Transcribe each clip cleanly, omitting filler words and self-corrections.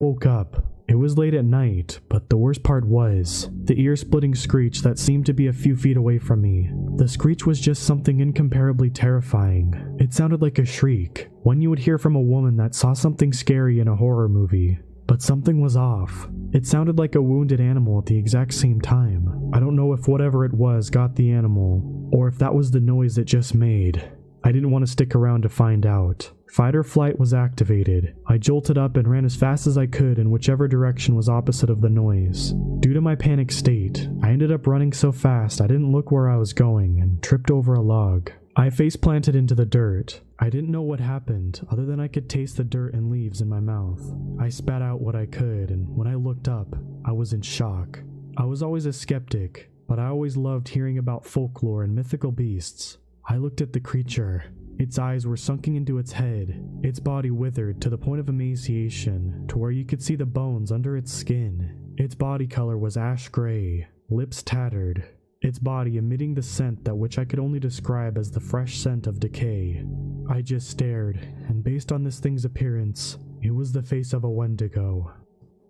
Woke up. It was late at night, but the worst part was the ear-splitting screech that seemed to be a few feet away from me. The screech was just something incomparably terrifying. It sounded like a shriek, one you would hear from a woman that saw something scary in a horror movie. But something was off. It sounded like a wounded animal at the exact same time. I don't know if whatever it was got the animal, or if that was the noise it just made. I didn't want to stick around to find out. Fight or flight was activated. I jolted up and ran as fast as I could in whichever direction was opposite of the noise. Due to my panic state, I ended up running so fast I didn't look where I was going and tripped over a log. I face planted into the dirt. I didn't know what happened other than I could taste the dirt and leaves in my mouth. I spat out what I could, and when I looked up, I was in shock. I was always a skeptic, but I always loved hearing about folklore and mythical beasts. I looked at the creature. Its eyes were sunken into its head, its body withered to the point of emaciation, to where you could see the bones under its skin. Its body color was ash gray, lips tattered, its body emitting the scent that which I could only describe as the fresh scent of decay. I just stared, and based on this thing's appearance, it was the face of a Wendigo.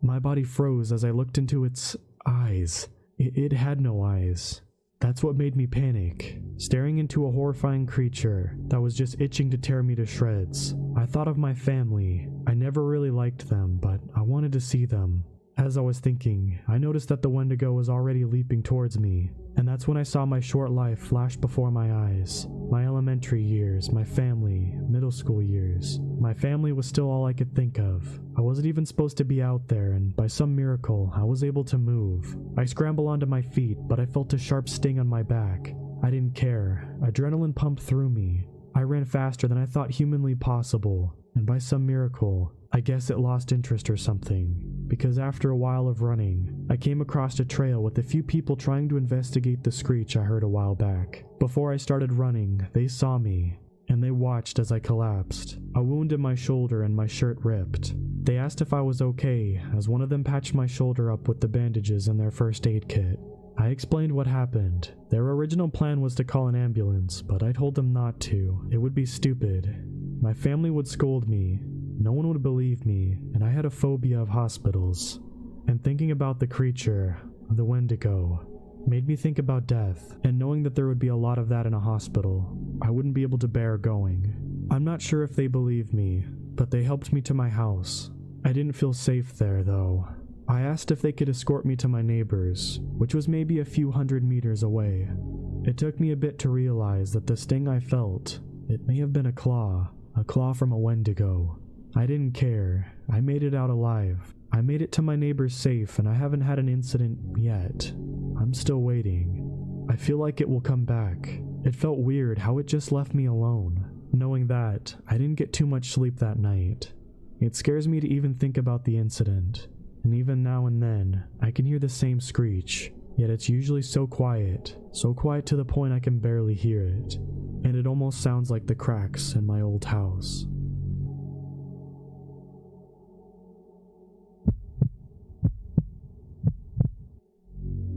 My body froze as I looked into its eyes. It had no eyes. That's what made me panic, staring into a horrifying creature that was just itching to tear me to shreds. I thought of my family. I never really liked them, but I wanted to see them. As I was thinking, I noticed that the Wendigo was already leaping towards me, and that's when I saw my short life flash before my eyes. My elementary years, my family, middle school years. My family was still all I could think of. I wasn't even supposed to be out there, and by some miracle, I was able to move. I scrambled onto my feet, but I felt a sharp sting on my back. I didn't care. Adrenaline pumped through me. I ran faster than I thought humanly possible, and by some miracle, I guess it lost interest or something, because after a while of running, I came across a trail with a few people trying to investigate the screech I heard a while back. Before I started running, they saw me, and they watched as I collapsed. A wound in my shoulder and my shirt ripped. They asked if I was okay, as one of them patched my shoulder up with the bandages in their first aid kit. I explained what happened. Their original plan was to call an ambulance, but I told them not to. It would be stupid. My family would scold me. No one would believe me, and I had a phobia of hospitals. And thinking about the creature, the Wendigo, made me think about death, and knowing that there would be a lot of that in a hospital, I wouldn't be able to bear going. I'm not sure if they believed me, but they helped me to my house. I didn't feel safe there, though. I asked if they could escort me to my neighbor's, which was maybe a few hundred meters away. It took me a bit to realize that the sting I felt, it may have been a claw from a Wendigo. I didn't care. I made it out alive. I made it to my neighbor's safe, and I haven't had an incident yet. I'm still waiting. I feel like it will come back. It felt weird how it just left me alone. Knowing that, I didn't get too much sleep that night. It scares me to even think about the incident. And even now and then, I can hear the same screech, yet it's usually so quiet to the point I can barely hear it. And it almost sounds like the cracks in my old house.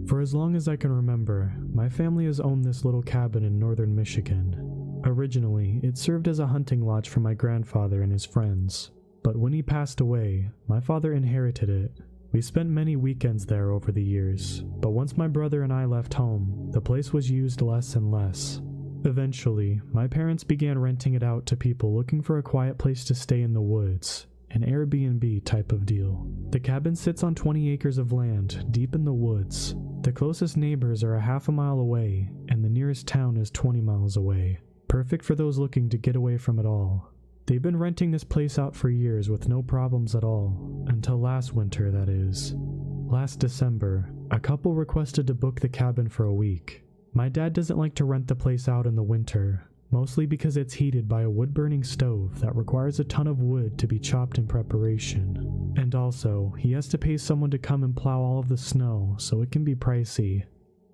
For as long as I can remember, my family has owned this little cabin in northern Michigan. Originally, it served as a hunting lodge for my grandfather and his friends, but when he passed away, my father inherited it. We spent many weekends there over the years, but once my brother and I left home, the place was used less and less. Eventually, my parents began renting it out to people looking for a quiet place to stay in the woods, an Airbnb type of deal. The cabin sits on 20 acres of land, deep in the woods. The closest neighbors are a half a mile away, and the nearest town is 20 miles away. Perfect for those looking to get away from it all. They've been renting this place out for years with no problems at all, until last winter, that is. Last December, a couple requested to book the cabin for a week. My dad doesn't like to rent the place out in the winter, mostly because it's heated by a wood-burning stove that requires a ton of wood to be chopped in preparation. And also, he has to pay someone to come and plow all of the snow, so it can be pricey.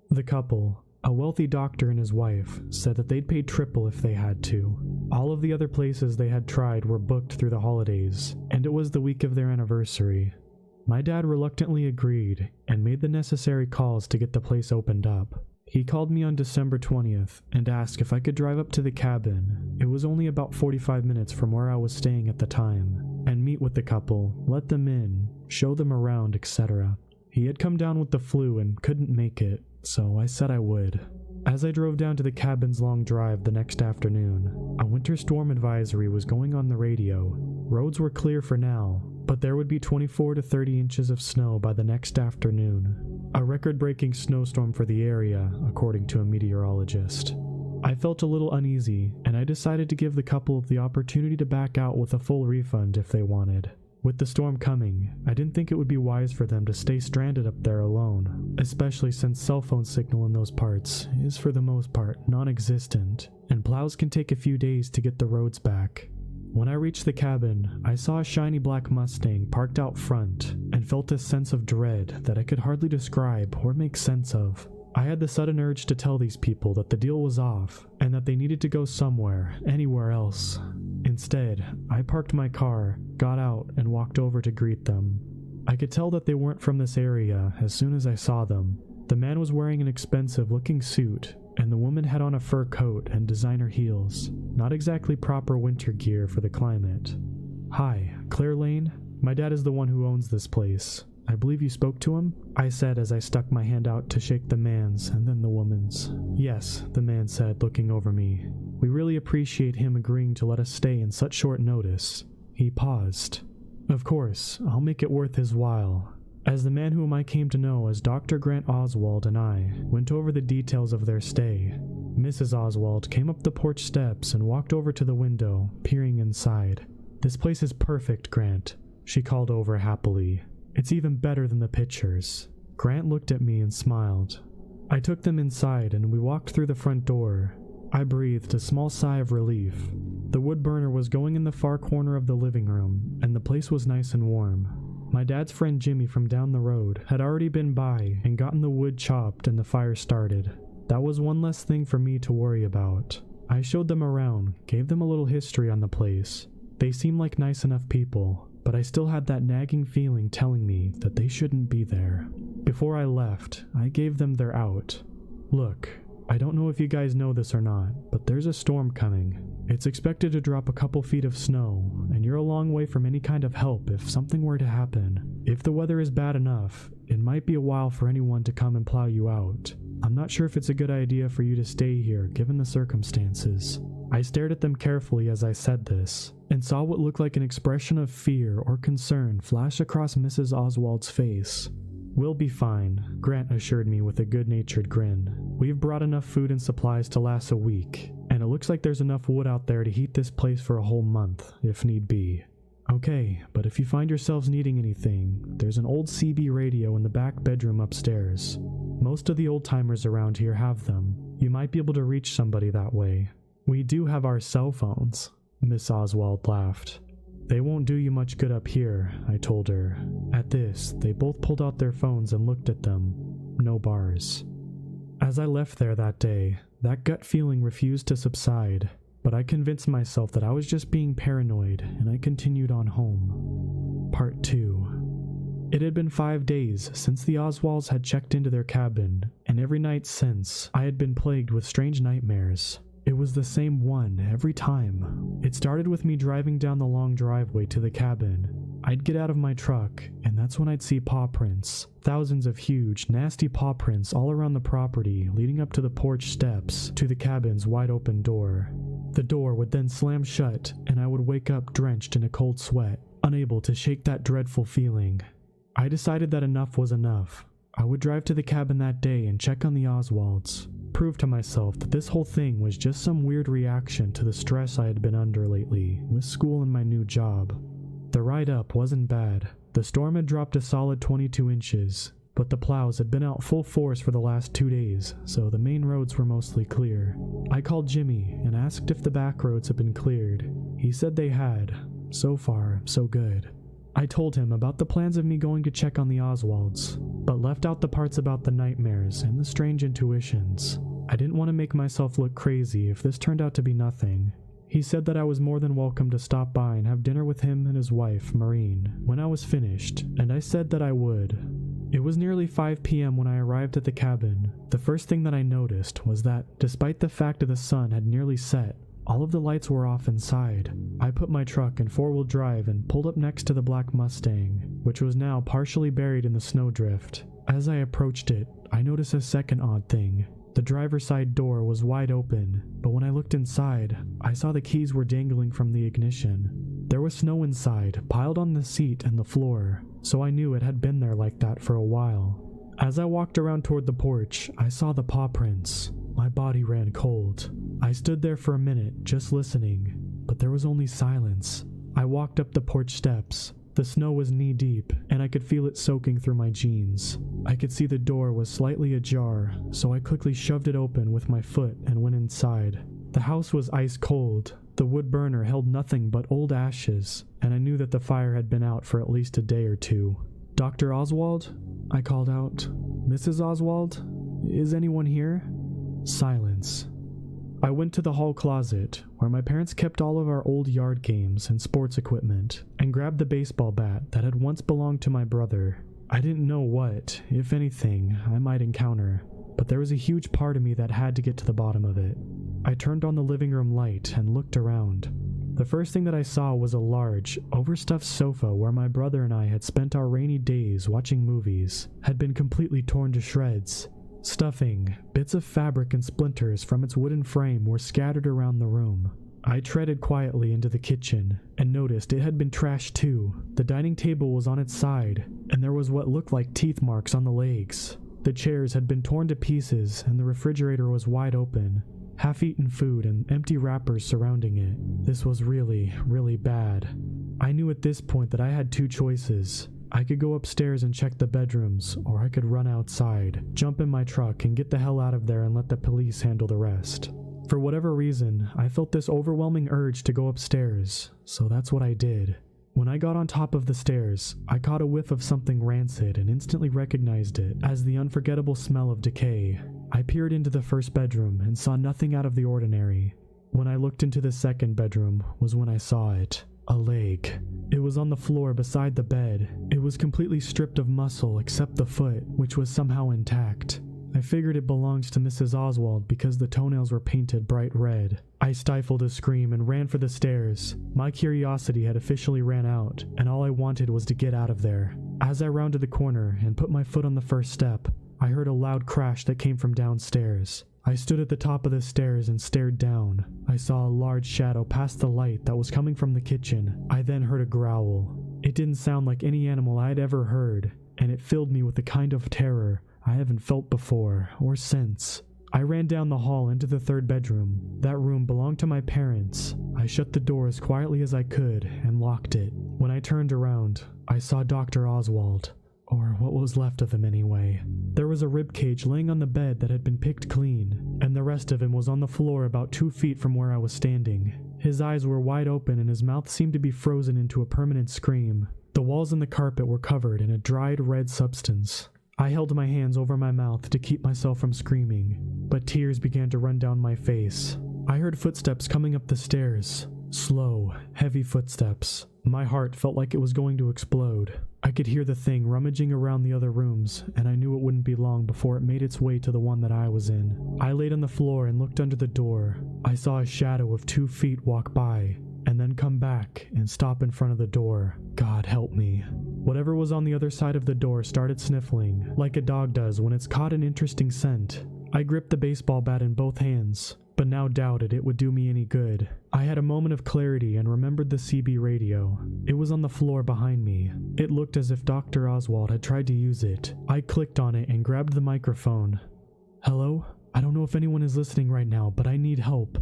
The couple, a wealthy doctor and his wife, said that they'd pay triple if they had to. All of the other places they had tried were booked through the holidays, and it was the week of their anniversary. My dad reluctantly agreed, and made the necessary calls to get the place opened up. He called me on December 20th and asked if I could drive up to the cabin. It was only about 45 minutes from where I was staying at the time, and meet with the couple, let them in, show them around, etc. He had come down with the flu and couldn't make it, so I said I would. As I drove down to the cabin's long drive the next afternoon, a winter storm advisory was going on the radio. Roads were clear for now, but there would be 24 to 30 inches of snow by the next afternoon. A record-breaking snowstorm for the area, according to a meteorologist. I felt a little uneasy, and I decided to give the couple the opportunity to back out with a full refund if they wanted. With the storm coming, I didn't think it would be wise for them to stay stranded up there alone, especially since cell phone signal in those parts is for the most part non-existent, and plows can take a few days to get the roads back. When I reached the cabin, I saw a shiny black Mustang parked out front and felt a sense of dread that I could hardly describe or make sense of. I had the sudden urge to tell these people that the deal was off and that they needed to go somewhere, anywhere else. Instead, I parked my car, got out, and walked over to greet them. I could tell that they weren't from this area as soon as I saw them. The man was wearing an expensive-looking suit, and the woman had on a fur coat and designer heels. Not exactly proper winter gear for the climate. "Hi, Claire Lane? My dad is the one who owns this place. I believe you spoke to him?" I said as I stuck my hand out to shake the man's and then the woman's. "Yes," the man said, looking over me. "We really appreciate him agreeing to let us stay in such short notice." He paused. "Of course, I'll make it worth his while." As the man whom I came to know as Dr. Grant Oswald and I went over the details of their stay, Mrs. Oswald came up the porch steps and walked over to the window, peering inside. "This place is perfect, Grant," she called over happily. "It's even better than the pictures." Grant looked at me and smiled. I took them inside and we walked through the front door. I breathed a small sigh of relief. The wood burner was going in the far corner of the living room, and the place was nice and warm. My dad's friend Jimmy from down the road had already been by and gotten the wood chopped and the fire started. That was one less thing for me to worry about. I showed them around, gave them a little history on the place. They seemed like nice enough people, but I still had that nagging feeling telling me that they shouldn't be there. Before I left, I gave them their out. "Look, I don't know if you guys know this or not, but there's a storm coming. It's expected to drop a couple feet of snow, and you're a long way from any kind of help if something were to happen. If the weather is bad enough, it might be a while for anyone to come and plow you out. I'm not sure if it's a good idea for you to stay here given the circumstances." I stared at them carefully as I said this, and saw what looked like an expression of fear or concern flash across Mrs. Oswald's face. "We'll be fine," Grant assured me with a good-natured grin. "We've brought enough food and supplies to last a week, and it looks like there's enough wood out there to heat this place for a whole month, if need be." "Okay, but if you find yourselves needing anything, there's an old CB radio in the back bedroom upstairs. Most of the old-timers around here have them. You might be able to reach somebody that way." "We do have our cell phones," Miss Oswald laughed. "They won't do you much good up here," I told her. At this, they both pulled out their phones and looked at them. No bars. As I left there that day, that gut feeling refused to subside, but I convinced myself that I was just being paranoid, and I continued on home. Part 2. It had been 5 days since the Oswalds had checked into their cabin, and every night since, I had been plagued with strange nightmares. It was the same one every time. It started with me driving down the long driveway to the cabin. I'd get out of my truck, and that's when I'd see paw prints. Thousands of huge, nasty paw prints all around the property, leading up to the porch steps to the cabin's wide open door. The door would then slam shut, and I would wake up drenched in a cold sweat, unable to shake that dreadful feeling. I decided that enough was enough. I would drive to the cabin that day and check on the Oswalds. Prove to myself that this whole thing was just some weird reaction to the stress I had been under lately, with school and my new job. The ride up wasn't bad. The storm had dropped a solid 22 inches, but the plows had been out full force for the last 2 days, so the main roads were mostly clear. I called Jimmy and asked if the back roads had been cleared. He said they had. So far, so good. I told him about the plans of me going to check on the Oswalds, but left out the parts about the nightmares and the strange intuitions. I didn't want to make myself look crazy if this turned out to be nothing. He said that I was more than welcome to stop by and have dinner with him and his wife, Maureen, when I was finished, and I said that I would. It was nearly 5 p.m. when I arrived at the cabin. The first thing that I noticed was that, despite the fact that the sun had nearly set, All of the lights were off inside. I put my truck in four-wheel drive and pulled up next to the black Mustang, which was now partially buried in the snowdrift. As I approached it, I noticed a second odd thing. The driver's side door was wide open, but when I looked inside, I saw the keys were dangling from the ignition. There was snow inside, piled on the seat and the floor, so I knew it had been there like that for a while. As I walked around toward the porch, I saw the paw prints. My body ran cold. I stood there for a minute, just listening, but there was only silence. I walked up the porch steps. The snow was knee-deep, and I could feel it soaking through my jeans. I could see the door was slightly ajar, so I quickly shoved it open with my foot and went inside. The house was ice cold. The wood burner held nothing but old ashes, and I knew that the fire had been out for at least a day or two. "Dr. Oswald?" I called out. "Mrs. Oswald? Is anyone here?" Silence. I went to the hall closet, where my parents kept all of our old yard games and sports equipment, and grabbed the baseball bat that had once belonged to my brother. I didn't know what, if anything, I might encounter, but there was a huge part of me that had to get to the bottom of it. I turned on the living room light and looked around. The first thing that I saw was a large, overstuffed sofa where my brother and I had spent our rainy days watching movies, had been completely torn to shreds. Stuffing, bits of fabric and splinters from its wooden frame were scattered around the room. I treaded quietly into the kitchen and noticed it had been trashed too. The dining table was on its side, and there was what looked like teeth marks on the legs. The chairs had been torn to pieces, and the refrigerator was wide open. Half-eaten food and empty wrappers surrounding it. This was really, really bad. I knew at this point that I had two choices. I could go upstairs and check the bedrooms, or I could run outside, jump in my truck, and get the hell out of there and let the police handle the rest. For whatever reason, I felt this overwhelming urge to go upstairs, so that's what I did. When I got on top of the stairs, I caught a whiff of something rancid and instantly recognized it as the unforgettable smell of decay. I peered into the first bedroom and saw nothing out of the ordinary. When I looked into the second bedroom was when I saw it. A leg. It was on the floor beside the bed. It was completely stripped of muscle except the foot, which was somehow intact. I figured it belonged to Mrs. Oswald because the toenails were painted bright red. I stifled a scream and ran for the stairs. My curiosity had officially ran out, and all I wanted was to get out of there. As I rounded the corner and put my foot on the first step, I heard a loud crash that came from downstairs. I stood at the top of the stairs and stared down. I saw a large shadow past the light that was coming from the kitchen. I then heard a growl. It didn't sound like any animal I had ever heard, and it filled me with a kind of terror I haven't felt before or since. I ran down the hall into the third bedroom. That room belonged to my parents. I shut the door as quietly as I could and locked it. When I turned around, I saw Dr. Oswald. Or what was left of him anyway. There was a ribcage laying on the bed that had been picked clean, and the rest of him was on the floor about 2 feet from where I was standing. His eyes were wide open and his mouth seemed to be frozen into a permanent scream. The walls and the carpet were covered in a dried red substance. I held my hands over my mouth to keep myself from screaming, but tears began to run down my face. I heard footsteps coming up the stairs. Slow, heavy footsteps. My heart felt like it was going to explode. I could hear the thing rummaging around the other rooms, and I knew it wouldn't be long before it made its way to the one that I was in. I laid on the floor and looked under the door. I saw a shadow of 2 feet walk by, and then come back and stop in front of the door. God help me. Whatever was on the other side of the door started sniffling, like a dog does when it's caught an interesting scent. I gripped the baseball bat in both hands, but now doubted it would do me any good. I had a moment of clarity and remembered the CB radio. It was on the floor behind me. It looked as if Dr. Oswald had tried to use it. I clicked on it and grabbed the microphone. "Hello? I don't know if anyone is listening right now, but I need help,"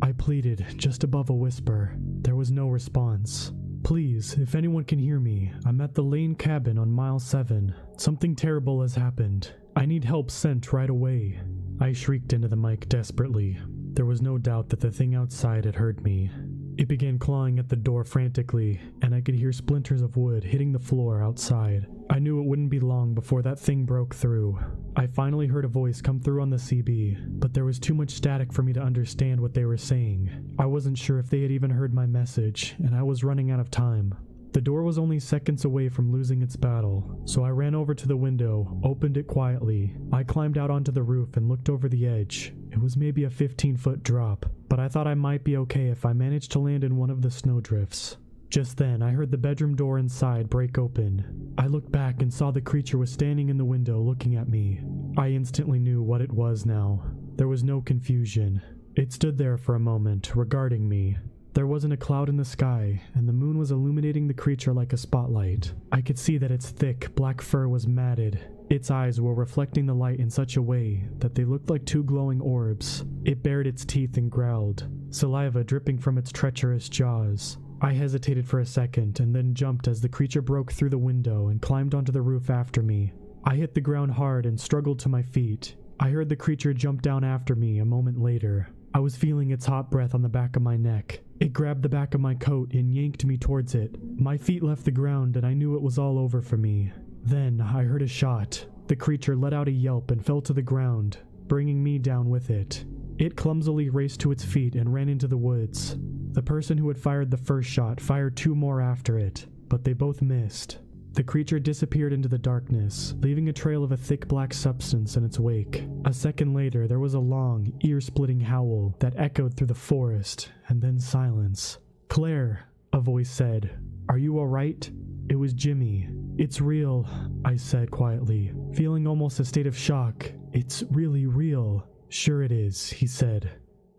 I pleaded, just above a whisper. There was no response. "Please, if anyone can hear me, I'm at the Lane cabin on mile 7. Something terrible has happened. I need help sent right away." I shrieked into the mic desperately. There was no doubt that the thing outside had heard me. It began clawing at the door frantically, and I could hear splinters of wood hitting the floor outside. I knew it wouldn't be long before that thing broke through. I finally heard a voice come through on the CB, but there was too much static for me to understand what they were saying. I wasn't sure if they had even heard my message, and I was running out of time. The door was only seconds away from losing its battle, so I ran over to the window, opened it quietly. I climbed out onto the roof and looked over the edge. It was maybe a 15-foot drop, but I thought I might be okay if I managed to land in one of the snowdrifts. Just then, I heard the bedroom door inside break open. I looked back and saw the creature was standing in the window looking at me. I instantly knew what it was now. There was no confusion. It stood there for a moment, regarding me. There wasn't a cloud in the sky, and the moon was illuminating the creature like a spotlight. I could see that its thick, black fur was matted. Its eyes were reflecting the light in such a way that they looked like two glowing orbs. It bared its teeth and growled, saliva dripping from its treacherous jaws. I hesitated for a second and then jumped as the creature broke through the window and climbed onto the roof after me. I hit the ground hard and struggled to my feet. I heard the creature jump down after me a moment later. I was feeling its hot breath on the back of my neck. It grabbed the back of my coat and yanked me towards it. My feet left the ground and I knew it was all over for me. Then I heard a shot. The creature let out a yelp and fell to the ground, bringing me down with it. It clumsily raced to its feet and ran into the woods. The person who had fired the first shot fired two more after it, but they both missed. The creature disappeared into the darkness, leaving a trail of a thick black substance in its wake. A second later, there was a long, ear-splitting howl that echoed through the forest, and then silence. "Claire," a voice said. "Are you all right?" It was Jimmy. "It's real," I said quietly, feeling almost a state of shock. "It's really real." "Sure it is," he said.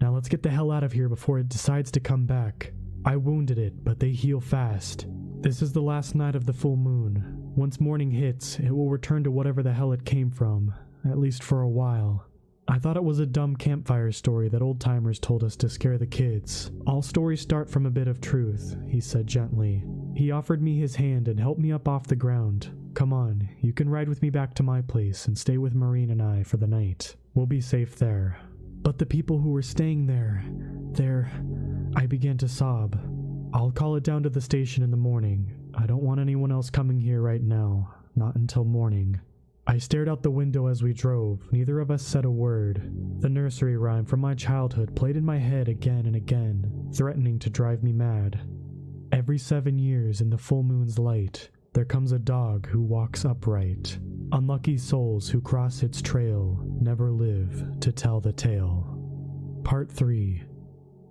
"Now let's get the hell out of here before it decides to come back. I wounded it, but they heal fast. This is the last night of the full moon. Once morning hits, it will return to whatever the hell it came from, at least for a while." I thought it was a dumb campfire story that old-timers told us to scare the kids. "All stories start from a bit of truth," he said gently. He offered me his hand and helped me up off the ground. "Come on, you can ride with me back to my place and stay with Maureen and I for the night. We'll be safe there." "But the people who were staying there, I began to sob. "I'll call it down to the station in the morning. I don't want anyone else coming here right now, not until morning." I stared out the window as we drove. Neither of us said a word. The nursery rhyme from my childhood played in my head again and again, threatening to drive me mad. "Every 7 years in the full moon's light, there comes a dog who walks upright. Unlucky souls who cross its trail never live to tell the tale." Part 3.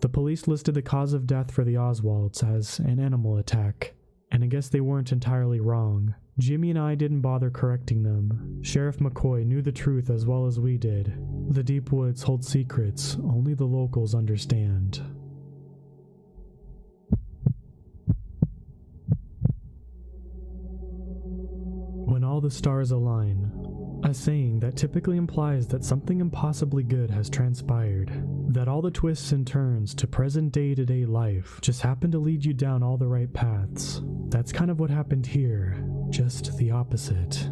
The police listed the cause of death for the Oswalds as an animal attack, and I guess they weren't entirely wrong. Jimmy and I didn't bother correcting them. Sheriff McCoy knew the truth as well as we did. The deep woods hold secrets only the locals understand. When all the stars align. A saying that typically implies that something impossibly good has transpired. That all the twists and turns to present day-to-day life just happen to lead you down all the right paths. That's kind of what happened here, just the opposite.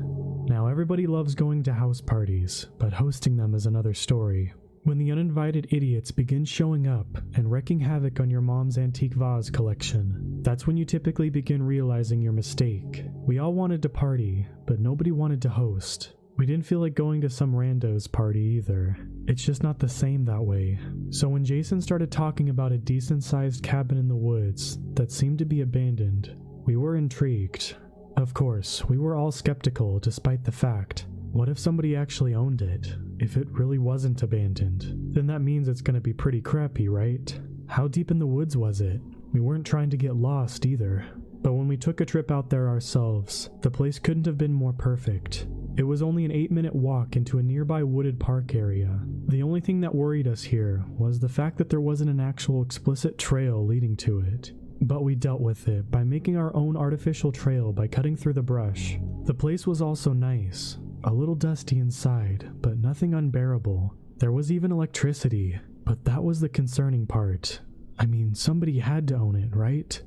Now everybody loves going to house parties, but hosting them is another story. When the uninvited idiots begin showing up and wreaking havoc on your mom's antique vase collection, that's when you typically begin realizing your mistake. We all wanted to party, but nobody wanted to host. We didn't feel like going to some rando's party either. It's just not the same that way. So when Jason started talking about a decent-sized cabin in the woods that seemed to be abandoned, we were intrigued. Of course, we were all skeptical despite the fact. What if somebody actually owned it? If it really wasn't abandoned, then that means it's gonna be pretty crappy, right? How deep in the woods was it? We weren't trying to get lost either. But when we took a trip out there ourselves, the place couldn't have been more perfect. It was only an 8-minute walk into a nearby wooded park area. The only thing that worried us here was the fact that there wasn't an actual explicit trail leading to it. But we dealt with it by making our own artificial trail by cutting through the brush. The place was also nice. A little dusty inside, but nothing unbearable. There was even electricity, but that was the concerning part. I mean, somebody had to own it, right?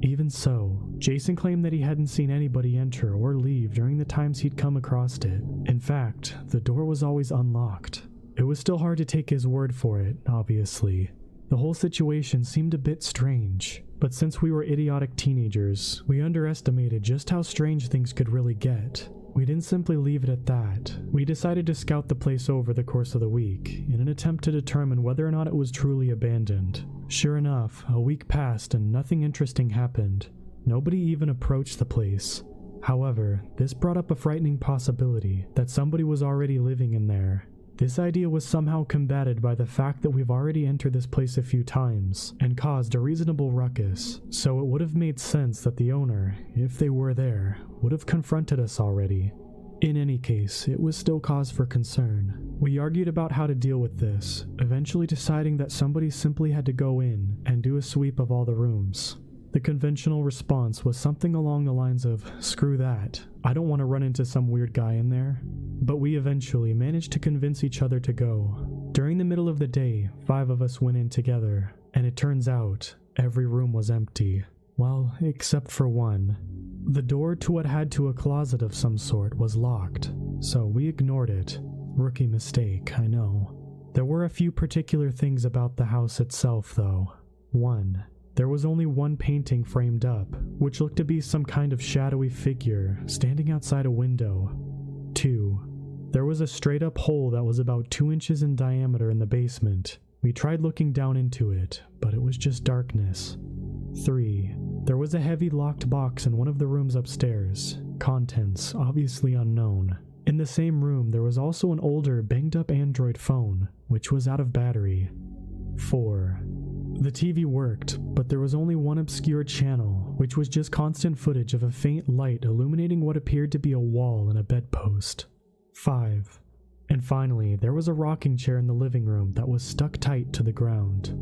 Even so, Jason claimed that he hadn't seen anybody enter or leave during the times he'd come across it. In fact, the door was always unlocked. It was still hard to take his word for it, obviously. The whole situation seemed a bit strange, but since we were idiotic teenagers, we underestimated just how strange things could really get. We didn't simply leave it at that. We decided to scout the place over the course of the week, in an attempt to determine whether or not it was truly abandoned. Sure enough, a week passed and nothing interesting happened. Nobody even approached the place. However, this brought up a frightening possibility that somebody was already living in there. This idea was somehow combated by the fact that we've already entered this place a few times and caused a reasonable ruckus, so it would have made sense that the owner, if they were there, would have confronted us already. In any case, it was still cause for concern. We argued about how to deal with this, eventually deciding that somebody simply had to go in and do a sweep of all the rooms. The conventional response was something along the lines of, "Screw that, I don't want to run into some weird guy in there." But we eventually managed to convince each other to go. During the middle of the day, 5 of us went in together, and it turns out every room was empty. Well, except for one. The door to what had to a closet of some sort was locked, so we ignored it. Rookie mistake, I know. There were a few particular things about the house itself, though. 1. There was only one painting framed up, which looked to be some kind of shadowy figure standing outside a window. 2. There was a straight-up hole that was about 2 inches in diameter in the basement. We tried looking down into it, but it was just darkness. 3. There was a heavy locked box in one of the rooms upstairs. Contents obviously unknown. In the same room, there was also an older, banged-up Android phone, which was out of battery. 4. The TV worked, but there was only one obscure channel, which was just constant footage of a faint light illuminating what appeared to be a wall and a bedpost. 5. And finally, there was a rocking chair in the living room that was stuck tight to the ground.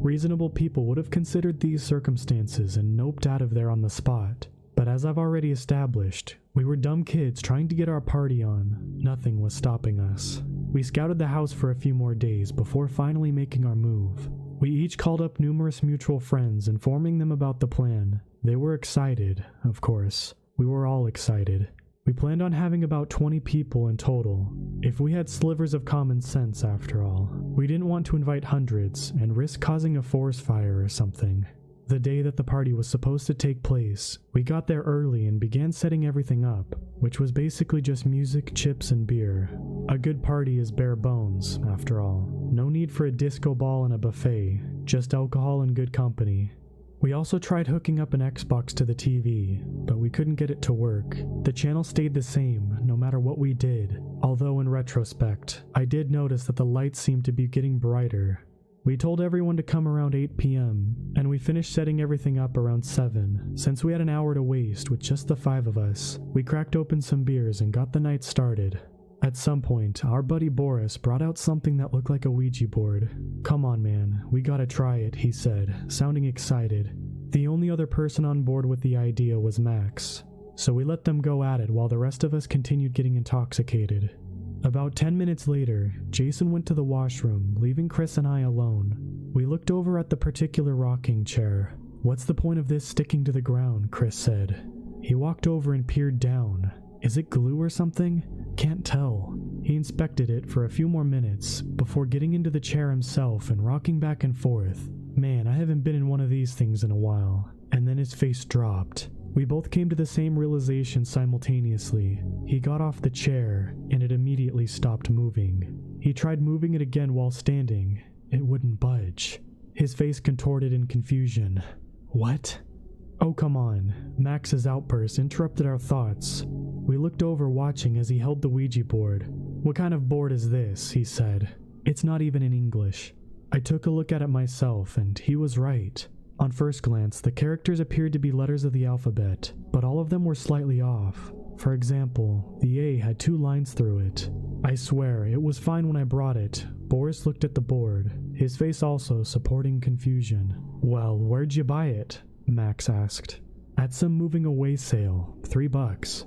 Reasonable people would have considered these circumstances and noped out of there on the spot. But as I've already established, we were dumb kids trying to get our party on. Nothing was stopping us. We scouted the house for a few more days before finally making our move. We each called up numerous mutual friends, informing them about the plan. They were excited, of course. We were all excited. We planned on having about 20 people in total, if we had slivers of common sense after all. We didn't want to invite hundreds and risk causing a forest fire or something. The day that the party was supposed to take place, we got there early and began setting everything up, which was basically just music, chips, and beer. A good party is bare bones, after all. No need for a disco ball and a buffet, just alcohol and good company. We also tried hooking up an Xbox to the TV, but we couldn't get it to work. The channel stayed the same, no matter what we did. Although in retrospect, I did notice that the lights seemed to be getting brighter. We told everyone to come around 8 p.m., and we finished setting everything up around 7. Since we had an hour to waste with just the 5 of us, we cracked open some beers and got the night started. At some point, our buddy Boris brought out something that looked like a Ouija board. "Come on, man, we gotta try it," he said, sounding excited. The only other person on board with the idea was Max, so we let them go at it while the rest of us continued getting intoxicated. About 10 minutes later, Jason went to the washroom, leaving Chris and I alone. We looked over at the particular rocking chair. "What's the point of this sticking to the ground?" Chris said. He walked over and peered down. "Is it glue or something? Can't tell." He inspected it for a few more minutes before getting into the chair himself and rocking back and forth. "Man, I haven't been in one of these things in a while." And then his face dropped. We both came to the same realization simultaneously. He got off the chair, and it immediately stopped moving. He tried moving it again while standing. It wouldn't budge. His face contorted in confusion. "What?" "Oh, come on." Max's outburst interrupted our thoughts. We looked over watching as he held the Ouija board. "What kind of board is this?" he said. "It's not even in English." I took a look at it myself, and he was right. On first glance, the characters appeared to be letters of the alphabet, but all of them were slightly off. For example, the A had 2 lines through it. I swear, it was fine when I brought it. Boris looked at the board, his face also supporting confusion. "Well, where'd you buy it?" Max asked. "At some moving away sale, $3.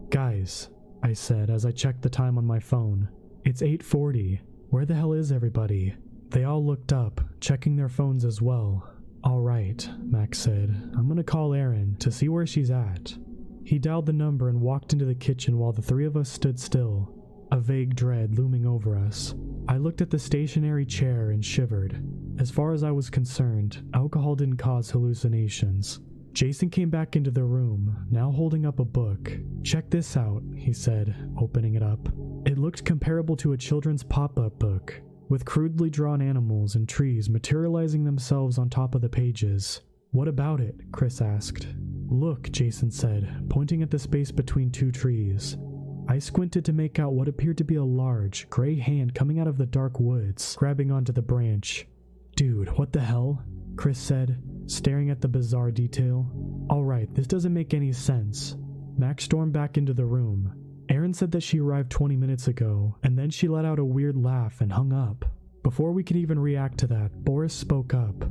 "Guys," I said as I checked the time on my phone. "It's 8:40. Where the hell is everybody?" They all looked up, checking their phones as well. "All right," Max said. "I'm gonna call Erin to see where she's at." He dialed the number and walked into the kitchen while the 3 of us stood still, a vague dread looming over us. I looked at the stationary chair and shivered. As far as I was concerned, alcohol didn't cause hallucinations. Jason came back into the room, now holding up a book. "Check this out," he said, opening it up. It looked comparable to a children's pop-up book, with crudely drawn animals and trees materializing themselves on top of the pages. "What about it?" Chris asked. "Look," Jason said, pointing at the space between 2 trees. I squinted to make out what appeared to be a large, gray hand coming out of the dark woods, grabbing onto the branch. "Dude, what the hell?" Chris said, staring at the bizarre detail. "Alright, this doesn't make any sense." Max stormed back into the room. Erin said that she arrived 20 minutes ago, and then she let out a weird laugh and hung up. Before we could even react to that, Boris spoke up.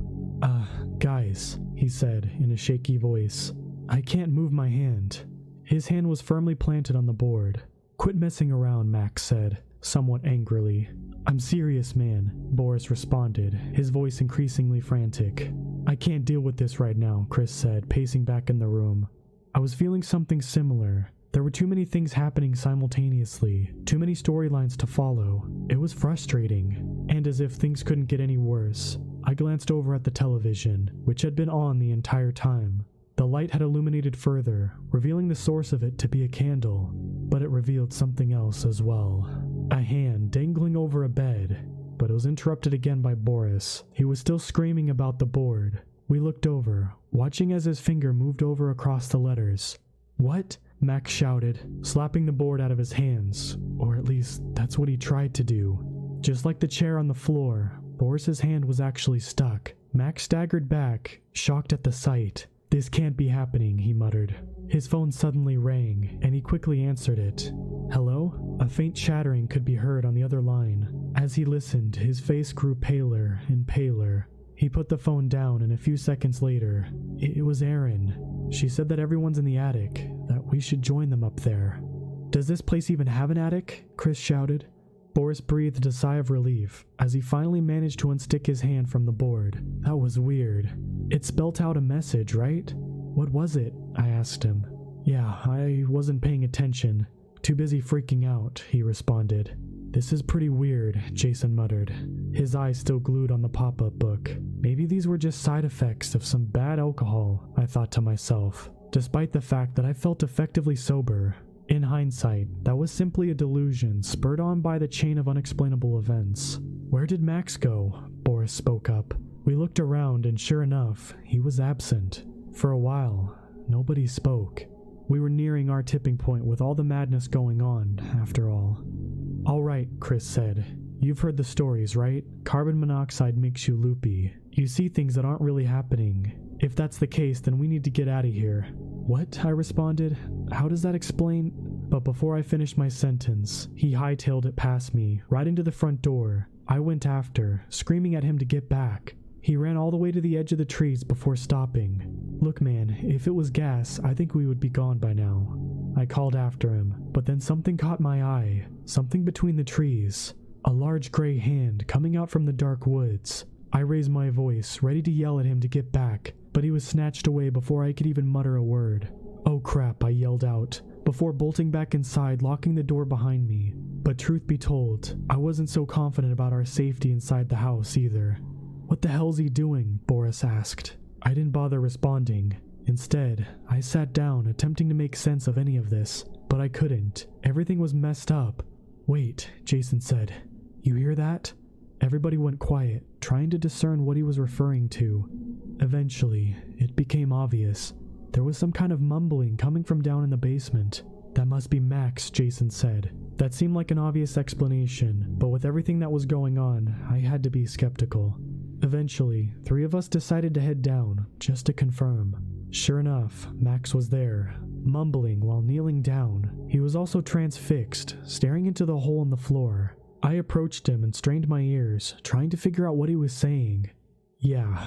Guys," he said in a shaky voice. "I can't move my hand." His hand was firmly planted on the board. "Quit messing around," Max said, somewhat angrily. "I'm serious, man," Boris responded, his voice increasingly frantic. "I can't deal with this right now," Chris said, pacing back in the room. I was feeling something similar. There were too many things happening simultaneously, too many storylines to follow. It was frustrating, and as if things couldn't get any worse, I glanced over at the television, which had been on the entire time. The light had illuminated further, revealing the source of it to be a candle, but it revealed something else as well. A hand dangling over a bed, but it was interrupted again by Boris. He was still screaming about the board. We looked over, watching as his finger moved over across the letters. "What?" Max shouted, slapping the board out of his hands, or at least that's what he tried to do. Just like the chair on the floor, Boris's hand was actually stuck. Max staggered back, shocked at the sight. "This can't be happening," he muttered. His phone suddenly rang, and he quickly answered it. "Hello?" A faint chattering could be heard on the other line. As he listened, his face grew paler and paler. He put the phone down, and a few seconds later, it was Erin. She said that everyone's in the attic, that we should join them up there. "Does this place even have an attic?" Chris shouted. Boris breathed a sigh of relief as he finally managed to unstick his hand from the board. That was weird. It spelt out a message, right? "What was it?" I asked him. "Yeah, I wasn't paying attention. Too busy freaking out," he responded. "This is pretty weird," Jason muttered, his eyes still glued on the pop-up book. Maybe these were just side effects of some bad alcohol, I thought to myself, despite the fact that I felt effectively sober. In hindsight, that was simply a delusion spurred on by the chain of unexplainable events. "Where did Max go?" Boris spoke up. We looked around, and sure enough, he was absent. For a while, nobody spoke. We were nearing our tipping point with all the madness going on, after all. "All right," Chris said. "You've heard the stories, right? Carbon monoxide makes you loopy. You see things that aren't really happening. If that's the case, then we need to get out of here." "What?" I responded. "How does that explain?" But before I finished my sentence, he hightailed it past me, right into the front door. I went after, screaming at him to get back. He ran all the way to the edge of the trees before stopping. "Look, man, if it was gas, I think we would be gone by now." I called after him, but then something caught my eye, something between the trees. A large gray hand coming out from the dark woods. I raised my voice, ready to yell at him to get back, but he was snatched away before I could even mutter a word. "Oh crap," I yelled out, before bolting back inside, locking the door behind me. But truth be told, I wasn't so confident about our safety inside the house either. "What the hell's he doing?" Boris asked. I didn't bother responding. Instead, I sat down, attempting to make sense of any of this, but I couldn't. Everything was messed up. "Wait," Jason said. "You hear that?" Everybody went quiet, trying to discern what he was referring to. Eventually, it became obvious. There was some kind of mumbling coming from down in the basement. "That must be Max," Jason said. That seemed like an obvious explanation, but with everything that was going on, I had to be skeptical. Eventually, 3 of us decided to head down, just to confirm. Sure enough, Max was there, mumbling while kneeling down. He was also transfixed, staring into the hole in the floor. I approached him and strained my ears, trying to figure out what he was saying. Yeah,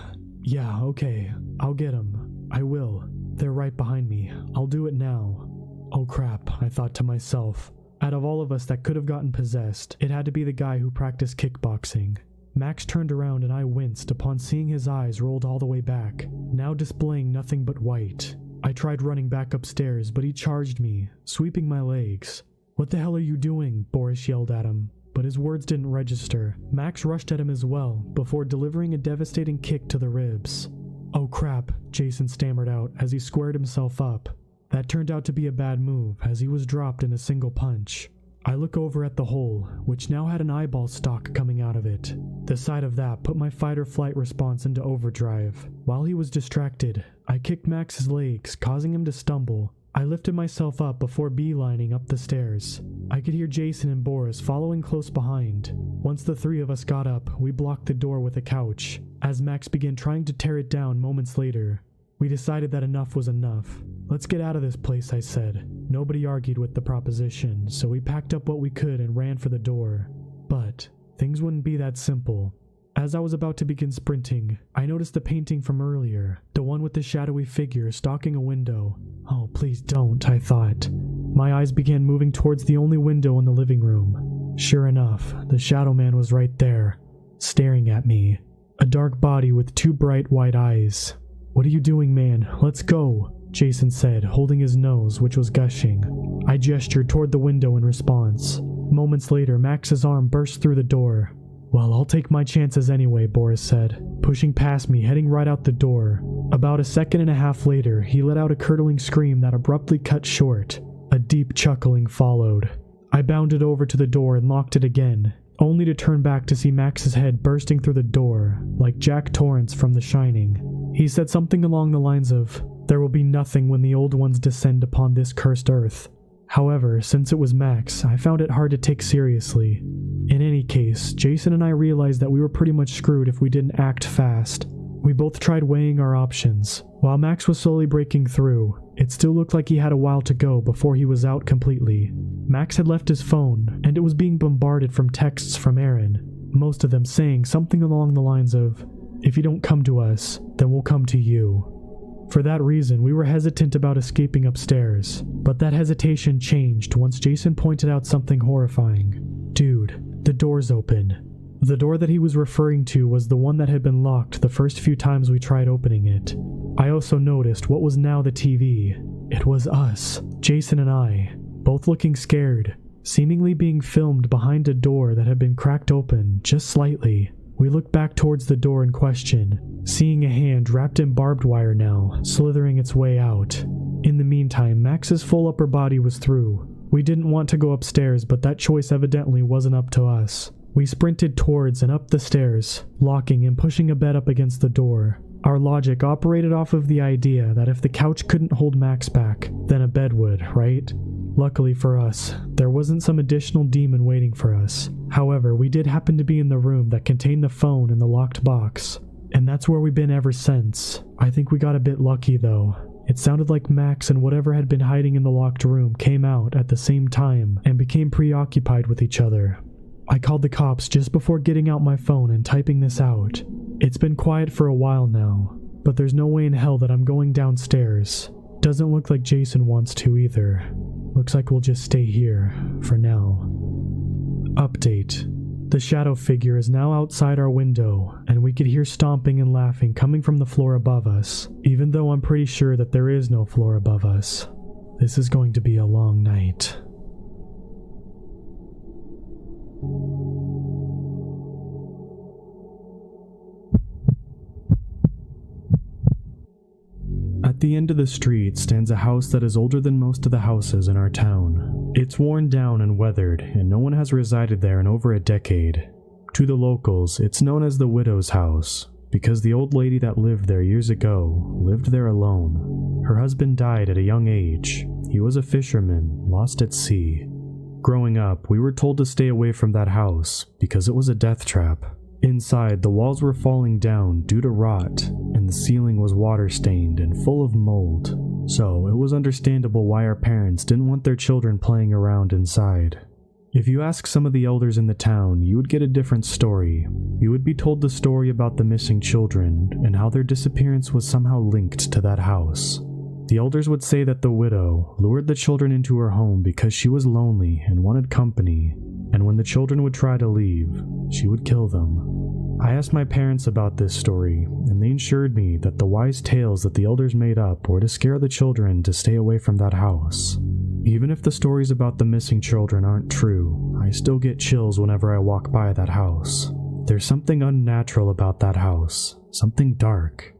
okay, I'll get him. I will. They're right behind me. I'll do it now." Oh crap, I thought to myself. Out of all of us that could have gotten possessed, it had to be the guy who practiced kickboxing. Max turned around and I winced upon seeing his eyes rolled all the way back, now displaying nothing but white. I tried running back upstairs, but he charged me, sweeping my legs. "What the hell are you doing?" Boris yelled at him, but his words didn't register. Max rushed at him as well, before delivering a devastating kick to the ribs. "Oh crap," Jason stammered out as he squared himself up. That turned out to be a bad move, as he was dropped in a single punch. I look over at the hole, which now had an eyeball stalk coming out of it. The sight of that put my fight-or-flight response into overdrive. While he was distracted, I kicked Max's legs, causing him to stumble. I lifted myself up before beelining up the stairs. I could hear Jason and Boris following close behind. Once the three of us got up, we blocked the door with a couch. As Max began trying to tear it down moments later, we decided that enough was enough. "Let's get out of this place," I said. Nobody argued with the proposition, so we packed up what we could and ran for the door. But things wouldn't be that simple. As I was about to begin sprinting, I noticed the painting from earlier, the one with the shadowy figure stalking a window. "Oh, please don't," I thought. My eyes began moving towards the only window in the living room. Sure enough, the shadow man was right there, staring at me. A dark body with two bright white eyes. "What are you doing, man? Let's go," Jason said, holding his nose, which was gushing. I gestured toward the window in response. Moments later, Max's arm burst through the door. "Well, I'll take my chances anyway," Boris said, pushing past me, heading right out the door. About a second and a half later, he let out a curdling scream that abruptly cut short. A deep chuckling followed. I bounded over to the door and locked it again, only to turn back to see Max's head bursting through the door, like Jack Torrance from The Shining. He said something along the lines of, "There will be nothing when the old ones descend upon this cursed earth." However, since it was Max, I found it hard to take seriously. In any case, Jason and I realized that we were pretty much screwed if we didn't act fast. We both tried weighing our options. While Max was slowly breaking through, it still looked like he had a while to go before he was out completely. Max had left his phone, and it was being bombarded from texts from Aaron, most of them saying something along the lines of, "If you don't come to us, then we'll come to you." For that reason, we were hesitant about escaping upstairs, but that hesitation changed once Jason pointed out something horrifying. "Dude, the door's open." The door that he was referring to was the one that had been locked the first few times we tried opening it. I also noticed what was now the TV. It was us, Jason and I, both looking scared, seemingly being filmed behind a door that had been cracked open just slightly. We looked back towards the door in question, seeing a hand wrapped in barbed wire now, slithering its way out. In the meantime, Max's full upper body was through. We didn't want to go upstairs, but that choice evidently wasn't up to us. We sprinted towards and up the stairs, locking and pushing a bed up against the door. Our logic operated off of the idea that if the couch couldn't hold Max back, then a bed would, right? Luckily for us, there wasn't some additional demon waiting for us. However, we did happen to be in the room that contained the phone in the locked box, and that's where we've been ever since. I think we got a bit lucky though. It sounded like Max and whatever had been hiding in the locked room came out at the same time and became preoccupied with each other. I called the cops just before getting out my phone and typing this out. It's been quiet for a while now, but there's no way in hell that I'm going downstairs. Doesn't look like Jason wants to either. Looks like we'll just stay here, for now. Update. The shadow figure is now outside our window, and we could hear stomping and laughing coming from the floor above us, even though I'm pretty sure that there is no floor above us. This is going to be a long night. At the end of the street stands a house that is older than most of the houses in our town. It's worn down and weathered, and no one has resided there in over a decade. To the locals, it's known as the widow's house, because the old lady that lived there years ago lived there alone. Her husband died at a young age. He was a fisherman, lost at sea. Growing up, we were told to stay away from that house because it was a death trap. Inside, the walls were falling down due to rot, and the ceiling was water-stained and full of mold. So, it was understandable why our parents didn't want their children playing around inside. If you ask some of the elders in the town, you would get a different story. You would be told the story about the missing children and how their disappearance was somehow linked to that house. The elders would say that the widow lured the children into her home because she was lonely and wanted company, and when the children would try to leave, she would kill them. I asked my parents about this story, and they assured me that the wise tales that the elders made up were to scare the children to stay away from that house. Even if the stories about the missing children aren't true, I still get chills whenever I walk by that house. There's something unnatural about that house, something dark.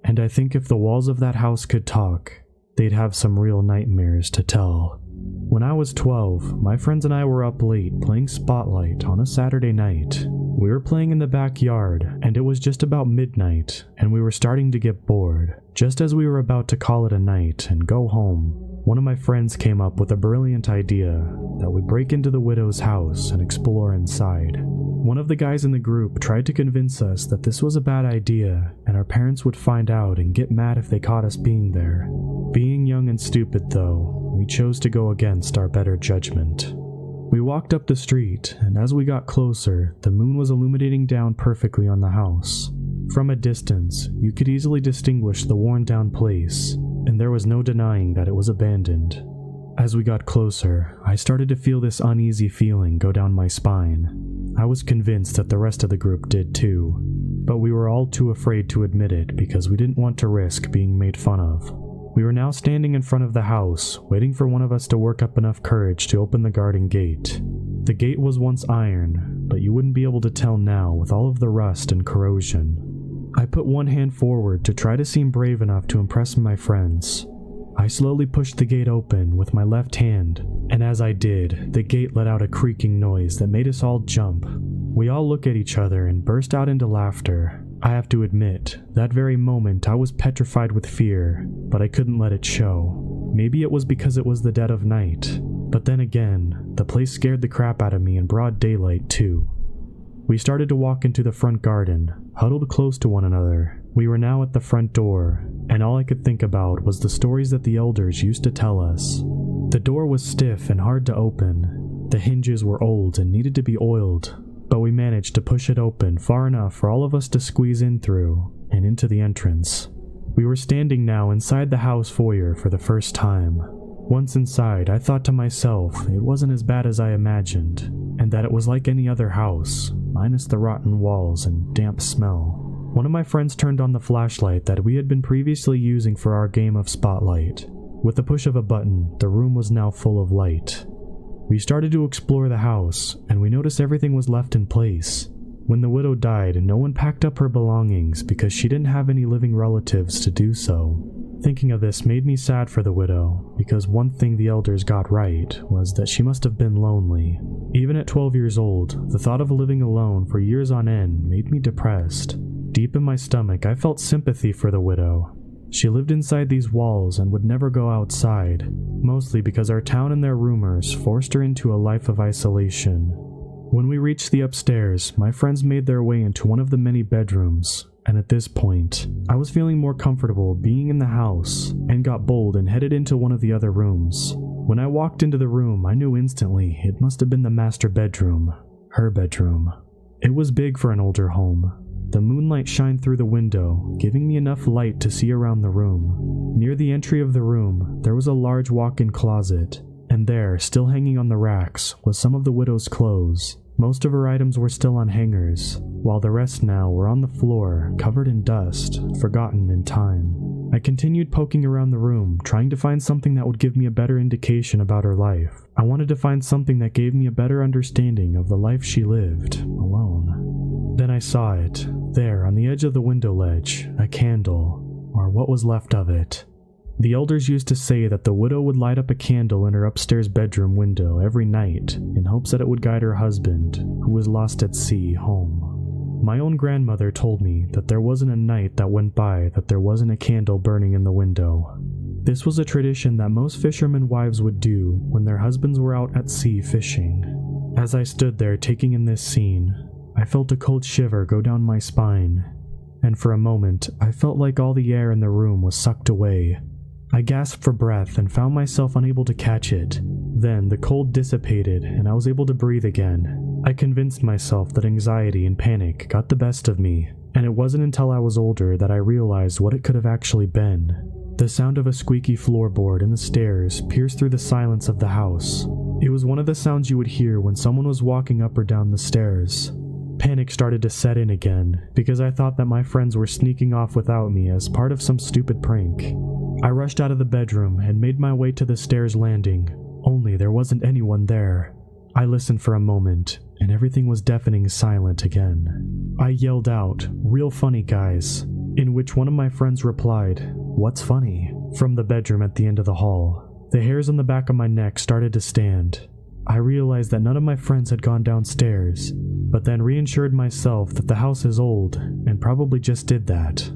And I think if the walls of that house could talk, they'd have some real nightmares to tell. When I was 12, my friends and I were up late playing Spotlight on a Saturday night. We were playing in the backyard, and it was just about midnight, and we were starting to get bored. Just as we were about to call it a night and go home, one of my friends came up with a brilliant idea that we break into the widow's house and explore inside. One of the guys in the group tried to convince us that this was a bad idea and our parents would find out and get mad if they caught us being there. Being young and stupid though, we chose to go against our better judgment. We walked up the street, and as we got closer, the moon was illuminating down perfectly on the house. From a distance, you could easily distinguish the worn-down place, and there was no denying that it was abandoned. As we got closer, I started to feel this uneasy feeling go down my spine. I was convinced that the rest of the group did too, but we were all too afraid to admit it because we didn't want to risk being made fun of. We were now standing in front of the house, waiting for one of us to work up enough courage to open the garden gate. The gate was once iron, but you wouldn't be able to tell now with all of the rust and corrosion. I put one hand forward to try to seem brave enough to impress my friends. I slowly pushed the gate open with my left hand, and as I did, the gate let out a creaking noise that made us all jump. We all looked at each other and burst out into laughter. I have to admit, that very moment I was petrified with fear, but I couldn't let it show. Maybe it was because it was the dead of night, but then again, the place scared the crap out of me in broad daylight too. We started to walk into the front garden, huddled close to one another. We were now at the front door, and all I could think about was the stories that the elders used to tell us. The door was stiff and hard to open. The hinges were old and needed to be oiled, but we managed to push it open far enough for all of us to squeeze in through and into the entrance. We were standing now inside the house foyer for the first time. Once inside, I thought to myself it wasn't as bad as I imagined, and that it was like any other house, minus the rotten walls and damp smell. One of my friends turned on the flashlight that we had been previously using for our game of Spotlight. With the push of a button, the room was now full of light. We started to explore the house, and we noticed everything was left in place. When the widow died, no one packed up her belongings because she didn't have any living relatives to do so. Thinking of this made me sad for the widow, because one thing the elders got right was that she must have been lonely. Even at 12 years old, the thought of living alone for years on end made me depressed. Deep in my stomach, I felt sympathy for the widow. She lived inside these walls and would never go outside, mostly because our town and their rumors forced her into a life of isolation. When we reached the upstairs, my friends made their way into one of the many bedrooms, and at this point, I was feeling more comfortable being in the house and got bold and headed into one of the other rooms. When I walked into the room, I knew instantly it must have been the master bedroom, her bedroom. It was big for an older home. The moonlight shined through the window, giving me enough light to see around the room. Near the entry of the room, there was a large walk-in closet, and there, still hanging on the racks, was some of the widow's clothes. Most of her items were still on hangers, while the rest now were on the floor, covered in dust, forgotten in time. I continued poking around the room, trying to find something that would give me a better indication about her life. I wanted to find something that gave me a better understanding of the life she lived, alone. Then I saw it, there on the edge of the window ledge, a candle, or what was left of it. The elders used to say that the widow would light up a candle in her upstairs bedroom window every night in hopes that it would guide her husband, who was lost at sea, home. My own grandmother told me that there wasn't a night that went by that there wasn't a candle burning in the window. This was a tradition that most fishermen wives would do when their husbands were out at sea fishing. As I stood there taking in this scene, I felt a cold shiver go down my spine, and for a moment I felt like all the air in the room was sucked away. I gasped for breath and found myself unable to catch it. Then the cold dissipated and I was able to breathe again. I convinced myself that anxiety and panic got the best of me, and it wasn't until I was older that I realized what it could have actually been. The sound of a squeaky floorboard in the stairs pierced through the silence of the house. It was one of the sounds you would hear when someone was walking up or down the stairs. Panic started to set in again, because I thought that my friends were sneaking off without me as part of some stupid prank. I rushed out of the bedroom and made my way to the stairs landing, only there wasn't anyone there. I listened for a moment, and everything was deafening silent again. I yelled out, "Real funny, guys," in which one of my friends replied, "What's funny?" from the bedroom at the end of the hall. The hairs on the back of my neck started to stand. I realized that none of my friends had gone downstairs, but then reassured myself that the house is old and probably just did that.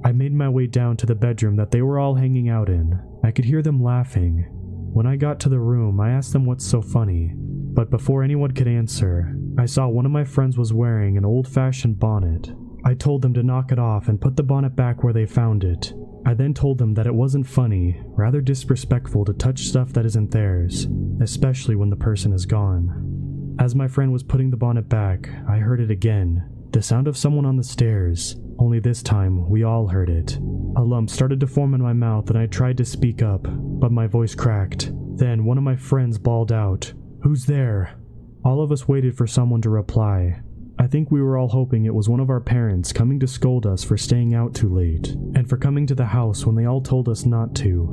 I made my way down to the bedroom that they were all hanging out in, I could hear them laughing. When I got to the room, I asked them what's so funny, but before anyone could answer, I saw one of my friends was wearing an old-fashioned bonnet. I told them to knock it off and put the bonnet back where they found it. I then told them that it wasn't funny, rather disrespectful to touch stuff that isn't theirs, especially when the person is gone. As my friend was putting the bonnet back, I heard it again, the sound of someone on the stairs, only this time we all heard it. A lump started to form in my mouth and I tried to speak up, but my voice cracked. Then one of my friends bawled out, "Who's there?" All of us waited for someone to reply. I think we were all hoping it was one of our parents coming to scold us for staying out too late, and for coming to the house when they all told us not to.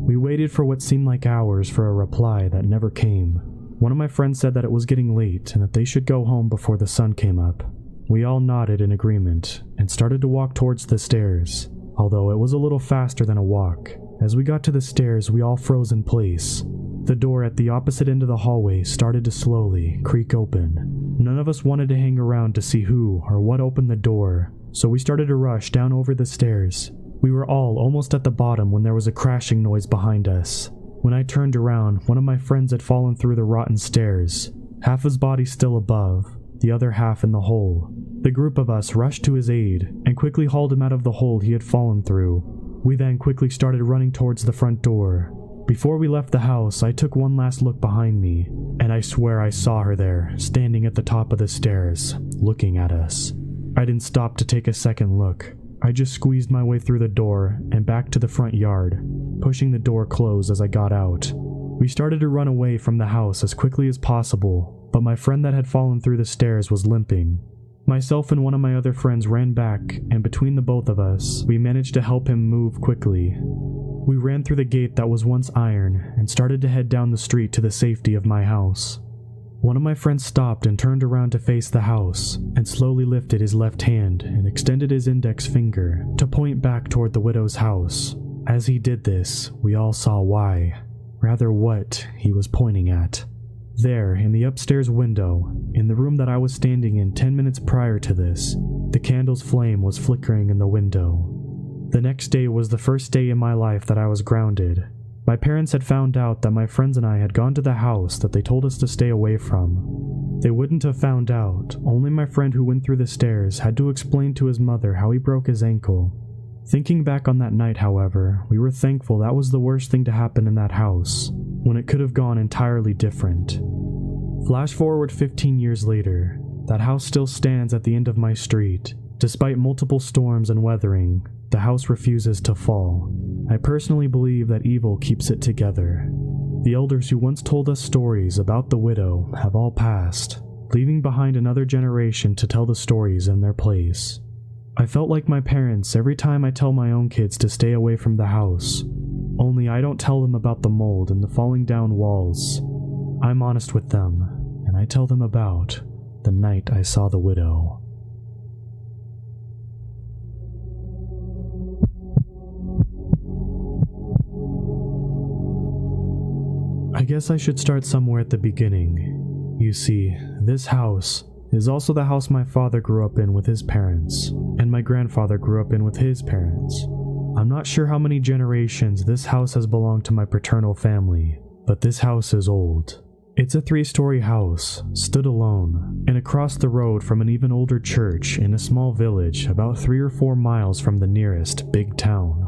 We waited for what seemed like hours for a reply that never came. One of my friends said that it was getting late and that they should go home before the sun came up. We all nodded in agreement and started to walk towards the stairs, although it was a little faster than a walk. As we got to the stairs, we all froze in place. The door at the opposite end of the hallway started to slowly creak open. None of us wanted to hang around to see who or what opened the door, so we started to rush down over the stairs. We were all almost at the bottom when there was a crashing noise behind us. When I turned around, one of my friends had fallen through the rotten stairs, half his body still above, the other half in the hole. The group of us rushed to his aid and quickly hauled him out of the hole he had fallen through. We then quickly started running towards the front door. Before we left the house, I took one last look behind me, and I swear I saw her there, standing at the top of the stairs, looking at us. I didn't stop to take a second look. I just squeezed my way through the door and back to the front yard, pushing the door closed as I got out. We started to run away from the house as quickly as possible, but my friend that had fallen through the stairs was limping. Myself and one of my other friends ran back, and between the both of us, we managed to help him move quickly. We ran through the gate that was once iron and started to head down the street to the safety of my house. One of my friends stopped and turned around to face the house, and slowly lifted his left hand and extended his index finger to point back toward the widow's house. As he did this, we all saw why, rather what, he was pointing at. There, in the upstairs window, in the room that I was standing in 10 minutes prior to this, the candle's flame was flickering in the window. The next day was the first day in my life that I was grounded. My parents had found out that my friends and I had gone to the house that they told us to stay away from. They wouldn't have found out, only my friend who went through the stairs had to explain to his mother how he broke his ankle. Thinking back on that night, however, we were thankful that was the worst thing to happen in that house, when it could have gone entirely different. Flash forward 15 years later, that house still stands at the end of my street. Despite multiple storms and weathering, the house refuses to fall. I personally believe that evil keeps it together. The elders who once told us stories about the widow have all passed, leaving behind another generation to tell the stories in their place. I felt like my parents every time I tell my own kids to stay away from the house, only I don't tell them about the mold and the falling down walls. I'm honest with them, and I tell them about the night I saw the widow. I guess I should start somewhere at the beginning. You see, this house is also the house my father grew up in with his parents, and my grandfather grew up in with his parents. I'm not sure how many generations this house has belonged to my paternal family, but this house is old. It's a 3-story house, stood alone, and across the road from an even older church in a small village about 3 or 4 miles from the nearest big town.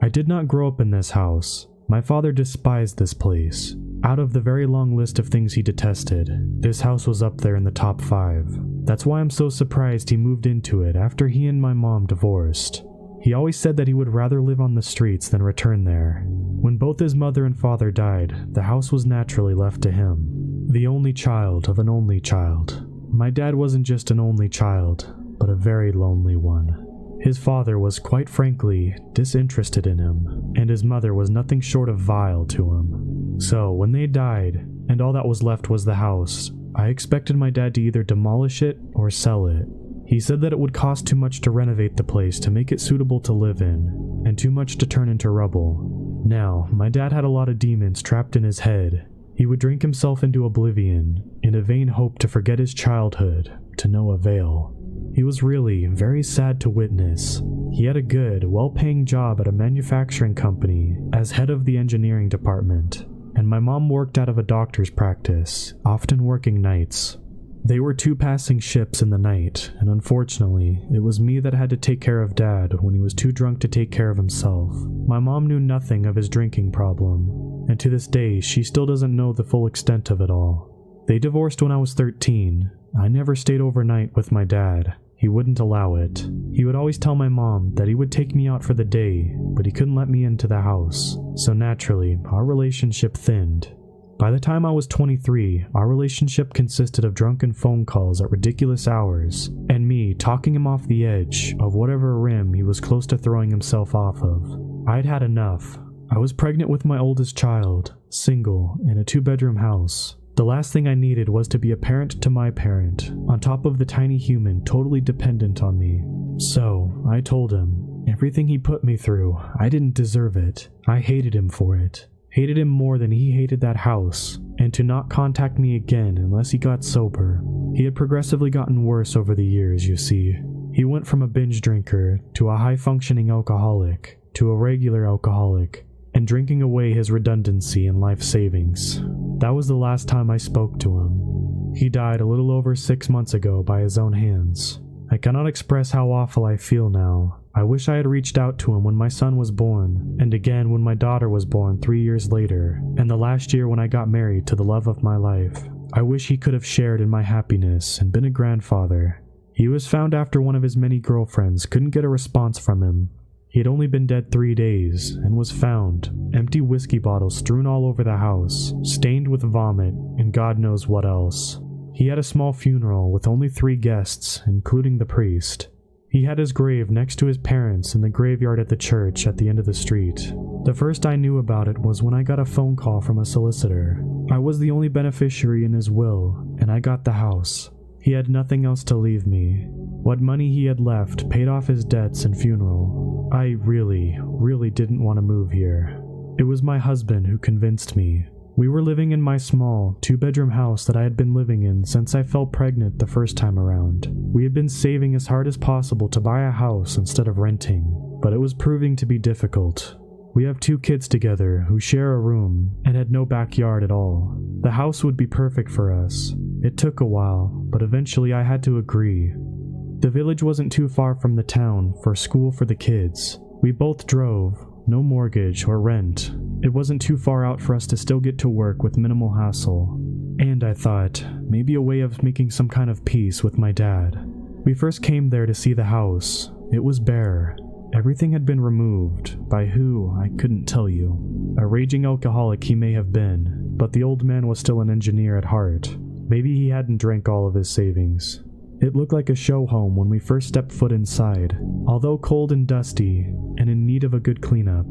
I did not grow up in this house. My father despised this place. Out of the very long list of things he detested, this house was up there in the top 5. That's why I'm so surprised he moved into it after he and my mom divorced. He always said that he would rather live on the streets than return there. When both his mother and father died, the house was naturally left to him. The only child of an only child. My dad wasn't just an only child, but a very lonely one. His father was, quite frankly, disinterested in him, and his mother was nothing short of vile to him. So, when they died, and all that was left was the house, I expected my dad to either demolish it or sell it. He said that it would cost too much to renovate the place to make it suitable to live in, and too much to turn into rubble. Now, my dad had a lot of demons trapped in his head. He would drink himself into oblivion, in a vain hope to forget his childhood, to no avail. He was really very sad to witness. He had a good, well-paying job at a manufacturing company as head of the engineering department, and my mom worked out of a doctor's practice, often working nights. They were two passing ships in the night, and unfortunately, it was me that had to take care of Dad when he was too drunk to take care of himself. My mom knew nothing of his drinking problem, and to this day, she still doesn't know the full extent of it all. They divorced when I was 13. I never stayed overnight with my dad. He wouldn't allow it. He would always tell my mom that he would take me out for the day, but he couldn't let me into the house, so naturally, our relationship thinned. By the time I was 23, our relationship consisted of drunken phone calls at ridiculous hours, and me talking him off the edge of whatever rim he was close to throwing himself off of. I'd had enough. I was pregnant with my oldest child, single, in a 2-bedroom house. The last thing I needed was to be a parent to my parent, on top of the tiny human totally dependent on me. So, I told him, everything he put me through, I didn't deserve it. I hated him for it. Hated him more than he hated that house, and to not contact me again unless he got sober. He had progressively gotten worse over the years, you see. He went from a binge drinker to a high-functioning alcoholic to a regular alcoholic, and drinking away his redundancy and life savings. That was the last time I spoke to him. He died a little over 6 months ago by his own hands. I cannot express how awful I feel now. I wish I had reached out to him when my son was born, and again when my daughter was born 3 years later, and the last year when I got married to the love of my life. I wish he could have shared in my happiness and been a grandfather. He was found after one of his many girlfriends couldn't get a response from him. He had only been dead 3 days, and was found, empty whiskey bottles strewn all over the house, stained with vomit, and God knows what else. He had a small funeral with only 3 guests, including the priest. He had his grave next to his parents in the graveyard at the church at the end of the street. The first I knew about it was when I got a phone call from a solicitor. I was the only beneficiary in his will, and I got the house. He had nothing else to leave me. What money he had left paid off his debts and funeral. I really didn't want to move here. It was my husband who convinced me. We were living in my small, 2-bedroom house that I had been living in since I fell pregnant the first time around. We had been saving as hard as possible to buy a house instead of renting, but it was proving to be difficult. We have 2 kids together who share a room and had no backyard at all. The house would be perfect for us. It took a while, but eventually I had to agree. The village wasn't too far from the town for school for the kids. We both drove, no mortgage or rent. It wasn't too far out for us to still get to work with minimal hassle. And I thought, maybe a way of making some kind of peace with my dad. We first came there to see the house. It was bare. Everything had been removed. By who, I couldn't tell you. A raging alcoholic he may have been, but the old man was still an engineer at heart. Maybe he hadn't drank all of his savings. It looked like a show home when we first stepped foot inside. Although cold and dusty, and in need of a good cleanup,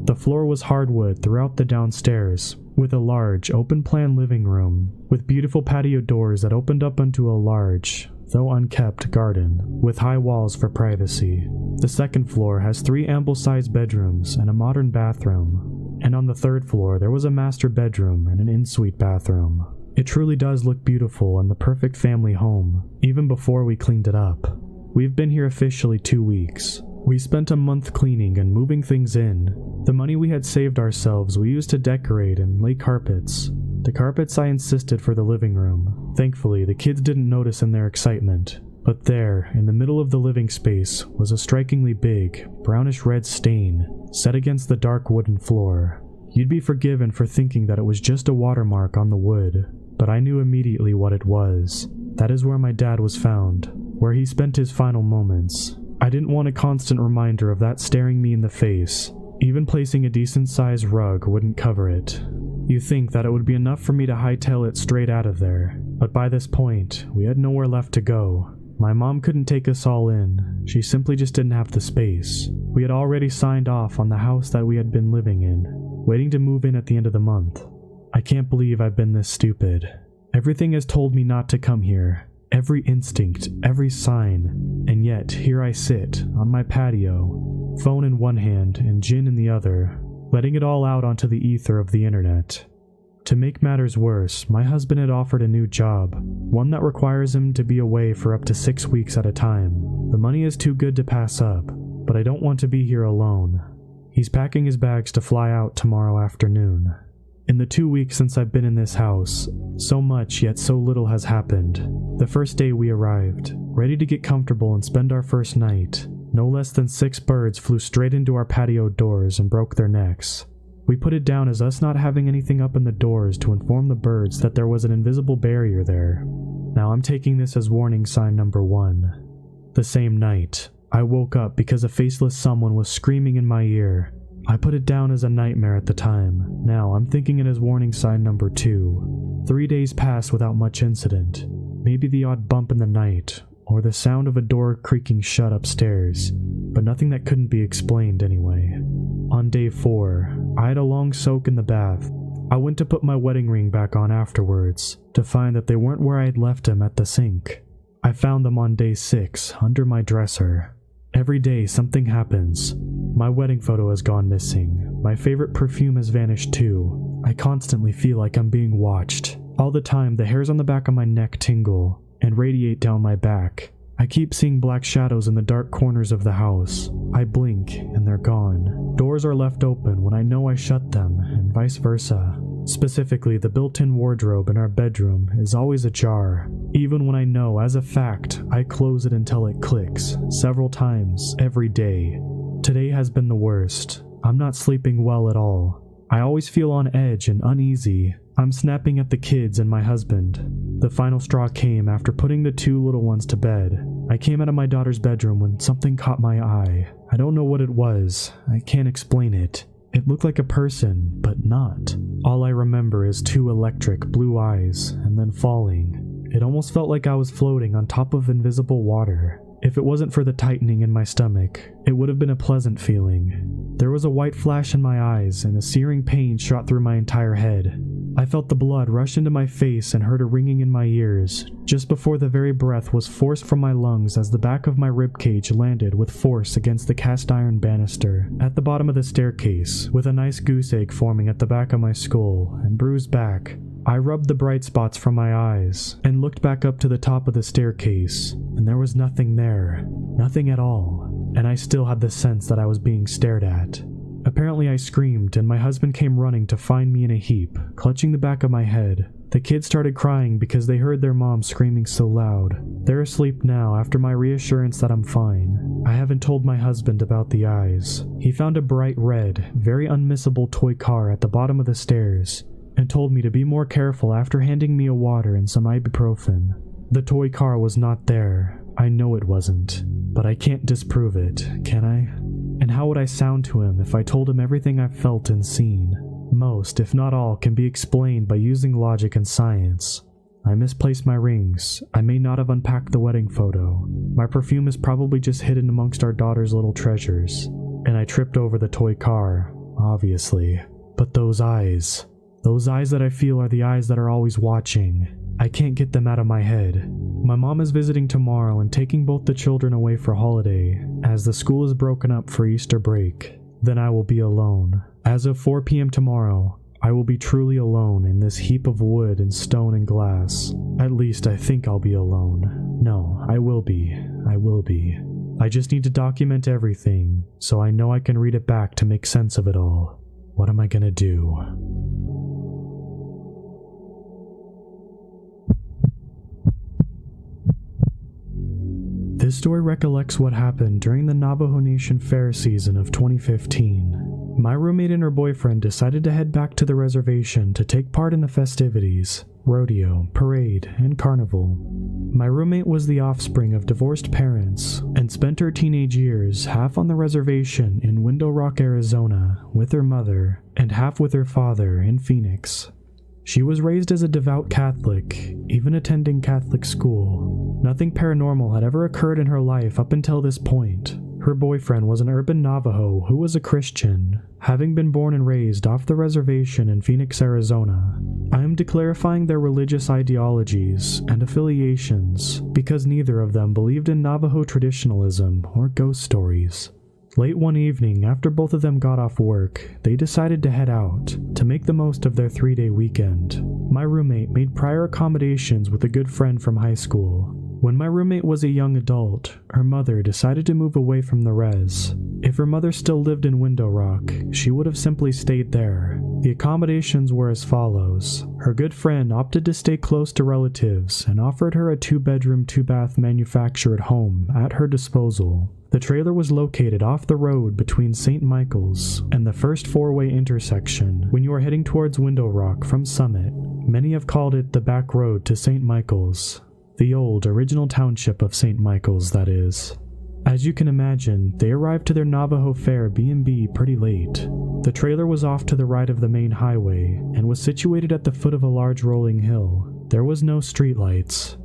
the floor was hardwood throughout the downstairs, with a large, open-plan living room, with beautiful patio doors that opened up onto a large, though unkept, garden, with high walls for privacy. The second floor has 3 ample-sized bedrooms and a modern bathroom, and on the 3rd floor there was a master bedroom and an en-suite bathroom. It truly does look beautiful and the perfect family home, even before we cleaned it up. We've been here officially 2 weeks. We spent a month cleaning and moving things in. The money we had saved ourselves we used to decorate and lay carpets. The carpets I insisted for the living room. Thankfully, the kids didn't notice in their excitement. But there, in the middle of the living space, was a strikingly big, brownish-red stain, set against the dark wooden floor. You'd be forgiven for thinking that it was just a watermark on the wood, but I knew immediately what it was. That is where my dad was found, where he spent his final moments. I didn't want a constant reminder of that staring me in the face. Even placing a decent-sized rug wouldn't cover it. You think that it would be enough for me to hightail it straight out of there, but by this point, we had nowhere left to go. My mom couldn't take us all in. She simply just didn't have the space. We had already signed off on the house that we had been living in, waiting to move in at the end of the month. I can't believe I've been this stupid. Everything has told me not to come here. Every instinct, every sign, and yet here I sit, on my patio, phone in one hand and gin in the other, letting it all out onto the ether of the internet. To make matters worse, my husband had offered a new job, one that requires him to be away for up to 6 weeks at a time. The money is too good to pass up. but I don't want to be here alone. He's packing his bags to fly out tomorrow afternoon. In the 2 weeks since I've been in this house, so much yet so little has happened. The first day we arrived, ready to get comfortable and spend our first night, no less than 6 birds flew straight into our patio doors and broke their necks. We put it down as us not having anything up in the doors to inform the birds that there was an invisible barrier there. Now I'm taking this as warning sign number 1. The same night, I woke up because a faceless someone was screaming in my ear. I put it down as a nightmare at the time. Now I'm thinking it as warning sign number 2. 3 days passed without much incident. Maybe the odd bump in the night, or the sound of a door creaking shut upstairs, but nothing that couldn't be explained anyway. On day 4, I had a long soak in the bath. I went to put my wedding ring back on afterwards, to find that they weren't where I had left them at the sink. I found them on day 6, under my dresser. Every day something happens. My wedding photo has gone missing. My favorite perfume has vanished too. I constantly feel like I'm being watched. All the time the hairs on the back of my neck tingle and radiate down my back. I keep seeing black shadows in the dark corners of the house. I blink and they're gone. Doors are left open when I know I shut them, and vice versa. Specifically, the built-in wardrobe in our bedroom is always ajar, even when I know as a fact I close it until it clicks, several times every day. Today has been the worst. I'm not sleeping well at all. I always feel on edge and uneasy. I'm snapping at the kids and my husband. The final straw came after putting the 2 little ones to bed. I came out of my daughter's bedroom when something caught my eye. I don't know what it was. I can't explain it. It looked like a person, but not. All I remember is 2 electric blue eyes, and then falling. It almost felt like I was floating on top of invisible water. If it wasn't for the tightening in my stomach, it would have been a pleasant feeling. There was a white flash in my eyes, and a searing pain shot through my entire head. I felt the blood rush into my face and heard a ringing in my ears, just before the very breath was forced from my lungs as the back of my ribcage landed with force against the cast iron banister at the bottom of the staircase, with a nice goose egg forming at the back of my skull and bruised back. I rubbed the bright spots from my eyes and looked back up to the top of the staircase, and there was nothing there. Nothing at all, and I still had the sense that I was being stared at. Apparently I screamed, and my husband came running to find me in a heap, clutching the back of my head. The kids started crying because they heard their mom screaming so loud. They're asleep now after my reassurance that I'm fine. I haven't told my husband about the eyes. He found a bright red, very unmissable toy car at the bottom of the stairs, and told me to be more careful after handing me a water and some ibuprofen. The toy car was not there. I know it wasn't, but I can't disprove it, can I? And how would I sound to him if I told him everything I've felt and seen? Most, if not all, can be explained by using logic and science. I misplaced my rings. I may not have unpacked the wedding photo. My perfume is probably just hidden amongst our daughter's little treasures. And I tripped over the toy car, obviously. But those eyes that I feel are the eyes that are always watching. I can't get them out of my head. My mom is visiting tomorrow and taking both the children away for holiday, as the school is broken up for Easter break. Then I will be alone. As of 4 p.m. tomorrow, I will be truly alone in this heap of wood and stone and glass. At least I think I'll be alone. No, I will be. I just need to document everything, so I know I can read it back to make sense of it all. What am I gonna do? This story recollects what happened during the Navajo Nation Fair season of 2015. My roommate and her boyfriend decided to head back to the reservation to take part in the festivities, rodeo, parade, and carnival. My roommate was the offspring of divorced parents and spent her teenage years half on the reservation in Window Rock, Arizona, with her mother, and half with her father in Phoenix. She was raised as a devout Catholic, even attending Catholic school. Nothing paranormal had ever occurred in her life up until this point. Her boyfriend was an urban Navajo who was a Christian, having been born and raised off the reservation in Phoenix, Arizona. I am declarifying their religious ideologies and affiliations because neither of them believed in Navajo traditionalism or ghost stories. Late one evening, after both of them got off work, they decided to head out to make the most of their 3-day weekend. My roommate made prior accommodations with a good friend from high school. When my roommate was a young adult, her mother decided to move away from the res. If her mother still lived in Window Rock, she would have simply stayed there. The accommodations were as follows. Her good friend opted to stay close to relatives and offered her a 2-bedroom, 2-bath manufactured home at her disposal. The trailer was located off the road between St. Michael's and the first 4-way intersection when you are heading towards Window Rock from Summit. Many have called it the back road to St. Michael's. The old, original township of St. Michael's, that is. As you can imagine, they arrived to their Navajo Fair B&B pretty late. The trailer was off to the right of the main highway and was situated at the foot of a large rolling hill. There was no streetlights.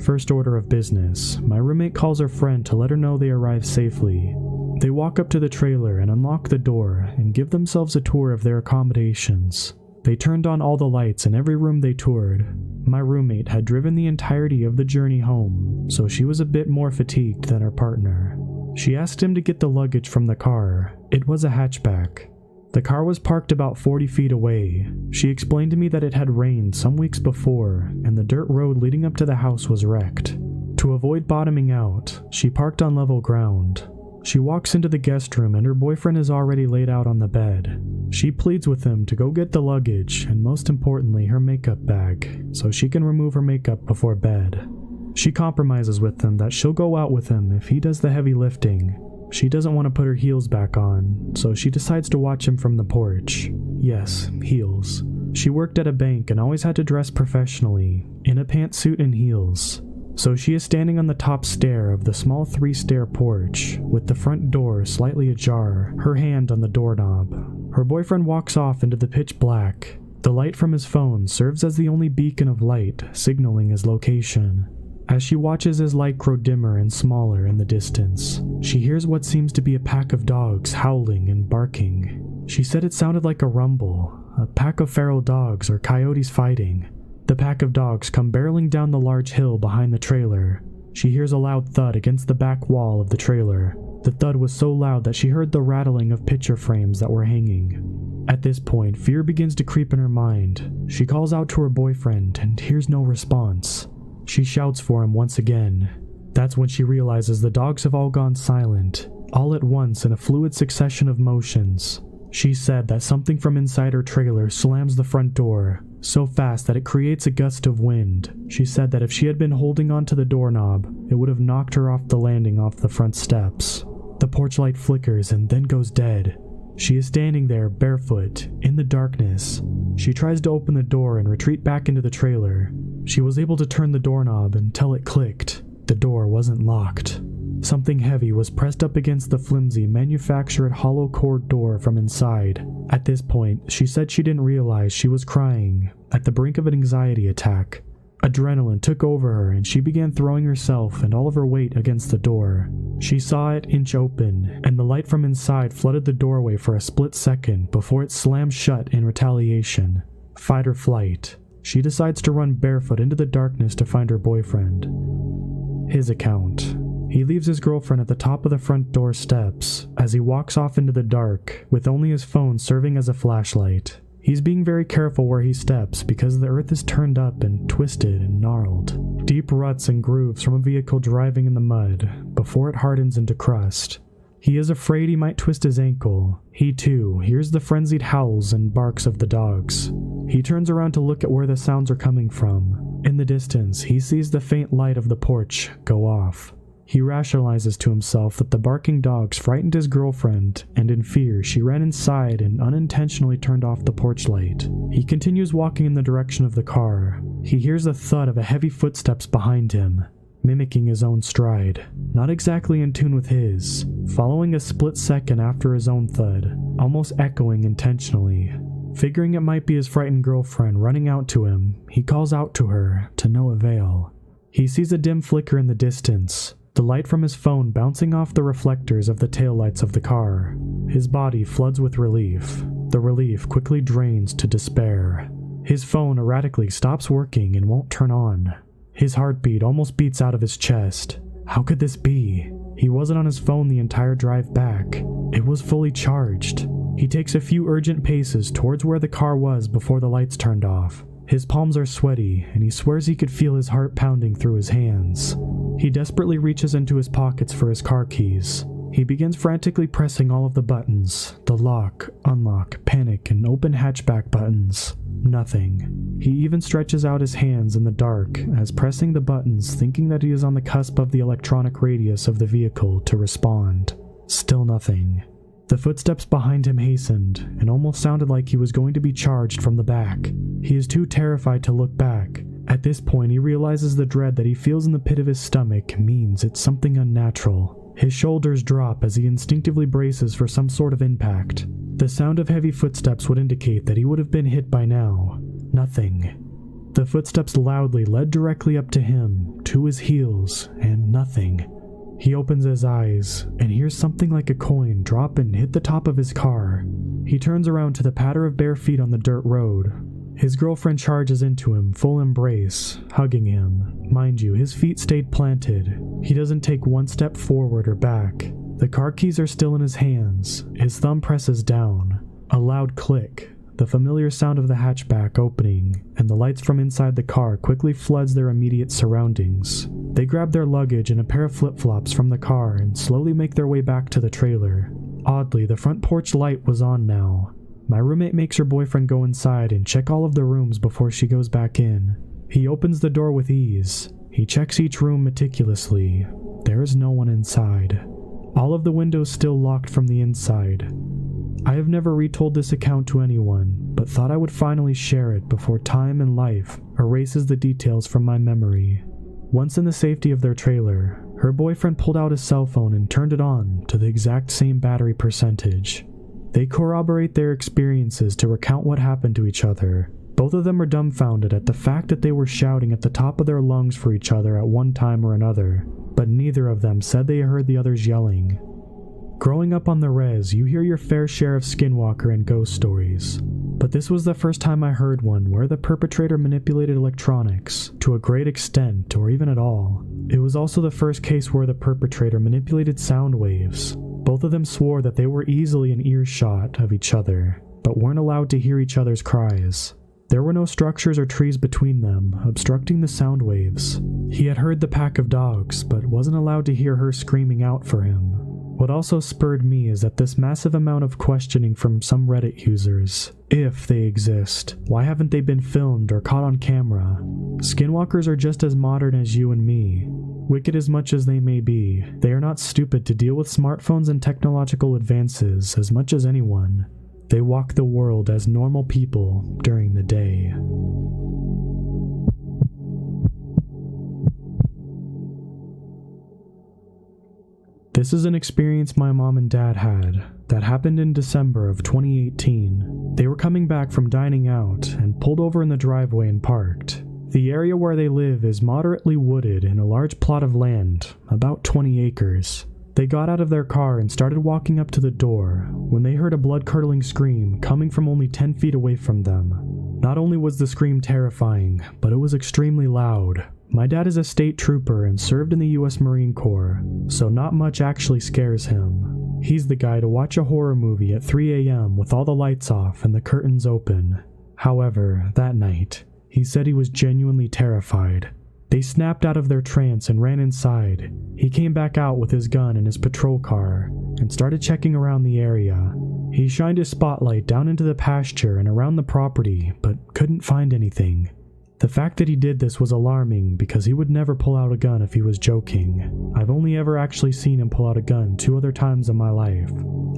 First order of business, my roommate calls her friend to let her know they arrived safely. They walk up to the trailer and unlock the door and give themselves a tour of their accommodations. They turned on all the lights in every room they toured. My roommate had driven the entirety of the journey home, so she was a bit more fatigued than her partner. She asked him to get the luggage from the car. It was a hatchback. The car was parked about 40 feet away. She explained to me that it had rained some weeks before, and the dirt road leading up to the house was wrecked. To avoid bottoming out, she parked on level ground. She walks into the guest room and her boyfriend is already laid out on the bed. She pleads with him to go get the luggage and, most importantly, her makeup bag, so she can remove her makeup before bed. She compromises with him that she'll go out with him if he does the heavy lifting. She doesn't want to put her heels back on, so she decides to watch him from the porch. Yes, heels. She worked at a bank and always had to dress professionally, in a pantsuit and heels. So she is standing on the top stair of the small 3-stair porch, with the front door slightly ajar, her hand on the doorknob. Her boyfriend walks off into the pitch black. The light from his phone serves as the only beacon of light, signaling his location. As she watches his light grow dimmer and smaller in the distance, she hears what seems to be a pack of dogs howling and barking. She said it sounded like a rumble, a pack of feral dogs or coyotes fighting. The pack of dogs come barreling down the large hill behind the trailer. She hears a loud thud against the back wall of the trailer. The thud was so loud that she heard the rattling of picture frames that were hanging. At this point, fear begins to creep in her mind. She calls out to her boyfriend and hears no response. She shouts for him once again. That's when she realizes the dogs have all gone silent, all at once in a fluid succession of motions. She said that something from inside her trailer slams the front door, so fast that it creates a gust of wind. She said that if she had been holding onto the doorknob, it would have knocked her off the landing off the front steps. The porch light flickers and then goes dead. She is standing there barefoot, in the darkness. She tries to open the door and retreat back into the trailer. She was able to turn the doorknob until it clicked. The door wasn't locked. Something heavy was pressed up against the flimsy, manufactured hollow cord door from inside. At this point, she said she didn't realize she was crying, at the brink of an anxiety attack. Adrenaline took over her and she began throwing herself and all of her weight against the door. She saw it inch open, and the light from inside flooded the doorway for a split second before it slammed shut in retaliation. Fight or flight. She decides to run barefoot into the darkness to find her boyfriend. His account. He leaves his girlfriend at the top of the front door steps as he walks off into the dark, with only his phone serving as a flashlight. He's being very careful where he steps because the earth is turned up and twisted and gnarled. Deep ruts and grooves from a vehicle driving in the mud before it hardens into crust. He is afraid he might twist his ankle. He too hears the frenzied howls and barks of the dogs. He turns around to look at where the sounds are coming from. In the distance, he sees the faint light of the porch go off. He rationalizes to himself that the barking dogs frightened his girlfriend, and in fear, she ran inside and unintentionally turned off the porch light. He continues walking in the direction of the car. He hears the thud of a heavy footsteps behind him, mimicking his own stride, not exactly in tune with his, following a split second after his own thud, almost echoing intentionally. Figuring it might be his frightened girlfriend running out to him, he calls out to her, to no avail. He sees a dim flicker in the distance, the light from his phone bouncing off the reflectors of the taillights of the car. His body floods with relief. The relief quickly drains to despair. His phone erratically stops working and won't turn on. His heartbeat almost beats out of his chest. How could this be? He wasn't on his phone the entire drive back. It was fully charged. He takes a few urgent paces towards where the car was before the lights turned off. His palms are sweaty, and he swears he could feel his heart pounding through his hands. He desperately reaches into his pockets for his car keys. He begins frantically pressing all of the buttons, the lock, unlock, panic, and open hatchback buttons. Nothing. He even stretches out his hands in the dark as pressing the buttons, thinking that he is on the cusp of the electronic radius of the vehicle to respond. Still nothing. The footsteps behind him hastened, and almost sounded like he was going to be charged from the back. He is too terrified to look back. At this point, he realizes the dread that he feels in the pit of his stomach means it's something unnatural. His shoulders drop as he instinctively braces for some sort of impact. The sound of heavy footsteps would indicate that he would have been hit by now. Nothing. The footsteps loudly led directly up to him, to his heels, and nothing. He opens his eyes and hears something like a coin drop and hit the top of his car. He turns around to the patter of bare feet on the dirt road. His girlfriend charges into him, full embrace, hugging him. Mind you, his feet stayed planted. He doesn't take one step forward or back. The car keys are still in his hands. His thumb presses down. A loud click. The familiar sound of the hatchback opening, and the lights from inside the car quickly floods their immediate surroundings. They grab their luggage and a pair of flip-flops from the car and slowly make their way back to the trailer. Oddly, the front porch light was on now. My roommate makes her boyfriend go inside and check all of the rooms before she goes back in. He opens the door with ease. He checks each room meticulously. There is no one inside. All of the windows still locked from the inside. I have never retold this account to anyone, but thought I would finally share it before time and life erases the details from my memory. Once in the safety of their trailer, her boyfriend pulled out his cell phone and turned it on to the exact same battery percentage. They corroborate their experiences to recount what happened to each other. Both of them are dumbfounded at the fact that they were shouting at the top of their lungs for each other at one time or another, but neither of them said they heard the others yelling. Growing up on the res, you hear your fair share of skinwalker and ghost stories, but this was the first time I heard one where the perpetrator manipulated electronics, to a great extent or even at all. It was also the first case where the perpetrator manipulated sound waves. Both of them swore that they were easily in earshot of each other, but weren't allowed to hear each other's cries. There were no structures or trees between them, obstructing the sound waves. He had heard the pack of dogs, but wasn't allowed to hear her screaming out for him. What also spurred me is that this massive amount of questioning from some Reddit users. If they exist, why haven't they been filmed or caught on camera? Skinwalkers are just as modern as you and me. Wicked as much as they may be, they are not stupid to deal with smartphones and technological advances as much as anyone. They walk the world as normal people during the day. This is an experience my mom and dad had that happened in December of 2018. They were coming back from dining out and pulled over in the driveway and parked. The area where they live is moderately wooded in a large plot of land, about 20 acres. They got out of their car and started walking up to the door when they heard a blood-curdling scream coming from only 10 feet away from them. Not only was the scream terrifying, but it was extremely loud. My dad is a state trooper and served in the US Marine Corps, so not much actually scares him. He's the guy to watch a horror movie at 3 a.m. with all the lights off and the curtains open. However, that night, he said he was genuinely terrified. They snapped out of their trance and ran inside. He came back out with his gun and his patrol car and started checking around the area. He shined his spotlight down into the pasture and around the property, but couldn't find anything. The fact that he did this was alarming because he would never pull out a gun if he was joking. I've only ever actually seen him pull out a gun 2 other times in my life.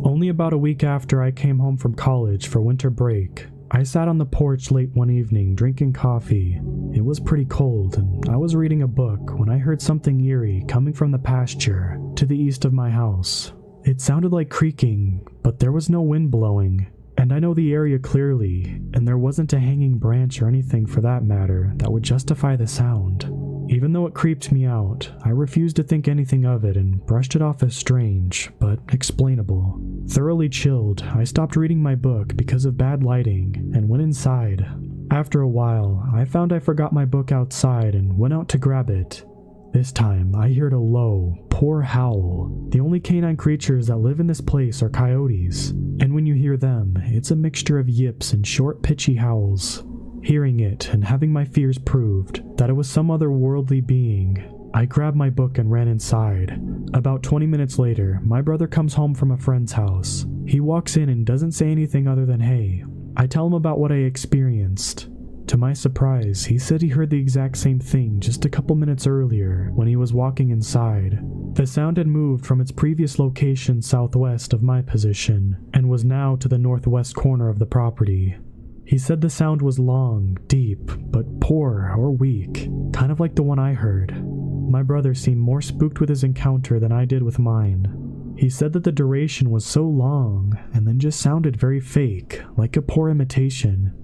Only about a week after I came home from college for winter break, I sat on the porch late one evening drinking coffee. It was pretty cold and I was reading a book when I heard something eerie coming from the pasture to the east of my house. It sounded like creaking, but there was no wind blowing. And I know the area clearly, and there wasn't a hanging branch or anything for that matter that would justify the sound. Even though it creeped me out, I refused to think anything of it and brushed it off as strange, but explainable. Thoroughly chilled, I stopped reading my book because of bad lighting and went inside. After a while, I found I forgot my book outside and went out to grab it. This time, I heard a low, poor howl. The only canine creatures that live in this place are coyotes, and when you hear them, it's a mixture of yips and short, pitchy howls. Hearing it and having my fears proved that it was some otherworldly being, I grabbed my book and ran inside. About 20 minutes later, my brother comes home from a friend's house. He walks in and doesn't say anything other than hey. I tell him about what I experienced. To my surprise, he said he heard the exact same thing just a couple minutes earlier when he was walking inside. The sound had moved from its previous location southwest of my position and was now to the northwest corner of the property. He said the sound was long, deep, but poor or weak, kind of like the one I heard. My brother seemed more spooked with his encounter than I did with mine. He said that the duration was so long and then just sounded very fake, like a poor imitation.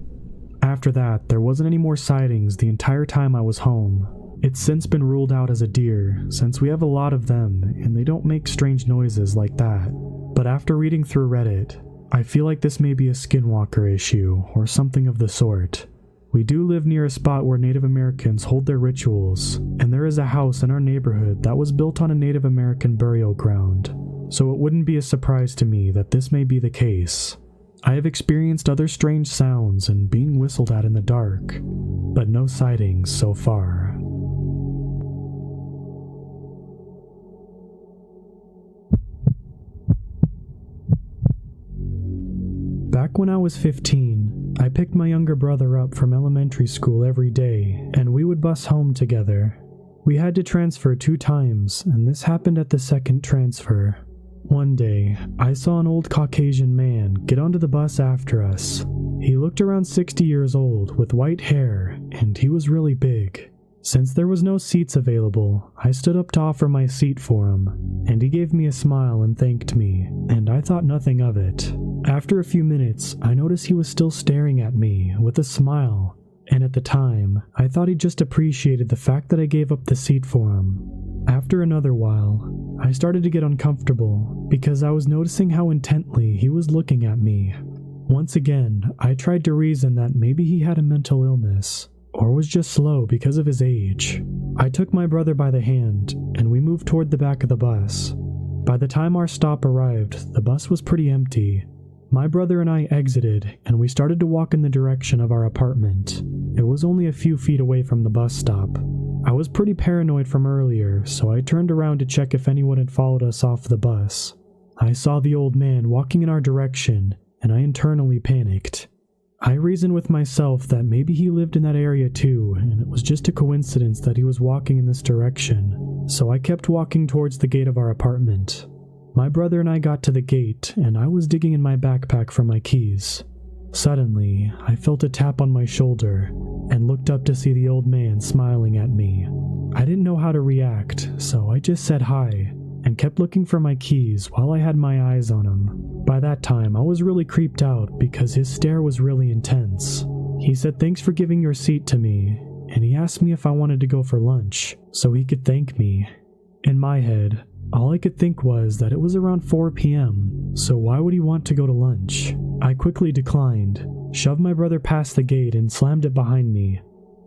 After that, there wasn't any more sightings the entire time I was home. It's since been ruled out as a deer, since we have a lot of them and they don't make strange noises like that. But after reading through Reddit, I feel like this may be a skinwalker issue or something of the sort. We do live near a spot where Native Americans hold their rituals, and there is a house in our neighborhood that was built on a Native American burial ground, so it wouldn't be a surprise to me that this may be the case. I have experienced other strange sounds and being whistled at in the dark, but no sightings so far. Back when I was 15, I picked my younger brother up from elementary school every day, and we would bus home together. We had to transfer 2 times, and this happened at the second transfer. One day, I saw an old Caucasian man get onto the bus after us. He looked around 60 years old with white hair, and he was really big. Since there was no seats available, I stood up to offer my seat for him, and he gave me a smile and thanked me, and I thought nothing of it. After a few minutes, I noticed he was still staring at me with a smile, and at the time, I thought he just appreciated the fact that I gave up the seat for him. After another while, I started to get uncomfortable because I was noticing how intently he was looking at me. Once again, I tried to reason that maybe he had a mental illness, or was just slow because of his age. I took my brother by the hand, and we moved toward the back of the bus. By the time our stop arrived, the bus was pretty empty. My brother and I exited, and we started to walk in the direction of our apartment. It was only a few feet away from the bus stop. I was pretty paranoid from earlier, so I turned around to check if anyone had followed us off the bus. I saw the old man walking in our direction, and I internally panicked. I reasoned with myself that maybe he lived in that area too, and it was just a coincidence that he was walking in this direction, so I kept walking towards the gate of our apartment. My brother and I got to the gate, and I was digging in my backpack for my keys. Suddenly, I felt a tap on my shoulder, and looked up to see the old man smiling at me. I didn't know how to react, so I just said hi, and kept looking for my keys while I had my eyes on him. By that time, I was really creeped out because his stare was really intense. He said thanks for giving your seat to me, and he asked me if I wanted to go for lunch, so he could thank me. In my head, all I could think was that it was around 4 p.m., so why would he want to go to lunch? I quickly declined, shoved my brother past the gate and slammed it behind me.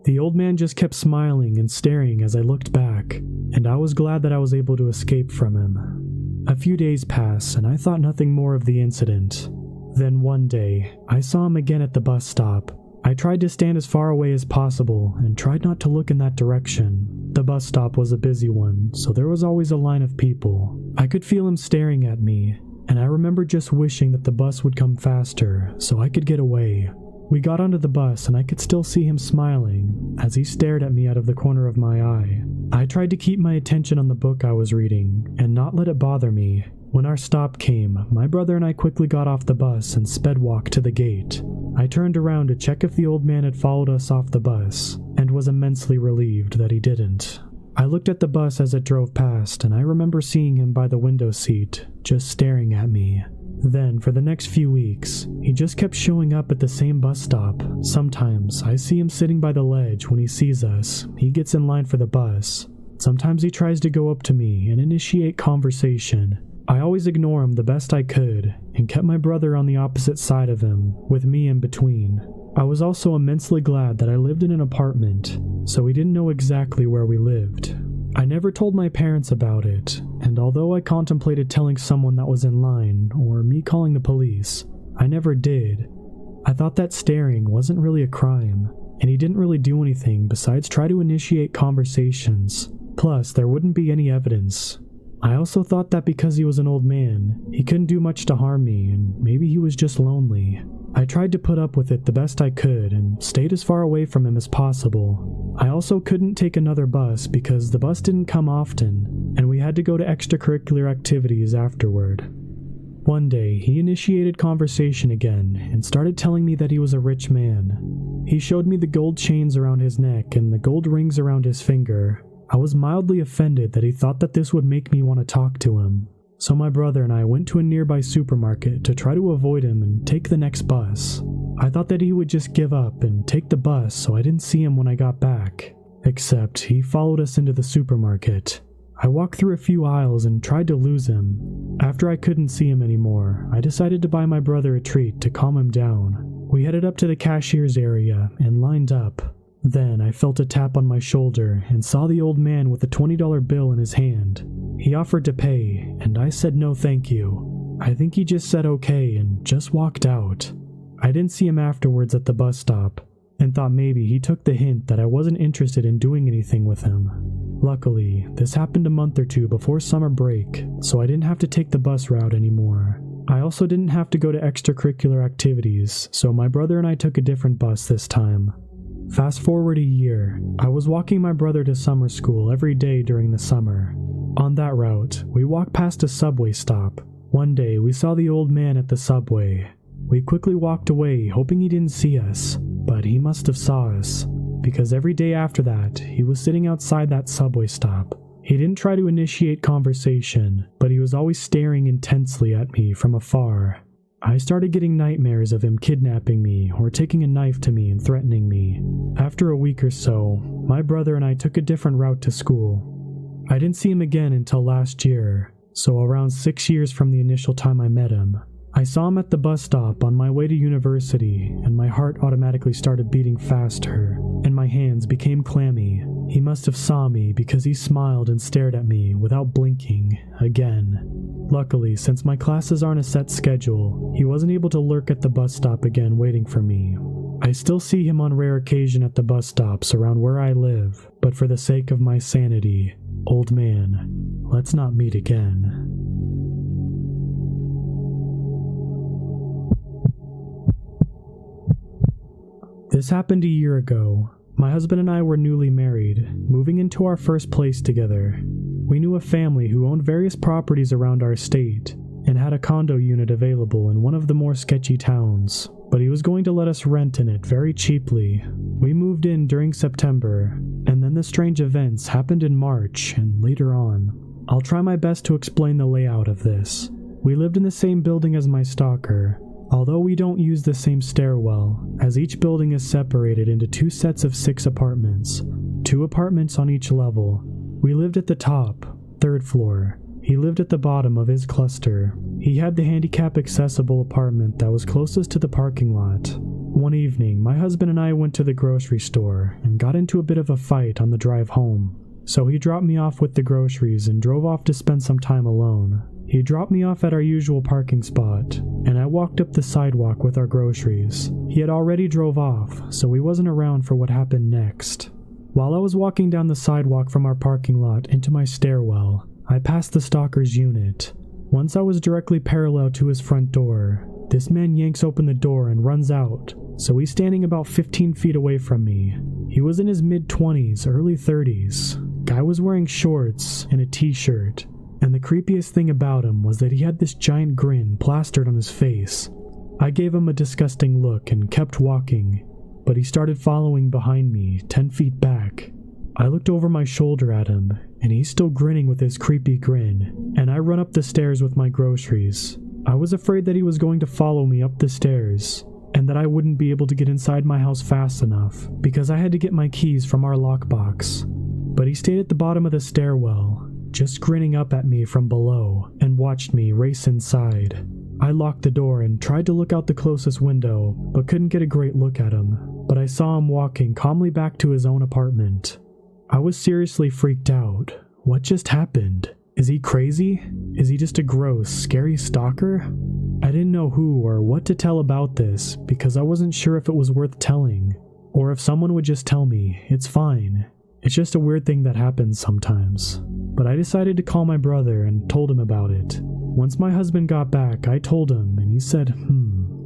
The old man just kept smiling and staring as I looked back, and I was glad that I was able to escape from him. A few days passed, and I thought nothing more of the incident. Then one day, I saw him again at the bus stop. I tried to stand as far away as possible and tried not to look in that direction. The bus stop was a busy one, so there was always a line of people. I could feel him staring at me, and I remember just wishing that the bus would come faster so I could get away. We got onto the bus and I could still see him smiling as he stared at me out of the corner of my eye. I tried to keep my attention on the book I was reading and not let it bother me. When our stop came, my brother and I quickly got off the bus and sped walk to the gate. I turned around to check if the old man had followed us off the bus, and was immensely relieved that he didn't. I looked at the bus as it drove past, and I remember seeing him by the window seat, just staring at me. Then, for the next few weeks, he just kept showing up at the same bus stop. Sometimes, I see him sitting by the ledge when he sees us. He gets in line for the bus. Sometimes he tries to go up to me and initiate conversation. I always ignore him the best I could, and kept my brother on the opposite side of him, with me in between. I was also immensely glad that I lived in an apartment, so he didn't know exactly where we lived. I never told my parents about it, and although I contemplated telling someone that was in line, or me calling the police, I never did. I thought that staring wasn't really a crime, and he didn't really do anything besides try to initiate conversations. Plus, there wouldn't be any evidence. I also thought that because he was an old man, he couldn't do much to harm me, and maybe he was just lonely. I tried to put up with it the best I could and stayed as far away from him as possible. I also couldn't take another bus because the bus didn't come often, and we had to go to extracurricular activities afterward. One day, he initiated conversation again and started telling me that he was a rich man. He showed me the gold chains around his neck and the gold rings around his finger. I was mildly offended that he thought that this would make me want to talk to him. So my brother and I went to a nearby supermarket to try to avoid him and take the next bus. I thought that he would just give up and take the bus so I didn't see him when I got back. Except he followed us into the supermarket. I walked through a few aisles and tried to lose him. After I couldn't see him anymore, I decided to buy my brother a treat to calm him down. We headed up to the cashier's area and lined up. Then I felt a tap on my shoulder and saw the old man with a $20 bill in his hand. He offered to pay, and I said no thank you. I think he just said okay and just walked out. I didn't see him afterwards at the bus stop, and thought maybe he took the hint that I wasn't interested in doing anything with him. Luckily, this happened a month or two before summer break, so I didn't have to take the bus route anymore. I also didn't have to go to extracurricular activities, so my brother and I took a different bus this time. Fast forward a year, I was walking my brother to summer school every day during the summer. On that route, we walked past a subway stop. One day, we saw the old man at the subway. We quickly walked away, hoping he didn't see us, but he must have saw us, because every day after that, he was sitting outside that subway stop. He didn't try to initiate conversation, but he was always staring intensely at me from afar. I started getting nightmares of him kidnapping me or taking a knife to me and threatening me. After a week or so, my brother and I took a different route to school. I didn't see him again until last year, so around 6 years from the initial time I met him. I saw him at the bus stop on my way to university, and my heart automatically started beating faster, and my hands became clammy. He must have saw me because he smiled and stared at me without blinking again. Luckily, since my classes aren't a set schedule, he wasn't able to lurk at the bus stop again waiting for me. I still see him on rare occasion at the bus stops around where I live, but for the sake of my sanity, old man, let's not meet again. This happened a year ago. My husband and I were newly married, moving into our first place together. We knew a family who owned various properties around our state and had a condo unit available in one of the more sketchy towns, but he was going to let us rent in it very cheaply. We moved in during September, and then the strange events happened in March and later on. I'll try my best to explain the layout of this. We lived in the same building as my stalker, although we don't use the same stairwell, as each building is separated into 2 sets of 6 apartments, 2 apartments on each level. We lived at the top, 3rd floor. He lived at the bottom of his cluster. He had the handicap-accessible apartment that was closest to the parking lot. One evening, my husband and I went to the grocery store and got into a bit of a fight on the drive home. So he dropped me off with the groceries and drove off to spend some time alone. He dropped me off at our usual parking spot, and I walked up the sidewalk with our groceries. He had already drove off, so he wasn't around for what happened next. While I was walking down the sidewalk from our parking lot into my stairwell, I passed the stalker's unit. Once I was directly parallel to his front door, this man yanks open the door and runs out, so he's standing about 15 feet away from me. He was in his mid-20s, early 30s. Guy was wearing shorts and a t-shirt. And the creepiest thing about him was that he had this giant grin plastered on his face. I gave him a disgusting look and kept walking, but he started following behind me, 10 feet back. I looked over my shoulder at him, and he's still grinning with his creepy grin, and I run up the stairs with my groceries. I was afraid that he was going to follow me up the stairs, and that I wouldn't be able to get inside my house fast enough, because I had to get my keys from our lockbox. But he stayed at the bottom of the stairwell, just grinning up at me from below, and watched me race inside. I locked the door and tried to look out the closest window, but couldn't get a great look at him. But I saw him walking calmly back to his own apartment. I was seriously freaked out. What just happened? Is he crazy? Is he just a gross, scary stalker? I didn't know who or what to tell about this because I wasn't sure if it was worth telling, or if someone would just tell me, it's fine. It's just a weird thing that happens sometimes. But I decided to call my brother and told him about it. Once my husband got back, I told him and he said,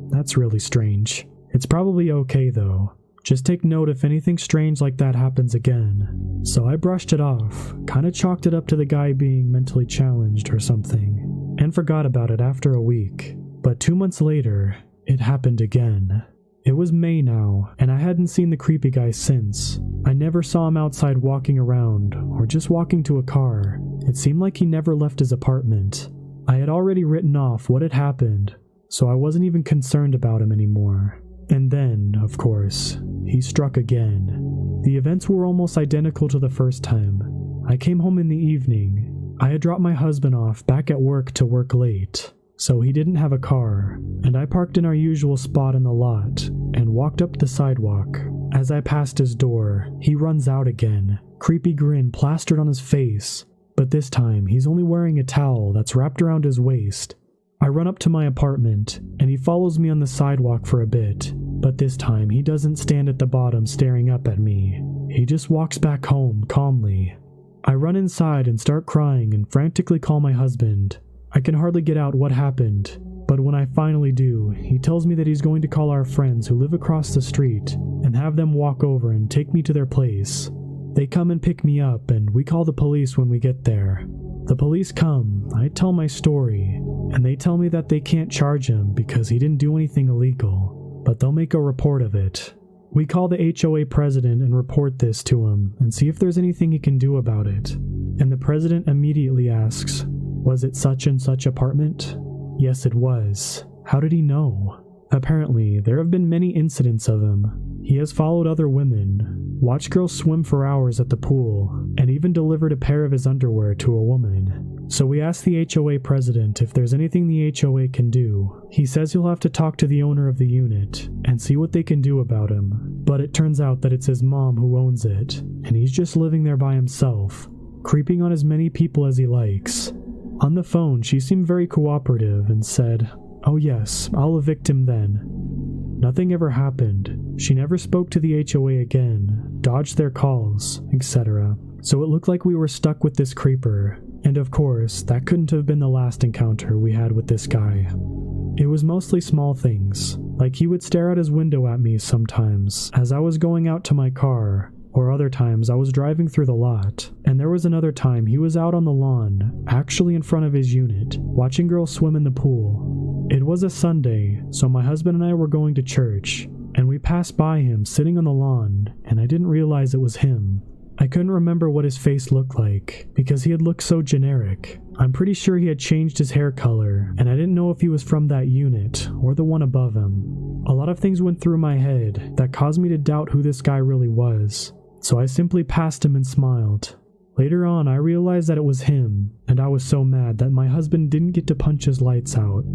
that's really strange. It's probably okay though. Just take note if anything strange like that happens again. So I brushed it off, kinda chalked it up to the guy being mentally challenged or something, and forgot about it after a week. But 2 months later, it happened again. It was May now, and I hadn't seen the creepy guy since. I never saw him outside walking around, or just walking to a car. It seemed like he never left his apartment. I had already written off what had happened, so I wasn't even concerned about him anymore. And then, of course, he struck again. The events were almost identical to the first time. I came home in the evening. I had dropped my husband off back at work to work late, so he didn't have a car, and I parked in our usual spot in the lot and walked up the sidewalk. As I passed his door, he runs out again, creepy grin plastered on his face, but this time he's only wearing a towel that's wrapped around his waist. I run up to my apartment, and he follows me on the sidewalk for a bit, but this time he doesn't stand at the bottom staring up at me. He just walks back home calmly. I run inside and start crying and frantically call my husband. I can hardly get out what happened, but when I finally do, he tells me that he's going to call our friends who live across the street and have them walk over and take me to their place. They come and pick me up, and we call the police when we get there. The police come, I tell my story, and they tell me that they can't charge him because he didn't do anything illegal, but they'll make a report of it. We call the HOA president and report this to him and see if there's anything he can do about it. And the president immediately asks, "Was it such and such apartment?" Yes, it was. How did he know? Apparently, there have been many incidents of him. He has followed other women, watched girls swim for hours at the pool, and even delivered a pair of his underwear to a woman. So we asked the HOA president if there's anything the HOA can do. He says he'll have to talk to the owner of the unit and see what they can do about him. But it turns out that it's his mom who owns it, and he's just living there by himself, creeping on as many people as he likes. On the phone, she seemed very cooperative and said, "Oh yes, I'll evict him then." Nothing ever happened. She never spoke to the HOA again, dodged their calls, etc. So it looked like we were stuck with this creeper. And of course, that couldn't have been the last encounter we had with this guy. It was mostly small things, like he would stare out his window at me sometimes as I was going out to my car, or other times I was driving through the lot, and there was another time he was out on the lawn, actually in front of his unit, watching girls swim in the pool. It was a Sunday, so my husband and I were going to church, and we passed by him sitting on the lawn, and I didn't realize it was him. I couldn't remember what his face looked like, because he had looked so generic. I'm pretty sure he had changed his hair color, and I didn't know if he was from that unit, or the one above him. A lot of things went through my head that caused me to doubt who this guy really was, so I simply passed him and smiled. Later on, I realized that it was him, and I was so mad that my husband didn't get to punch his lights out.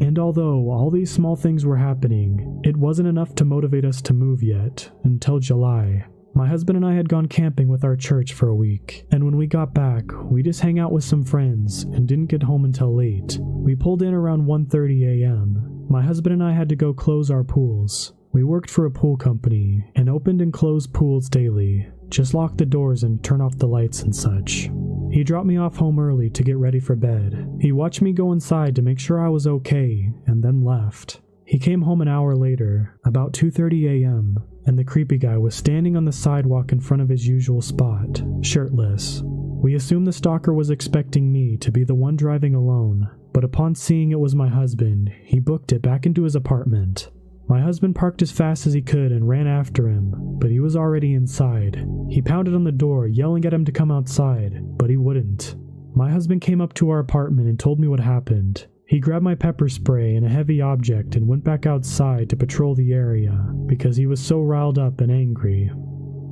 And although all these small things were happening, it wasn't enough to motivate us to move yet, until July. My husband and I had gone camping with our church for a week, and when we got back, we just hang out with some friends and didn't get home until late. We pulled in around 1:30 a.m. My husband and I had to go close our pools. We worked for a pool company and opened and closed pools daily. Just lock the doors and turn off the lights and such. He dropped me off home early to get ready for bed. He watched me go inside to make sure I was okay and then left. He came home an hour later, about 2:30 a.m., and the creepy guy was standing on the sidewalk in front of his usual spot, shirtless. We assumed the stalker was expecting me to be the one driving alone, but upon seeing it was my husband, he booked it back into his apartment. My husband parked as fast as he could and ran after him, but he was already inside. He pounded on the door, yelling at him to come outside, but he wouldn't. My husband came up to our apartment and told me what happened. He grabbed my pepper spray and a heavy object and went back outside to patrol the area because he was so riled up and angry.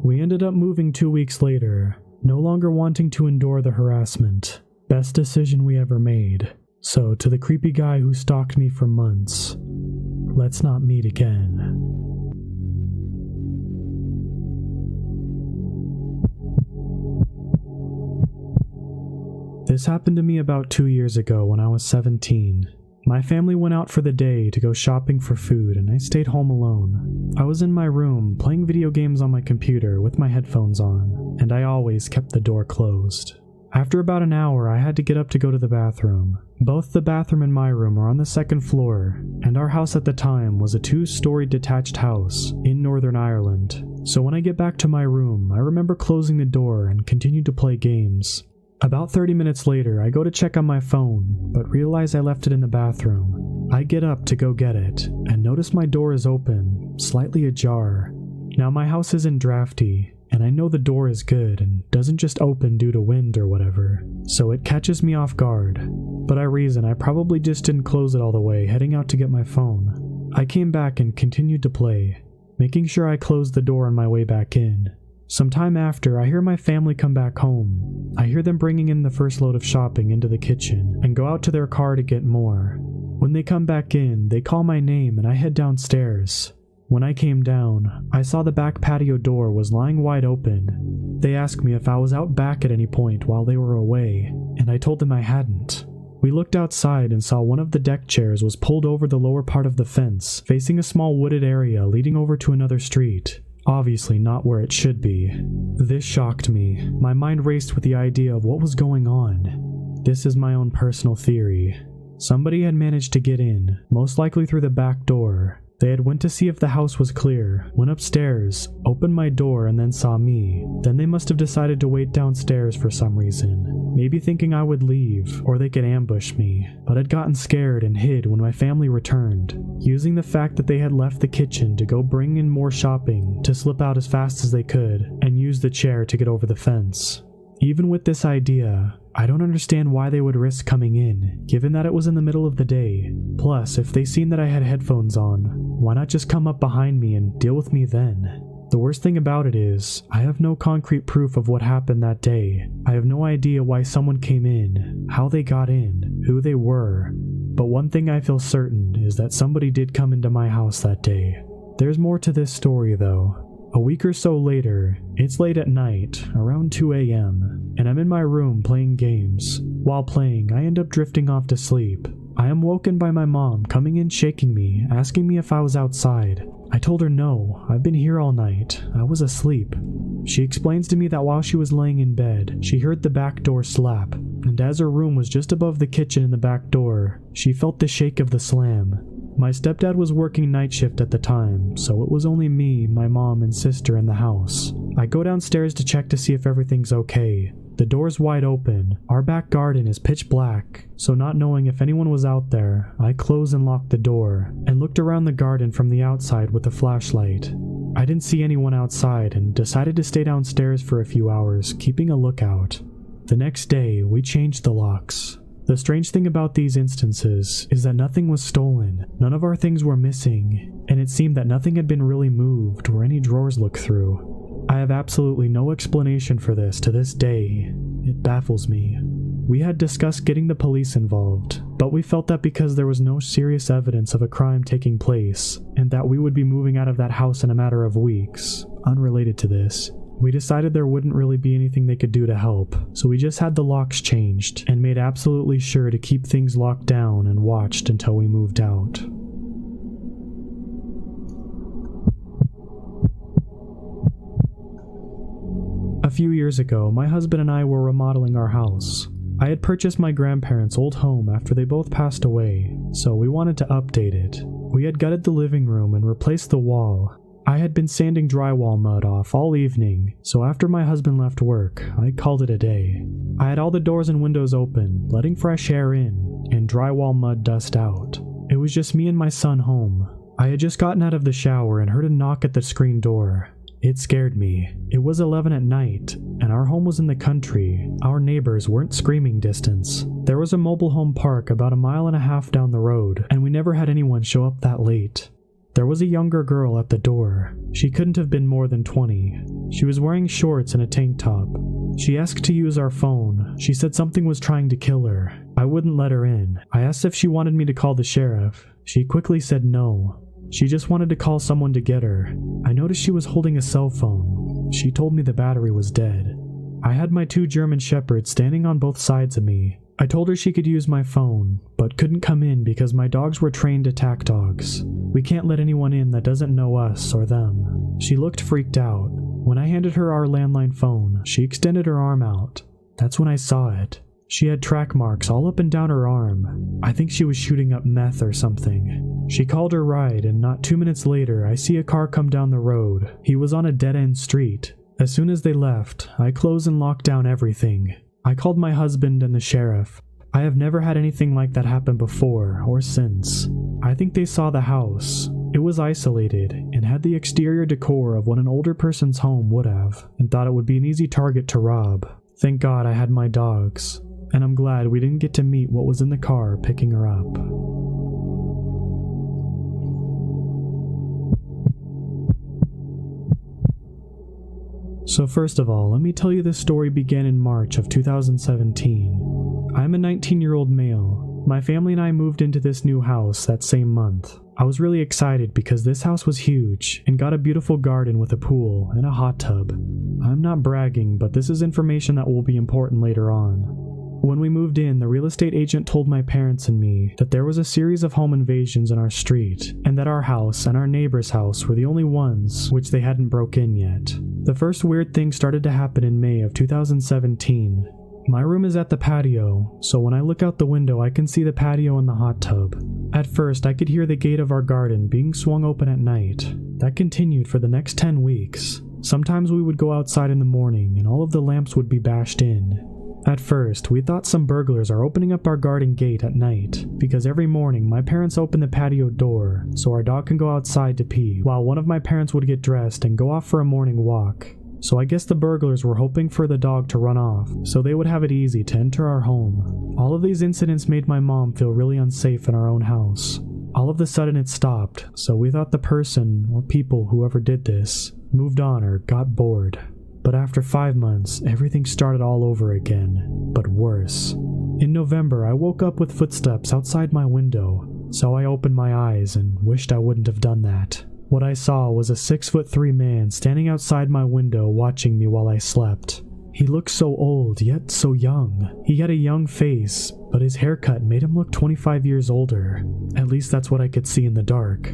We ended up moving 2 weeks later, no longer wanting to endure the harassment. Best decision we ever made. So to the creepy guy who stalked me for months, let's not meet again. This happened to me about 2 years ago when I was 17. My family went out for the day to go shopping for food, and I stayed home alone. I was in my room playing video games on my computer with my headphones on, and I always kept the door closed. After about an hour, I had to get up to go to the bathroom. Both the bathroom and my room are on the second floor, and our house at the time was a 2-story detached house in Northern Ireland. So when I get back to my room, I remember closing the door and continued to play games. About 30 minutes later, I go to check on my phone, but realize I left it in the bathroom. I get up to go get it, and notice my door is open, slightly ajar. Now my house isn't drafty, and I know the door is good and doesn't just open due to wind or whatever, so it catches me off guard. But I reason I probably just didn't close it all the way heading out to get my phone. I came back and continued to play, making sure I closed the door on my way back in. Some time after, I hear my family come back home. I hear them bringing in the first load of shopping into the kitchen and go out to their car to get more. When they come back in, they call my name and I head downstairs. When I came down, I saw the back patio door was lying wide open. They asked me if I was out back at any point while they were away, and I told them I hadn't. We looked outside and saw one of the deck chairs was pulled over the lower part of the fence, facing a small wooded area leading over to another street. Obviously not where it should be. This shocked me. My mind raced with the idea of what was going on. This is my own personal theory. Somebody had managed to get in, most likely through the back door. They had went to see if the house was clear, went upstairs, opened my door, and then saw me. Then they must have decided to wait downstairs for some reason, maybe thinking I would leave, or they could ambush me, but had gotten scared and hid when my family returned, using the fact that they had left the kitchen to go bring in more shopping to slip out as fast as they could, and use the chair to get over the fence. Even with this idea, I don't understand why they would risk coming in, given that it was in the middle of the day. Plus, if they seen that I had headphones on, why not just come up behind me and deal with me then? The worst thing about it is, I have no concrete proof of what happened that day. I have no idea why someone came in, how they got in, who they were. But one thing I feel certain is that somebody did come into my house that day. There's more to this story though. A week or so later, it's late at night, around 2 a.m., and I'm in my room playing games. While playing, I end up drifting off to sleep. I am woken by my mom coming in shaking me, asking me if I was outside. I told her no, I've been here all night, I was asleep. She explains to me that while she was laying in bed, she heard the back door slap, and as her room was just above the kitchen and the back door, she felt the shake of the slam. My stepdad was working night shift at the time, so it was only me, my mom, and sister in the house. I go downstairs to check to see if everything's okay. The door's wide open. Our back garden is pitch black, so not knowing if anyone was out there, I closed and locked the door, and looked around the garden from the outside with a flashlight. I didn't see anyone outside and decided to stay downstairs for a few hours, keeping a lookout. The next day, we changed the locks. The strange thing about these instances is that nothing was stolen, none of our things were missing, and it seemed that nothing had been really moved or any drawers looked through. I have absolutely no explanation for this to this day. It baffles me. We had discussed getting the police involved, but we felt that because there was no serious evidence of a crime taking place, and that we would be moving out of that house in a matter of weeks, unrelated to this, we decided there wouldn't really be anything they could do to help, so we just had the locks changed and made absolutely sure to keep things locked down and watched until we moved out. A few years ago, my husband and I were remodeling our house. I had purchased my grandparents' old home after they both passed away, so we wanted to update it. We had gutted the living room and replaced the wall. I had been sanding drywall mud off all evening, so after my husband left work, I called it a day. I had all the doors and windows open, letting fresh air in, and drywall mud dust out. It was just me and my son home. I had just gotten out of the shower and heard a knock at the screen door. It scared me. It was 11 at night, and our home was in the country. Our neighbors weren't screaming distance. There was a mobile home park about 1.5 miles down the road, and we never had anyone show up that late. There was a younger girl at the door. She couldn't have been more than 20. She was wearing shorts and a tank top. She asked to use our phone. She said something was trying to kill her. I wouldn't let her in. I asked if she wanted me to call the sheriff. She quickly said no. She just wanted to call someone to get her. I noticed she was holding a cell phone. She told me the battery was dead. I had my 2 German shepherds standing on both sides of me. I told her she could use my phone, but but couldn't come in because my dogs were trained attack dogs. We can't let anyone in that doesn't know us or them. She looked freaked out. When I handed her our landline phone, she extended her arm out. That's when I saw it. She had track marks all up and down her arm. I think she was shooting up meth or something. She called her ride, and not 2 minutes later, I see a car come down the road. He was on a dead-end street. As soon as they left, I closed and locked down everything. I called my husband and the sheriff. I have never had anything like that happen before or since. I think they saw the house. It was isolated and had the exterior decor of what an older person's home would have, and thought it would be an easy target to rob. Thank God I had my dogs, and I'm glad we didn't get to meet what was in the car picking her up. So first of all, let me tell you this story began in March of 2017. I'm a 19-year-old male. My family and I moved into this new house that same month. I was really excited because this house was huge and got a beautiful garden with a pool and a hot tub. I'm not bragging, but this is information that will be important later on. When we moved in, the real estate agent told my parents and me that there was a series of home invasions in our street, and that our house and our neighbor's house were the only ones which they hadn't broke in yet. The first weird thing started to happen in May of 2017. My room is at the patio, so when I look out the window I can see the patio and the hot tub. At first I could hear the gate of our garden being swung open at night. That continued for the next 10 weeks. Sometimes we would go outside in the morning and all of the lamps would be bashed in. At first, we thought some burglars are opening up our garden gate at night, because every morning my parents open the patio door so our dog can go outside to pee, while one of my parents would get dressed and go off for a morning walk. So I guess the burglars were hoping for the dog to run off, so they would have it easy to enter our home. All of these incidents made my mom feel really unsafe in our own house. All of a sudden it stopped, so we thought the person, or people, whoever did this, moved on or got bored. But after 5 months, everything started all over again, but worse. In November, I woke up with footsteps outside my window, so I opened my eyes and wished I wouldn't have done that. What I saw was a 6'3" man standing outside my window watching me while I slept. He looked so old, yet so young. He had a young face, but his haircut made him look 25 years older. At least that's what I could see in the dark.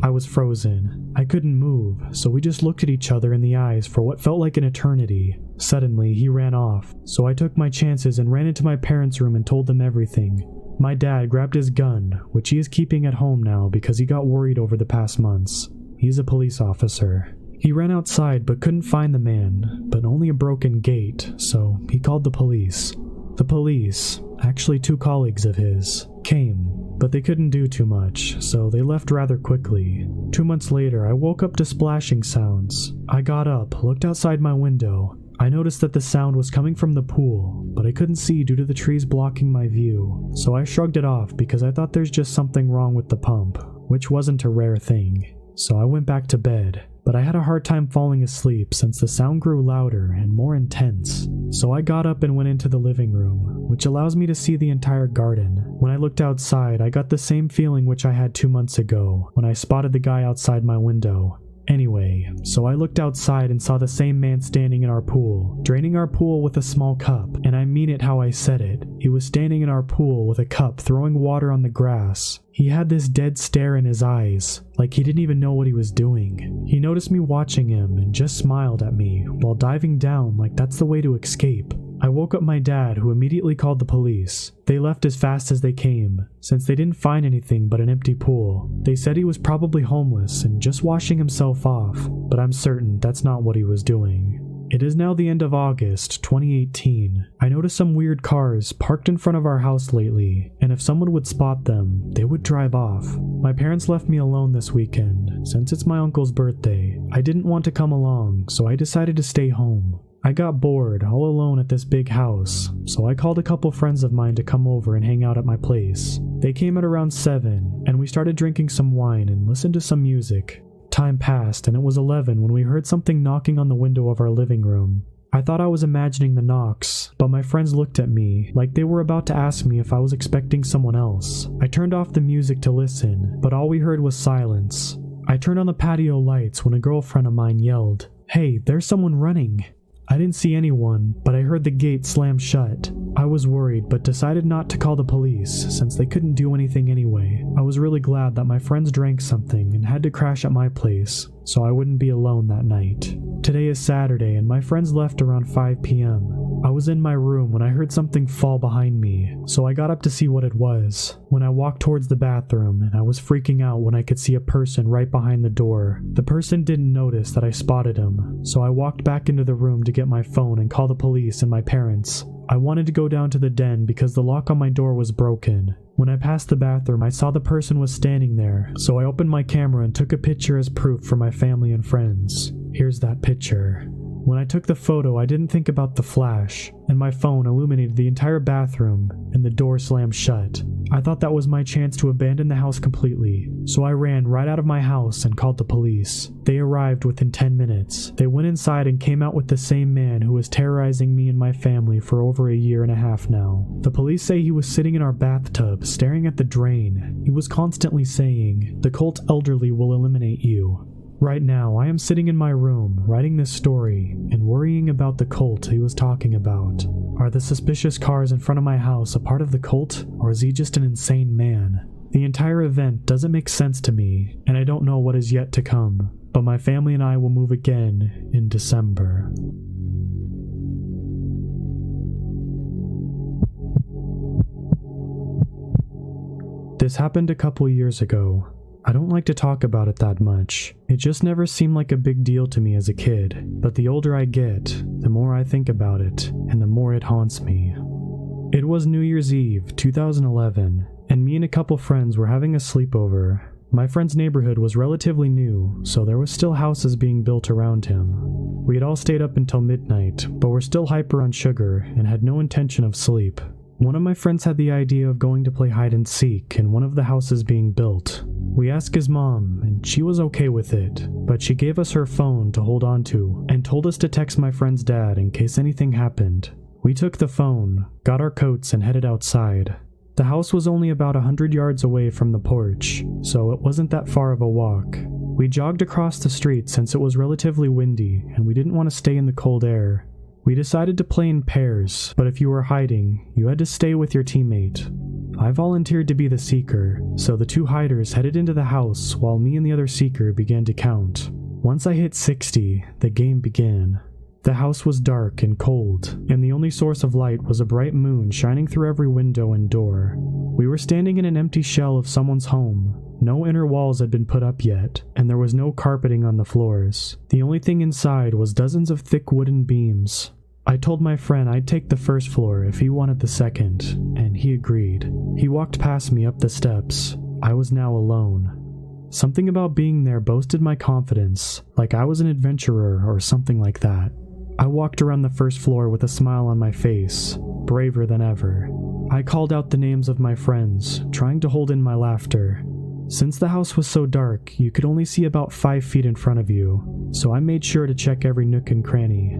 I was frozen. I couldn't move, so we just looked at each other in the eyes for what felt like an eternity. Suddenly, he ran off, so I took my chances and ran into my parents' room and told them everything. My dad grabbed his gun, which he is keeping at home now because he got worried over the past months. He's a police officer. He ran outside but couldn't find the man, but only a broken gate, so he called the police. The police, actually 2 colleagues of his, came, but they couldn't do too much, so they left rather quickly. 2 months later, I woke up to splashing sounds. I got up, looked outside my window. I noticed that the sound was coming from the pool, but I couldn't see due to the trees blocking my view, so I shrugged it off because I thought there's just something wrong with the pump, which wasn't a rare thing. So I went back to bed, but I had a hard time falling asleep since the sound grew louder and more intense. So I got up and went into the living room, which allows me to see the entire garden. When I looked outside, I got the same feeling which I had 2 months ago, when I spotted the guy outside my window. Anyway, so I looked outside and saw the same man standing in our pool, draining our pool with a small cup, and I mean it how I said it. He was standing in our pool with a cup throwing water on the grass. He had this dead stare in his eyes, like he didn't even know what he was doing. He noticed me watching him and just smiled at me while diving down like that's the way to escape. I woke up my dad, who immediately called the police. They left as fast as they came, since they didn't find anything but an empty pool. They said he was probably homeless and just washing himself off, but I'm certain that's not what he was doing. It is now the end of August 2018. I noticed some weird cars parked in front of our house lately, and if someone would spot them, they would drive off. My parents left me alone this weekend. Since it's my uncle's birthday, I didn't want to come along, so I decided to stay home. I got bored all alone at this big house, so I called a couple friends of mine to come over and hang out at my place. They came at around 7, and we started drinking some wine and listened to some music. Time passed, and it was 11 when we heard something knocking on the window of our living room. I thought I was imagining the knocks, but my friends looked at me like they were about to ask me if I was expecting someone else. I turned off the music to listen, but all we heard was silence. I turned on the patio lights when a girlfriend of mine yelled, "Hey, there's someone running." I didn't see anyone, but I heard the gate slam shut. I was worried, but decided not to call the police since they couldn't do anything anyway. I was really glad that my friends drank something and had to crash at my place, so I wouldn't be alone that night. Today is Saturday and my friends left around 5 p.m. I was in my room when I heard something fall behind me, so I got up to see what it was. When I walked towards the bathroom, and I was freaking out when I could see a person right behind the door. The person didn't notice that I spotted him, so I walked back into the room to get my phone and call the police and my parents. I wanted to go down to the den because the lock on my door was broken. When I passed the bathroom, I saw the person was standing there, so I opened my camera and took a picture as proof for my family and friends. Here's that picture. When I took the photo, I didn't think about the flash, and my phone illuminated the entire bathroom, and the door slammed shut. I thought that was my chance to abandon the house completely, so I ran right out of my house and called the police. They arrived within 10 minutes. They went inside and came out with the same man who was terrorizing me and my family for over a year and a half now. The police say he was sitting in our bathtub, staring at the drain. He was constantly saying, "The cult elderly will eliminate you." Right now, I am sitting in my room, writing this story, and worrying about the cult he was talking about. Are the suspicious cars in front of my house a part of the cult, or is he just an insane man? The entire event doesn't make sense to me, and I don't know what is yet to come, but my family and I will move again in December. This happened a couple years ago. I don't like to talk about it that much. It just never seemed like a big deal to me as a kid, but the older I get, the more I think about it, and the more it haunts me. It was New Year's Eve, 2011, and me and a couple friends were having a sleepover. My friend's neighborhood was relatively new, so there was still houses being built around him. We had all stayed up until midnight, but were still hyper on sugar and had no intention of sleep. One of my friends had the idea of going to play hide and seek in one of the houses being built. We asked his mom, and she was okay with it, but she gave us her phone to hold on to and told us to text my friend's dad in case anything happened. We took the phone, got our coats, and headed outside. The house was only about 100 yards away from the porch, so it wasn't that far of a walk. We jogged across the street since it was relatively windy and we didn't want to stay in the cold air. We decided to play in pairs, but if you were hiding, you had to stay with your teammate. I volunteered to be the seeker, so the two hiders headed into the house while me and the other seeker began to count. Once I hit 60, the game began. The house was dark and cold, and the only source of light was a bright moon shining through every window and door. We were standing in an empty shell of someone's home. No inner walls had been put up yet, and there was no carpeting on the floors. The only thing inside was dozens of thick wooden beams. I told my friend I'd take the first floor if he wanted the second, and he agreed. He walked past me up the steps. I was now alone. Something about being there boosted my confidence, like I was an adventurer or something like that. I walked around the first floor with a smile on my face, braver than ever. I called out the names of my friends, trying to hold in my laughter. Since the house was so dark, you could only see about 5 feet in front of you, so I made sure to check every nook and cranny.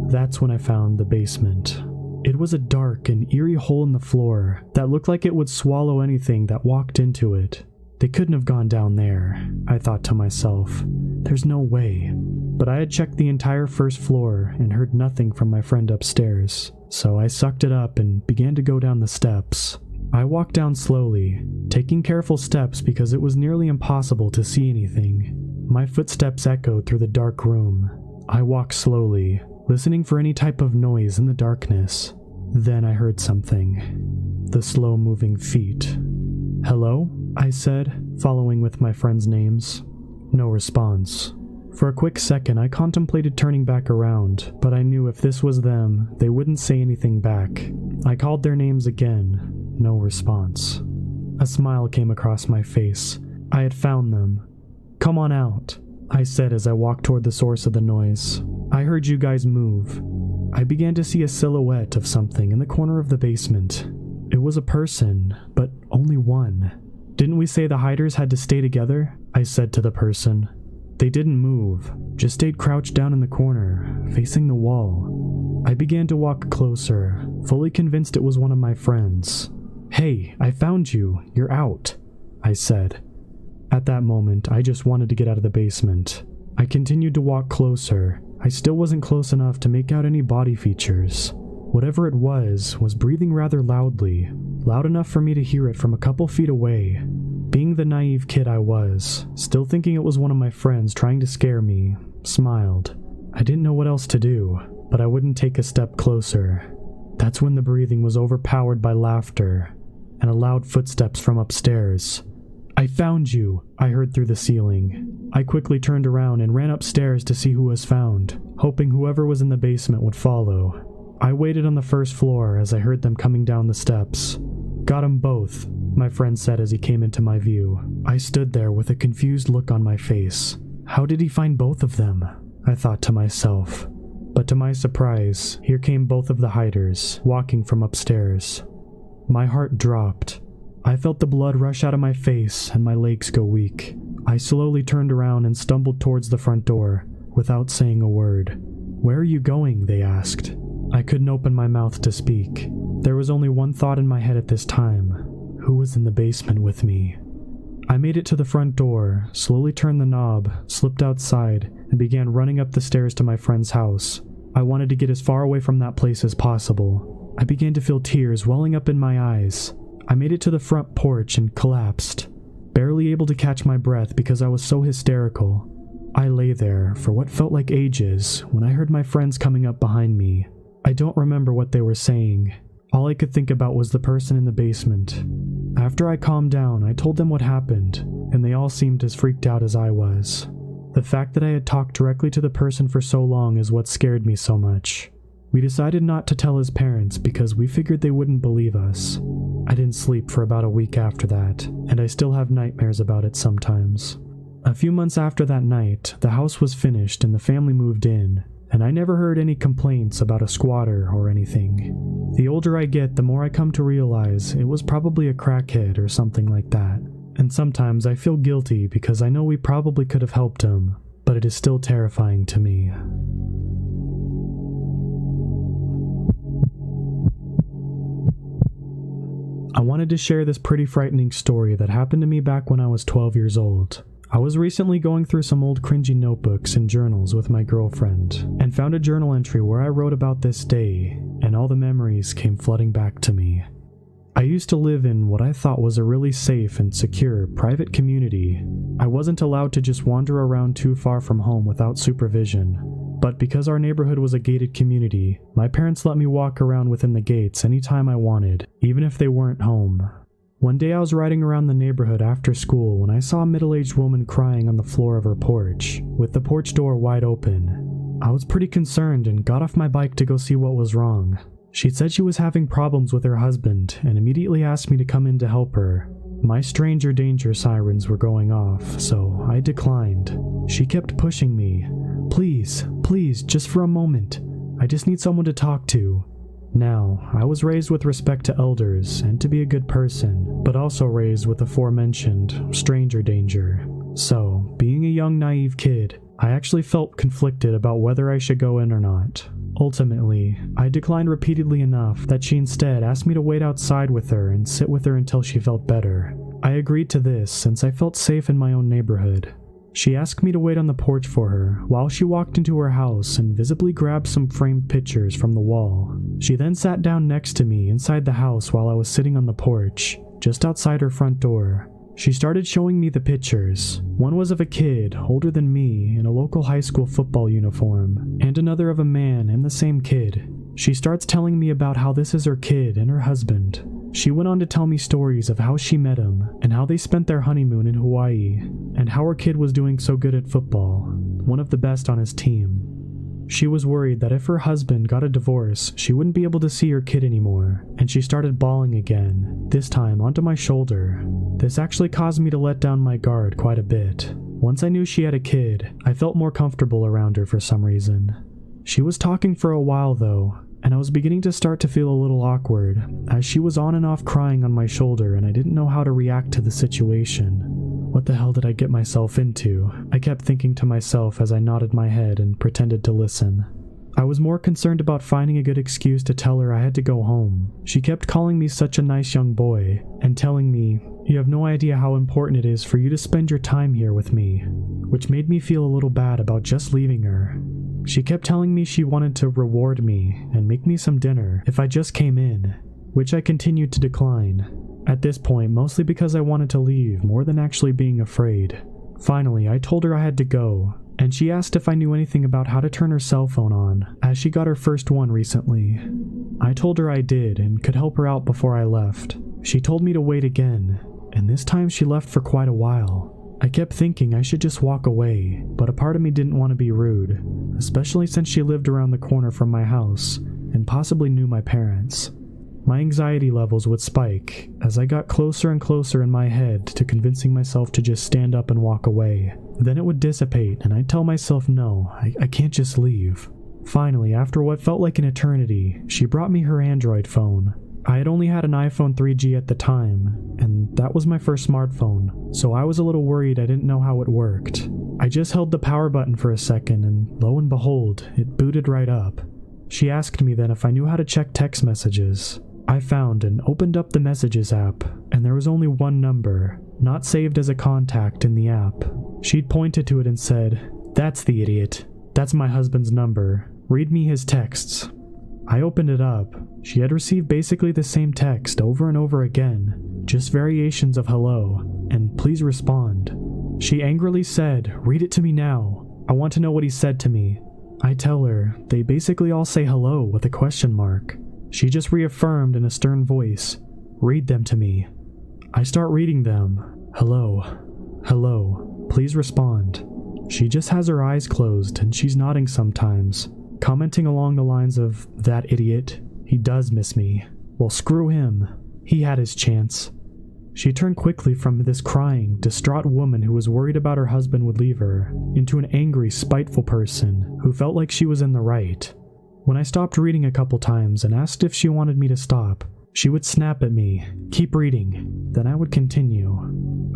That's when I found the basement. It was a dark and eerie hole in the floor that looked like it would swallow anything that walked into it. They couldn't have gone down there, I thought to myself. There's no way. But I had checked the entire first floor and heard nothing from my friend upstairs, so I sucked it up and began to go down the steps. I walked down slowly, taking careful steps because it was nearly impossible to see anything. My footsteps echoed through the dark room. I walked slowly, listening for any type of noise in the darkness. Then I heard something. The slow-moving feet. "Hello?" I said, following with my friends' names. No response. For a quick second, I contemplated turning back around, but I knew if this was them, they wouldn't say anything back. I called their names again. No response. A smile came across my face. I had found them. "Come on out," I said as I walked toward the source of the noise. "I heard you guys move." I began to see a silhouette of something in the corner of the basement. It was a person, but only one. "Didn't we say the hiders had to stay together?" I said to the person. They didn't move, just stayed crouched down in the corner, facing the wall. I began to walk closer, fully convinced it was one of my friends. "Hey, I found you. You're out," I said. At that moment, I just wanted to get out of the basement. I continued to walk closer, I still wasn't close enough to make out any body features. Whatever it was breathing rather loudly, loud enough for me to hear it from a couple feet away. Being the naive kid I was, still thinking it was one of my friends trying to scare me, smiled. I didn't know what else to do, but I wouldn't take a step closer. That's when the breathing was overpowered by laughter and a loud footsteps from upstairs. "I found you," I heard through the ceiling. I quickly turned around and ran upstairs to see who was found, hoping whoever was in the basement would follow. I waited on the first floor as I heard them coming down the steps. "Got 'em both," my friend said as he came into my view. I stood there with a confused look on my face. How did he find both of them? I thought to myself. But to my surprise, here came both of the hiders, walking from upstairs. My heart dropped. I felt the blood rush out of my face and my legs go weak. I slowly turned around and stumbled towards the front door, without saying a word. "Where are you going?" they asked. I couldn't open my mouth to speak. There was only one thought in my head at this time. Who was in the basement with me? I made it to the front door, slowly turned the knob, slipped outside, and began running up the stairs to my friend's house. I wanted to get as far away from that place as possible. I began to feel tears welling up in my eyes. I made it to the front porch and collapsed, barely able to catch my breath because I was so hysterical. I lay there for what felt like ages when I heard my friends coming up behind me. I don't remember what they were saying. All I could think about was the person in the basement. After I calmed down, I told them what happened, and they all seemed as freaked out as I was. The fact that I had talked directly to the person for so long is what scared me so much. We decided not to tell his parents because we figured they wouldn't believe us. I didn't sleep for about a week after that, and I still have nightmares about it sometimes. A few months after that night, the house was finished and the family moved in, and I never heard any complaints about a squatter or anything. The older I get, the more I come to realize it was probably a crackhead or something like that. And sometimes I feel guilty because I know we probably could have helped him, but it is still terrifying to me. I wanted to share this pretty frightening story that happened to me back when I was 12 years old. I was recently going through some old cringy notebooks and journals with my girlfriend, and found a journal entry where I wrote about this day, and all the memories came flooding back to me. I used to live in what I thought was a really safe and secure private community. I wasn't allowed to just wander around too far from home without supervision, but because our neighborhood was a gated community, my parents let me walk around within the gates anytime I wanted, even if they weren't home. One day I was riding around the neighborhood after school when I saw a middle-aged woman crying on the floor of her porch, with the porch door wide open. I was pretty concerned and got off my bike to go see what was wrong. She said she was having problems with her husband and immediately asked me to come in to help her. My stranger danger sirens were going off, so I declined. She kept pushing me. Please, just for a moment. I just need someone to talk to. Now, I was raised with respect to elders and to be a good person, but also raised with aforementioned stranger danger. So, being a young naive kid, I actually felt conflicted about whether I should go in or not. Ultimately, I declined repeatedly enough that she instead asked me to wait outside with her and sit with her until she felt better. I agreed to this since I felt safe in my own neighborhood. She asked me to wait on the porch for her while she walked into her house and visibly grabbed some framed pictures from the wall. She then sat down next to me inside the house while I was sitting on the porch, just outside her front door. She started showing me the pictures. One was of a kid older than me in a local high school football uniform, and another of a man and the same kid. She starts telling me about how this is her kid and her husband. She went on to tell me stories of how she met him, and how they spent their honeymoon in Hawaii, and how her kid was doing so good at football, one of the best on his team. She was worried that if her husband got a divorce, she wouldn't be able to see her kid anymore, and she started bawling again, this time onto my shoulder. This actually caused me to let down my guard quite a bit. Once I knew she had a kid, I felt more comfortable around her for some reason. She was talking for a while though, and I was beginning to start to feel a little awkward, as she was on and off crying on my shoulder and I didn't know how to react to the situation. What the hell did I get myself into? I kept thinking to myself as I nodded my head and pretended to listen. I was more concerned about finding a good excuse to tell her I had to go home. She kept calling me such a nice young boy, and telling me, "You have no idea how important it is for you to spend your time here with me," which made me feel a little bad about just leaving her. She kept telling me she wanted to reward me and make me some dinner if I just came in, which I continued to decline. At this point, mostly because I wanted to leave more than actually being afraid. Finally, I told her I had to go, and she asked if I knew anything about how to turn her cell phone on, as she got her first one recently. I told her I did and could help her out before I left. She told me to wait again, and this time she left for quite a while. I kept thinking I should just walk away, but a part of me didn't want to be rude, especially since she lived around the corner from my house and possibly knew my parents. My anxiety levels would spike as I got closer and closer in my head to convincing myself to just stand up and walk away. Then it would dissipate and I'd tell myself no, I can't just leave. Finally, after what felt like an eternity, she brought me her Android phone. I had only had an iPhone 3G at the time, and that was my first smartphone, so I was a little worried I didn't know how it worked. I just held the power button for a second and lo and behold, it booted right up. She asked me then if I knew how to check text messages. I found and opened up the Messages app, and there was only one number, not saved as a contact in the app. She'd pointed to it and said, "That's the idiot. That's my husband's number. Read me his texts." I opened it up. She had received basically the same text over and over again, just variations of hello, and please respond. She angrily said, "Read it to me now. I want to know what he said to me." I tell her, they basically all say hello with a question mark. She just reaffirmed in a stern voice, "Read them to me." I start reading them. Hello. Hello. Please respond. She just has her eyes closed and she's nodding sometimes, commenting along the lines of, "That idiot. He does miss me. Well, screw him. He had his chance." She turned quickly from this crying, distraught woman who was worried about her husband would leave her, into an angry, spiteful person who felt like she was in the right. When I stopped reading a couple times and asked if she wanted me to stop, she would snap at me, "Keep reading." Then I would continue.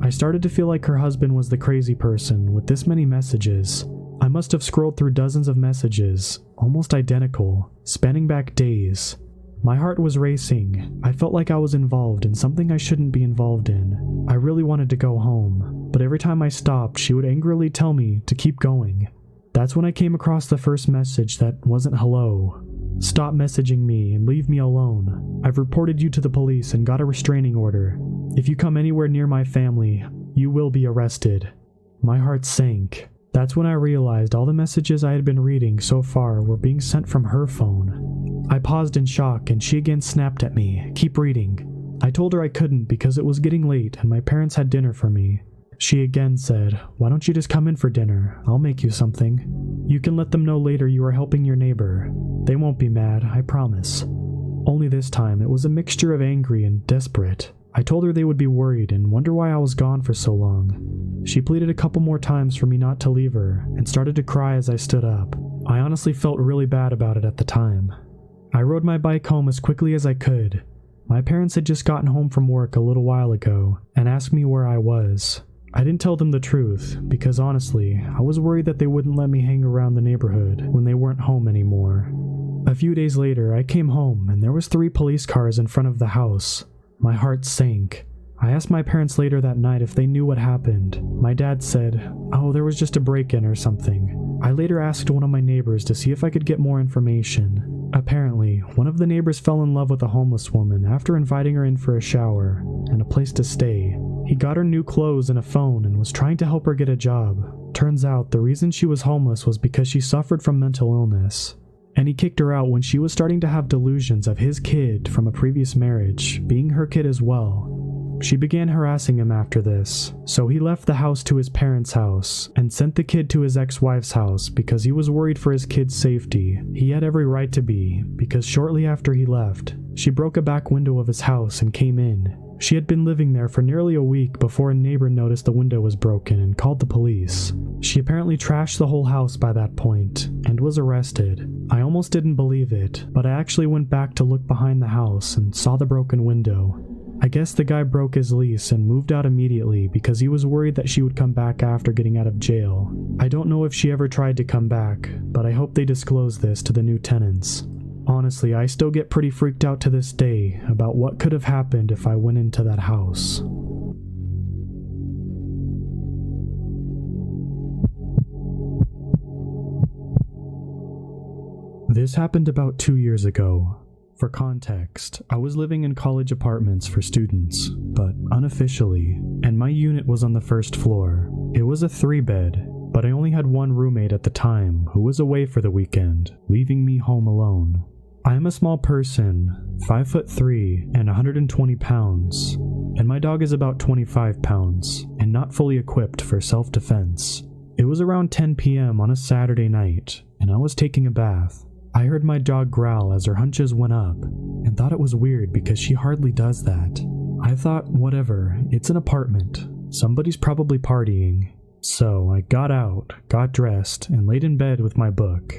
I started to feel like her husband was the crazy person with this many messages. I must have scrolled through dozens of messages, almost identical, spanning back days. My heart was racing. I felt like I was involved in something I shouldn't be involved in. I really wanted to go home, but every time I stopped, she would angrily tell me to keep going. That's when I came across the first message that wasn't hello. "Stop messaging me and leave me alone. I've reported you to the police and got a restraining order. If you come anywhere near my family, you will be arrested." My heart sank. That's when I realized all the messages I had been reading so far were being sent from her phone. I paused in shock and she again snapped at me, "Keep reading." I told her I couldn't because it was getting late and my parents had dinner for me. She again said, "Why don't you just come in for dinner? I'll make you something. You can let them know later you are helping your neighbor. They won't be mad, I promise." Only this time it was a mixture of angry and desperate. I told her they would be worried and wonder why I was gone for so long. She pleaded a couple more times for me not to leave her and started to cry as I stood up. I honestly felt really bad about it at the time. I rode my bike home as quickly as I could. My parents had just gotten home from work a little while ago and asked me where I was. I didn't tell them the truth because honestly, I was worried that they wouldn't let me hang around the neighborhood when they weren't home anymore. A few days later, I came home and there was 3 police cars in front of the house. My heart sank. I asked my parents later that night if they knew what happened. My dad said, "Oh, there was just a break-in or something." I later asked one of my neighbors to see if I could get more information. Apparently, one of the neighbors fell in love with a homeless woman after inviting her in for a shower and a place to stay. He got her new clothes and a phone and was trying to help her get a job. Turns out the reason she was homeless was because she suffered from mental illness. And he kicked her out when she was starting to have delusions of his kid from a previous marriage being her kid as well. She began harassing him after this, so he left the house to his parents' house and sent the kid to his ex-wife's house because he was worried for his kid's safety. He had every right to be, because shortly after he left, she broke a back window of his house and came in. She had been living there for nearly a week before a neighbor noticed the window was broken and called the police. She apparently trashed the whole house by that point and was arrested. I almost didn't believe it, but I actually went back to look behind the house and saw the broken window. I guess the guy broke his lease and moved out immediately because he was worried that she would come back after getting out of jail. I don't know if she ever tried to come back, but I hope they disclose this to the new tenants. Honestly, I still get pretty freaked out to this day about what could have happened if I went into that house. This happened about 2 years ago. For context, I was living in college apartments for students, but unofficially, and my unit was on the first floor. It was a 3-bed, but I only had one roommate at the time who was away for the weekend, leaving me home alone. I am a small person, 5'3" and 120 pounds, and my dog is about 25 pounds, and not fully equipped for self-defense. It was around 10 p.m. on a Saturday night, and I was taking a bath. I heard my dog growl as her hunches went up, and thought it was weird because she hardly does that. I thought, whatever, it's an apartment. Somebody's probably partying. So I got out, got dressed, and laid in bed with my book.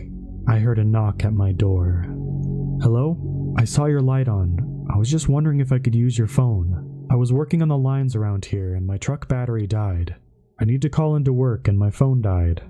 I heard a knock at my door. Hello? I saw your light on. I was just wondering if I could use your phone. I was working on the lines around here and my truck battery died. I need to call into work and my phone died.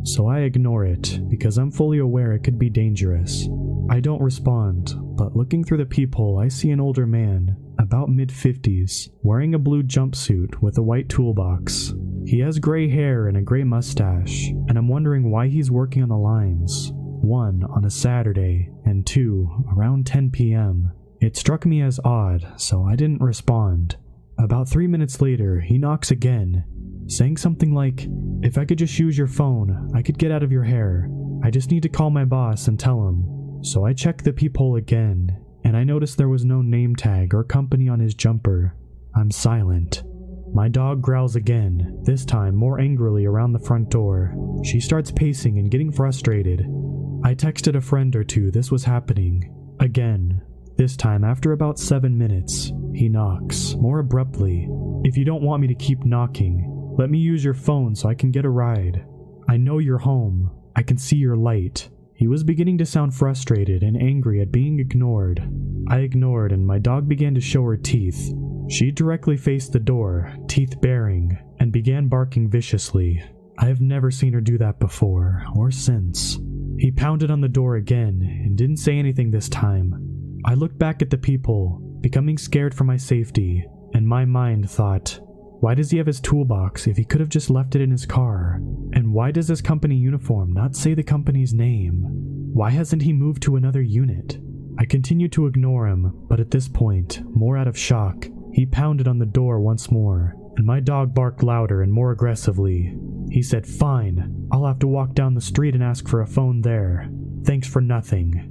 So I ignore it, because I'm fully aware it could be dangerous. I don't respond, but looking through the peephole I see an older man, about mid-50s, wearing a blue jumpsuit with a white toolbox. He has gray hair and a gray mustache, and I'm wondering why he's working on the lines. 1, on a Saturday, and 2, around 10 p.m. It struck me as odd, so I didn't respond. About 3 minutes later, he knocks again, saying something like, "If I could just use your phone, I could get out of your hair. I just need to call my boss and tell him." So I checked the peephole again, and I noticed there was no name tag or company on his jumper. I'm silent. My dog growls again, this time more angrily around the front door. She starts pacing and getting frustrated. I texted a friend or two this was happening. Again. This time, after about 7 minutes, he knocks, more abruptly. "If you don't want me to keep knocking, let me use your phone so I can get a ride. I know you're home. I can see your light." He was beginning to sound frustrated and angry at being ignored. I ignored and my dog began to show her teeth. She directly faced the door, teeth baring, and began barking viciously. I have never seen her do that before, or since. He pounded on the door again and didn't say anything this time. I looked back at the peephole, becoming scared for my safety, and my mind thought, why does he have his toolbox if he could have just left it in his car? And why does his company uniform not say the company's name? Why hasn't he moved to another unit? I continued to ignore him, but at this point, more out of shock, he pounded on the door once more, and my dog barked louder and more aggressively. He said, "Fine, I'll have to walk down the street and ask for a phone there. Thanks for nothing."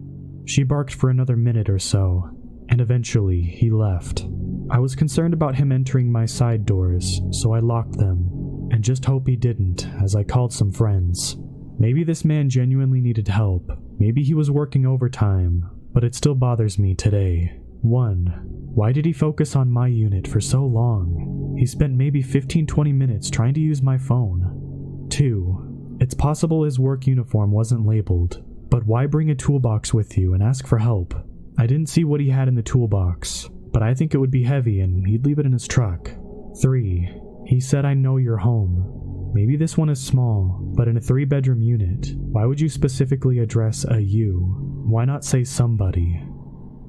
She barked for another minute or so, and eventually he left. I was concerned about him entering my side doors, so I locked them, and just hope he didn't, as I called some friends. Maybe this man genuinely needed help. Maybe he was working overtime, but it still bothers me today. 1. Why did he focus on my unit for so long? He spent maybe 15-20 minutes trying to use my phone. 2. It's possible his work uniform wasn't labeled, but why bring a toolbox with you and ask for help? I didn't see what he had in the toolbox, but I think it would be heavy and he'd leave it in his truck. 3. He said, "I know you're home." Maybe this one is small, but in a 3-bedroom unit, why would you specifically address a you? Why not say somebody?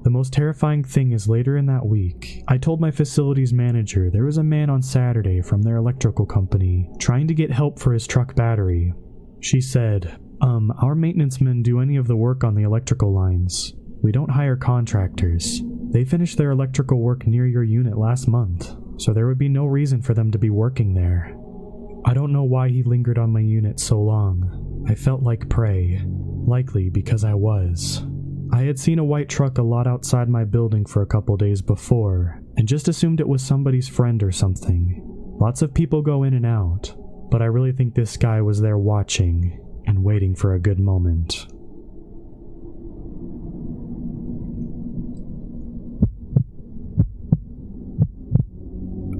The most terrifying thing is later in that week, I told my facilities manager there was a man on Saturday from their electrical company trying to get help for his truck battery. She said, our maintenance men do any of the work on the electrical lines. We don't hire contractors. They finished their electrical work near your unit last month, so there would be no reason for them to be working there." I don't know why he lingered on my unit so long. I felt like prey, likely because I was. I had seen a white truck a lot outside my building for a couple days before, and just assumed it was somebody's friend or something. Lots of people go in and out, but I really think this guy was there watching and waiting for a good moment.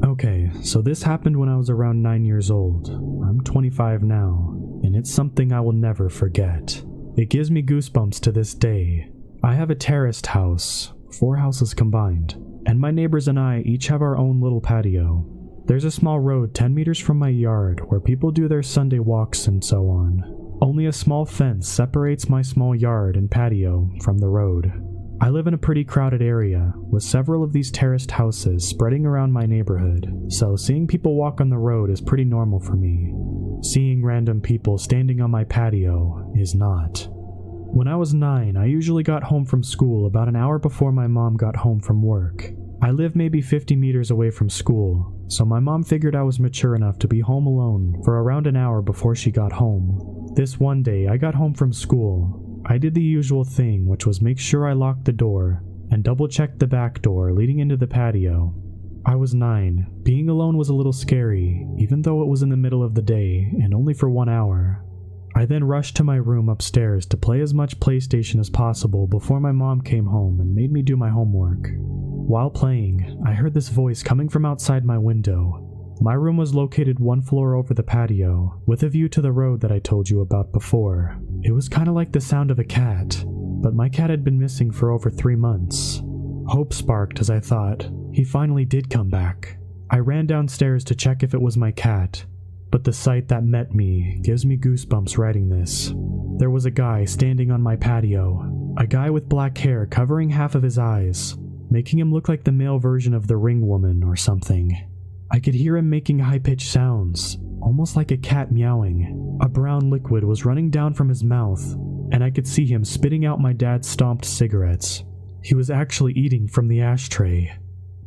Okay, so this happened when I was around 9 years old. I'm 25 now, and it's something I will never forget. It gives me goosebumps to this day. I have a terraced house, 4 houses combined, and my neighbors and I each have our own little patio. There's a small road 10 meters from my yard where people do their Sunday walks and so on. Only a small fence separates my small yard and patio from the road. I live in a pretty crowded area, with several of these terraced houses spreading around my neighborhood, so seeing people walk on the road is pretty normal for me. Seeing random people standing on my patio is not. When I was 9, I usually got home from school about an hour before my mom got home from work. I live maybe 50 meters away from school, so my mom figured I was mature enough to be home alone for around an hour before she got home. This one day, I got home from school. I did the usual thing, which was make sure I locked the door and double-checked the back door leading into the patio. I was 9. Being alone was a little scary, even though it was in the middle of the day and only for 1 hour. I then rushed to my room upstairs to play as much PlayStation as possible before my mom came home and made me do my homework. While playing, I heard this voice coming from outside my window. My room was located 1 floor over the patio, with a view to the road that I told you about before. It was kind of like the sound of a cat, but my cat had been missing for over 3 months. Hope sparked as I thought. He finally did come back. I ran downstairs to check if it was my cat, but the sight that met me gives me goosebumps writing this. There was a guy standing on my patio, a guy with black hair covering half of his eyes, making him look like the male version of the Ring Woman or something. I could hear him making high-pitched sounds, almost like a cat meowing. A brown liquid was running down from his mouth, and I could see him spitting out my dad's stomped cigarettes. He was actually eating from the ashtray.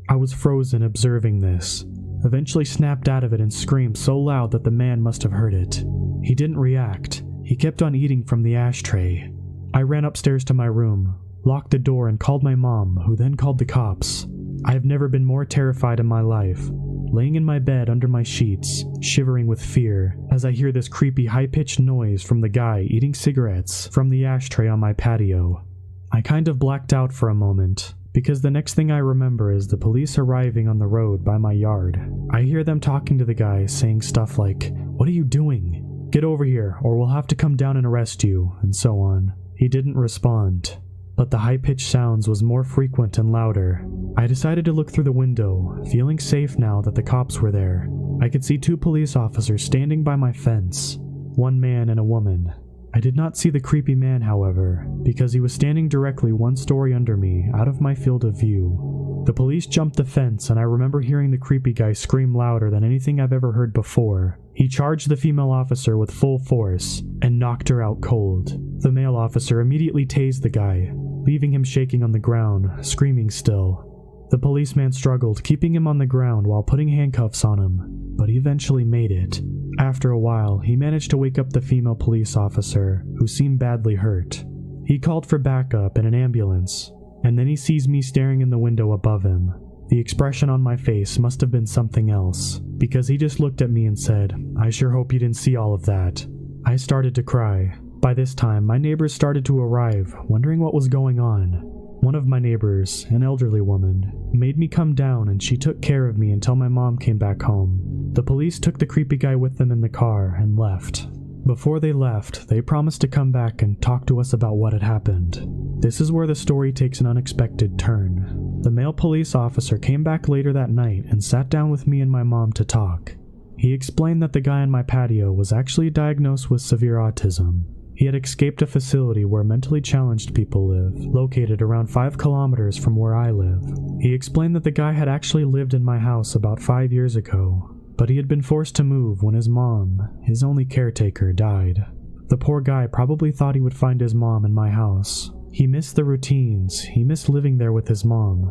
I was frozen observing this, eventually snapped out of it and screamed so loud that the man must have heard it. He didn't react. He kept on eating from the ashtray. I ran upstairs to my room, locked the door and called my mom, who then called the cops. I have never been more terrified in my life, laying in my bed under my sheets, shivering with fear as I hear this creepy high-pitched noise from the guy eating cigarettes from the ashtray on my patio. I kind of blacked out for a moment, because the next thing I remember is the police arriving on the road by my yard. I hear them talking to the guy, saying stuff like, "What are you doing? Get over here, or we'll have to come down and arrest you," and so on. He didn't respond, but the high-pitched sounds was more frequent and louder. I decided to look through the window, feeling safe now that the cops were there. I could see 2 police officers standing by my fence, 1 man and a woman. I did not see the creepy man, however, because he was standing directly 1 story under me, out of my field of view. The police jumped the fence, and I remember hearing the creepy guy scream louder than anything I've ever heard before. He charged the female officer with full force, and knocked her out cold. The male officer immediately tased the guy, leaving him shaking on the ground, screaming still. The policeman struggled, keeping him on the ground while putting handcuffs on him, but he eventually made it. After a while, he managed to wake up the female police officer, who seemed badly hurt. He called for backup and an ambulance, and then he sees me staring in the window above him. The expression on my face must have been something else, because he just looked at me and said, "I sure hope you didn't see all of that." I started to cry. By this time, my neighbors started to arrive, wondering what was going on. One of my neighbors, an elderly woman, made me come down and she took care of me until my mom came back home. The police took the creepy guy with them in the car and left. Before they left, they promised to come back and talk to us about what had happened. This is where the story takes an unexpected turn. The male police officer came back later that night and sat down with me and my mom to talk. He explained that the guy on my patio was actually diagnosed with severe autism. He had escaped a facility where mentally challenged people live, located around 5 kilometers from where I live. He explained that the guy had actually lived in my house about 5 years ago, but he had been forced to move when his mom, his only caretaker, died. The poor guy probably thought he would find his mom in my house. He missed the routines, he missed living there with his mom.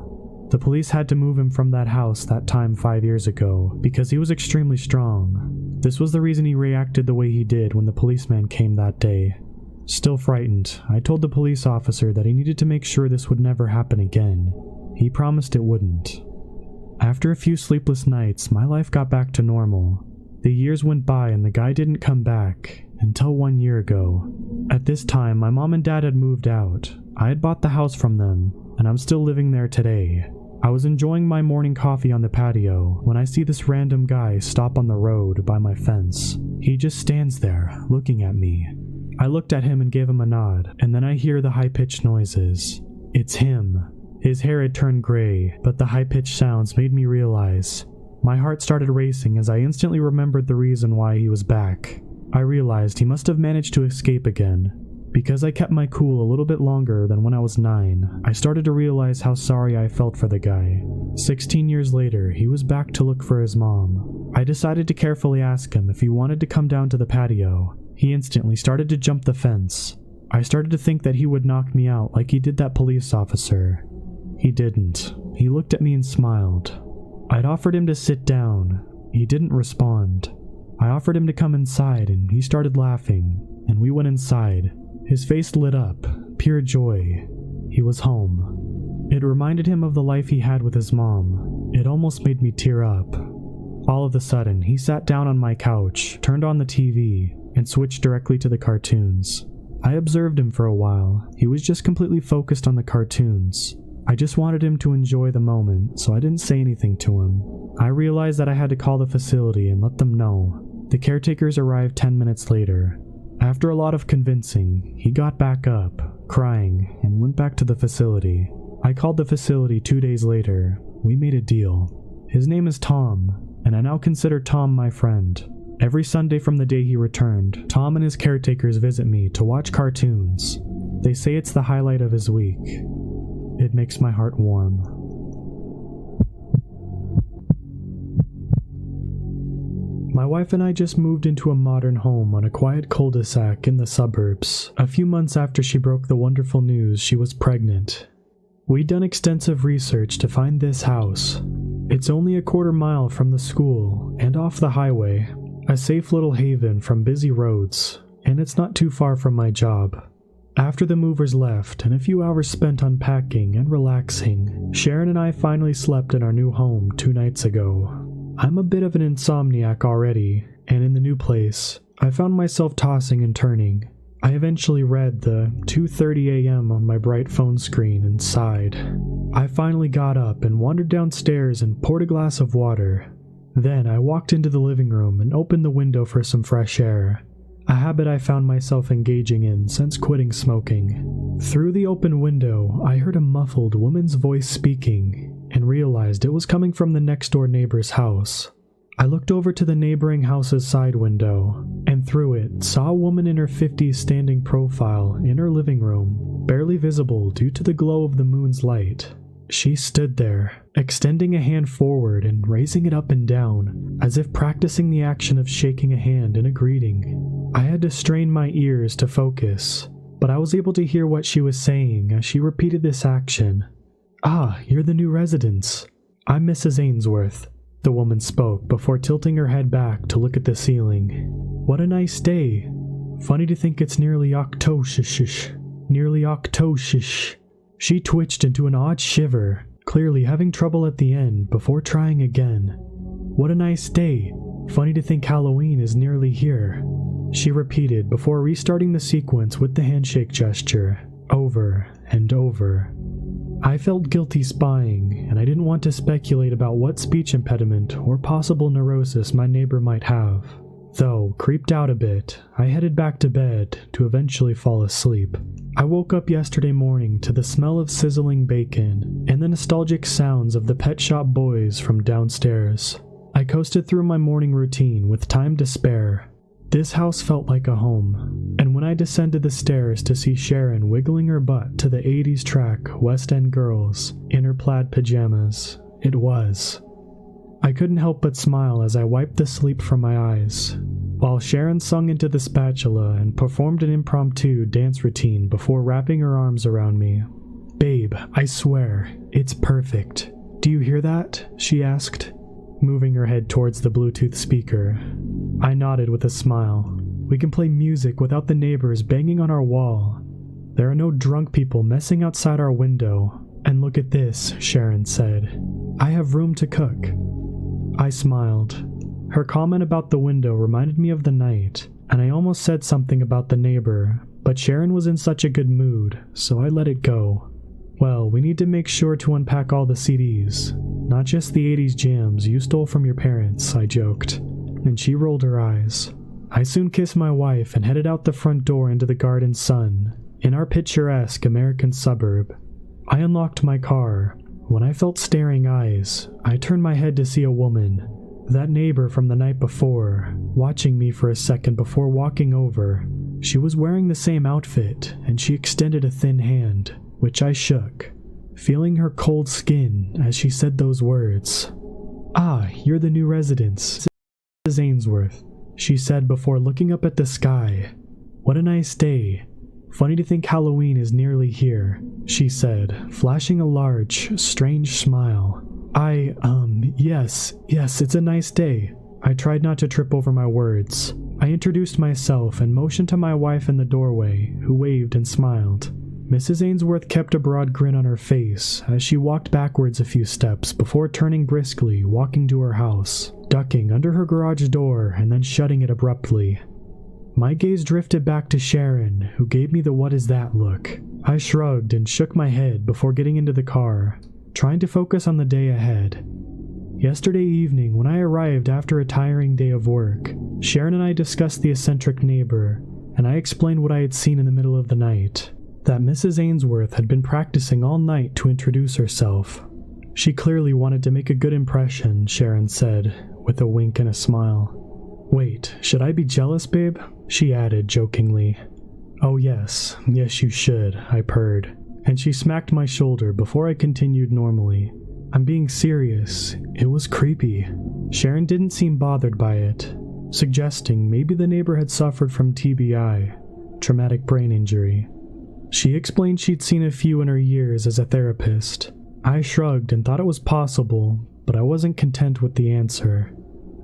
The police had to move him from that house that time 5 years ago, because he was extremely strong. This was the reason he reacted the way he did when the policeman came that day. Still frightened, I told the police officer that he needed to make sure this would never happen again. He promised it wouldn't. After a few sleepless nights, my life got back to normal. The years went by and the guy didn't come back, until 1 year ago. At this time, my mom and dad had moved out. I had bought the house from them, and I'm still living there today. I was enjoying my morning coffee on the patio when I see this random guy stop on the road by my fence. He just stands there, looking at me. I looked at him and gave him a nod, and then I hear the high-pitched noises. It's him. His hair had turned gray, but the high-pitched sounds made me realize. My heart started racing as I instantly remembered the reason why he was back. I realized he must have managed to escape again. Because I kept my cool a little bit longer than when I was 9, I started to realize how sorry I felt for the guy. 16 years later, he was back to look for his mom. I decided to carefully ask him if he wanted to come down to the patio. He instantly started to jump the fence. I started to think that he would knock me out like he did that police officer. He didn't. He looked at me and smiled. I'd offered him to sit down. He didn't respond. I offered him to come inside and he started laughing, and we went inside. His face lit up, pure joy. He was home. It reminded him of the life he had with his mom. It almost made me tear up. All of a sudden, he sat down on my couch, turned on the TV, and switched directly to the cartoons. I observed him for a while. He was just completely focused on the cartoons. I just wanted him to enjoy the moment, so I didn't say anything to him. I realized that I had to call the facility and let them know. The caretakers arrived 10 minutes later. After a lot of convincing, he got back up, crying, and went back to the facility. I called the facility 2 days later. We made a deal. His name is Tom, and I now consider Tom my friend. Every Sunday from the day he returned, Tom and his caretakers visit me to watch cartoons. They say it's the highlight of his week. It makes my heart warm. My wife and I just moved into a modern home on a quiet cul-de-sac in the suburbs, a few months after she broke the wonderful news she was pregnant. We'd done extensive research to find this house. It's only a quarter mile from the school and off the highway, a safe little haven from busy roads, and it's not too far from my job. After the movers left and a few hours spent unpacking and relaxing, Sharon and I finally slept in our new home 2 nights ago. I'm a bit of an insomniac already, and in the new place, I found myself tossing and turning. I eventually read the 2:30 a.m. on my bright phone screen and sighed. I finally got up and wandered downstairs and poured a glass of water. Then I walked into the living room and opened the window for some fresh air, a habit I found myself engaging in since quitting smoking. Through the open window, I heard a muffled woman's voice speaking and realized it was coming from the next-door neighbor's house. I looked over to the neighboring house's side window, and through it saw a woman in her 50s standing profile in her living room, barely visible due to the glow of the moon's light. She stood there, extending a hand forward and raising it up and down, as if practicing the action of shaking a hand in a greeting. I had to strain my ears to focus, but I was able to hear what she was saying as she repeated this action. "Ah, you're the new residents. I'm Mrs. Ainsworth," the woman spoke before tilting her head back to look at the ceiling. "What a nice day. Funny to think it's nearly Octoshish. Nearly Octoshish." She twitched into an odd shiver, clearly having trouble at the end before trying again. "What a nice day. Funny to think Halloween is nearly here," she repeated before restarting the sequence with the handshake gesture, over and over. I felt guilty spying, and I didn't want to speculate about what speech impediment or possible neurosis my neighbor might have. Though, creeped out a bit, I headed back to bed to eventually fall asleep. I woke up yesterday morning to the smell of sizzling bacon and the nostalgic sounds of the Pet Shop Boys from downstairs. I coasted through my morning routine with time to spare. This house felt like a home, and when I descended the stairs to see Sharon wiggling her butt to the 80s track West End Girls in her plaid pajamas, it was. I couldn't help but smile as I wiped the sleep from my eyes, while Sharon sung into the spatula and performed an impromptu dance routine before wrapping her arms around me. "Babe, I swear, it's perfect. Do you hear that?" she asked, moving her head towards the Bluetooth speaker. I nodded with a smile. "We can play music without the neighbors banging on our wall. There are no drunk people messing outside our window. And look at this," Sharon said. "I have room to cook." I smiled. Her comment about the window reminded me of the night, and I almost said something about the neighbor, but Sharon was in such a good mood, so I let it go. "Well, we need to make sure to unpack all the CDs, not just the 80s jams you stole from your parents," I joked, and she rolled her eyes. I soon kissed my wife and headed out the front door into the garden sun, in our picturesque American suburb. I unlocked my car. When I felt staring eyes, I turned my head to see a woman, that neighbor from the night before, watching me for a second before walking over. She was wearing the same outfit, and she extended a thin hand, which I shook, feeling her cold skin as she said those words. "Ah, you're the new residents, Mrs. Ainsworth," she said before looking up at the sky. "What a nice day. Funny to think Halloween is nearly here, she said, flashing a large, strange smile. Yes, it's a nice day. I tried not to trip over my words. I introduced myself and motioned to my wife in the doorway, who waved and smiled. Mrs. Ainsworth kept a broad grin on her face as she walked backwards a few steps before turning briskly, walking to her house, ducking under her garage door and then shutting it abruptly. My gaze drifted back to Sharon, who gave me the "what is that" look. I shrugged and shook my head before getting into the car, trying to focus on the day ahead. Yesterday evening, when I arrived after a tiring day of work, Sharon and I discussed the eccentric neighbor, and I explained what I had seen in the middle of the night, that Mrs. Ainsworth had been practicing all night to introduce herself. She clearly wanted to make a good impression, Sharon said, with a wink and a smile. Wait, should I be jealous, babe? She added jokingly. Oh yes you should, I purred, and she smacked my shoulder before I continued normally. I'm being serious, it was creepy. Sharon didn't seem bothered by it, suggesting maybe the neighbor had suffered from TBI, traumatic brain injury. She explained she'd seen a few in her years as a therapist. I shrugged and thought it was possible, but I wasn't content with the answer.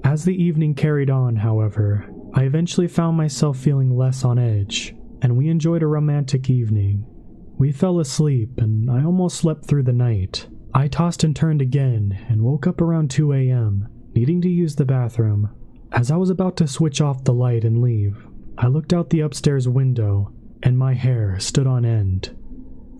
As the evening carried on, however, I eventually found myself feeling less on edge, and we enjoyed a romantic evening. We fell asleep, and I almost slept through the night. I tossed and turned again, and woke up around 2 a.m., needing to use the bathroom. As I was about to switch off the light and leave, I looked out the upstairs window, and my hair stood on end.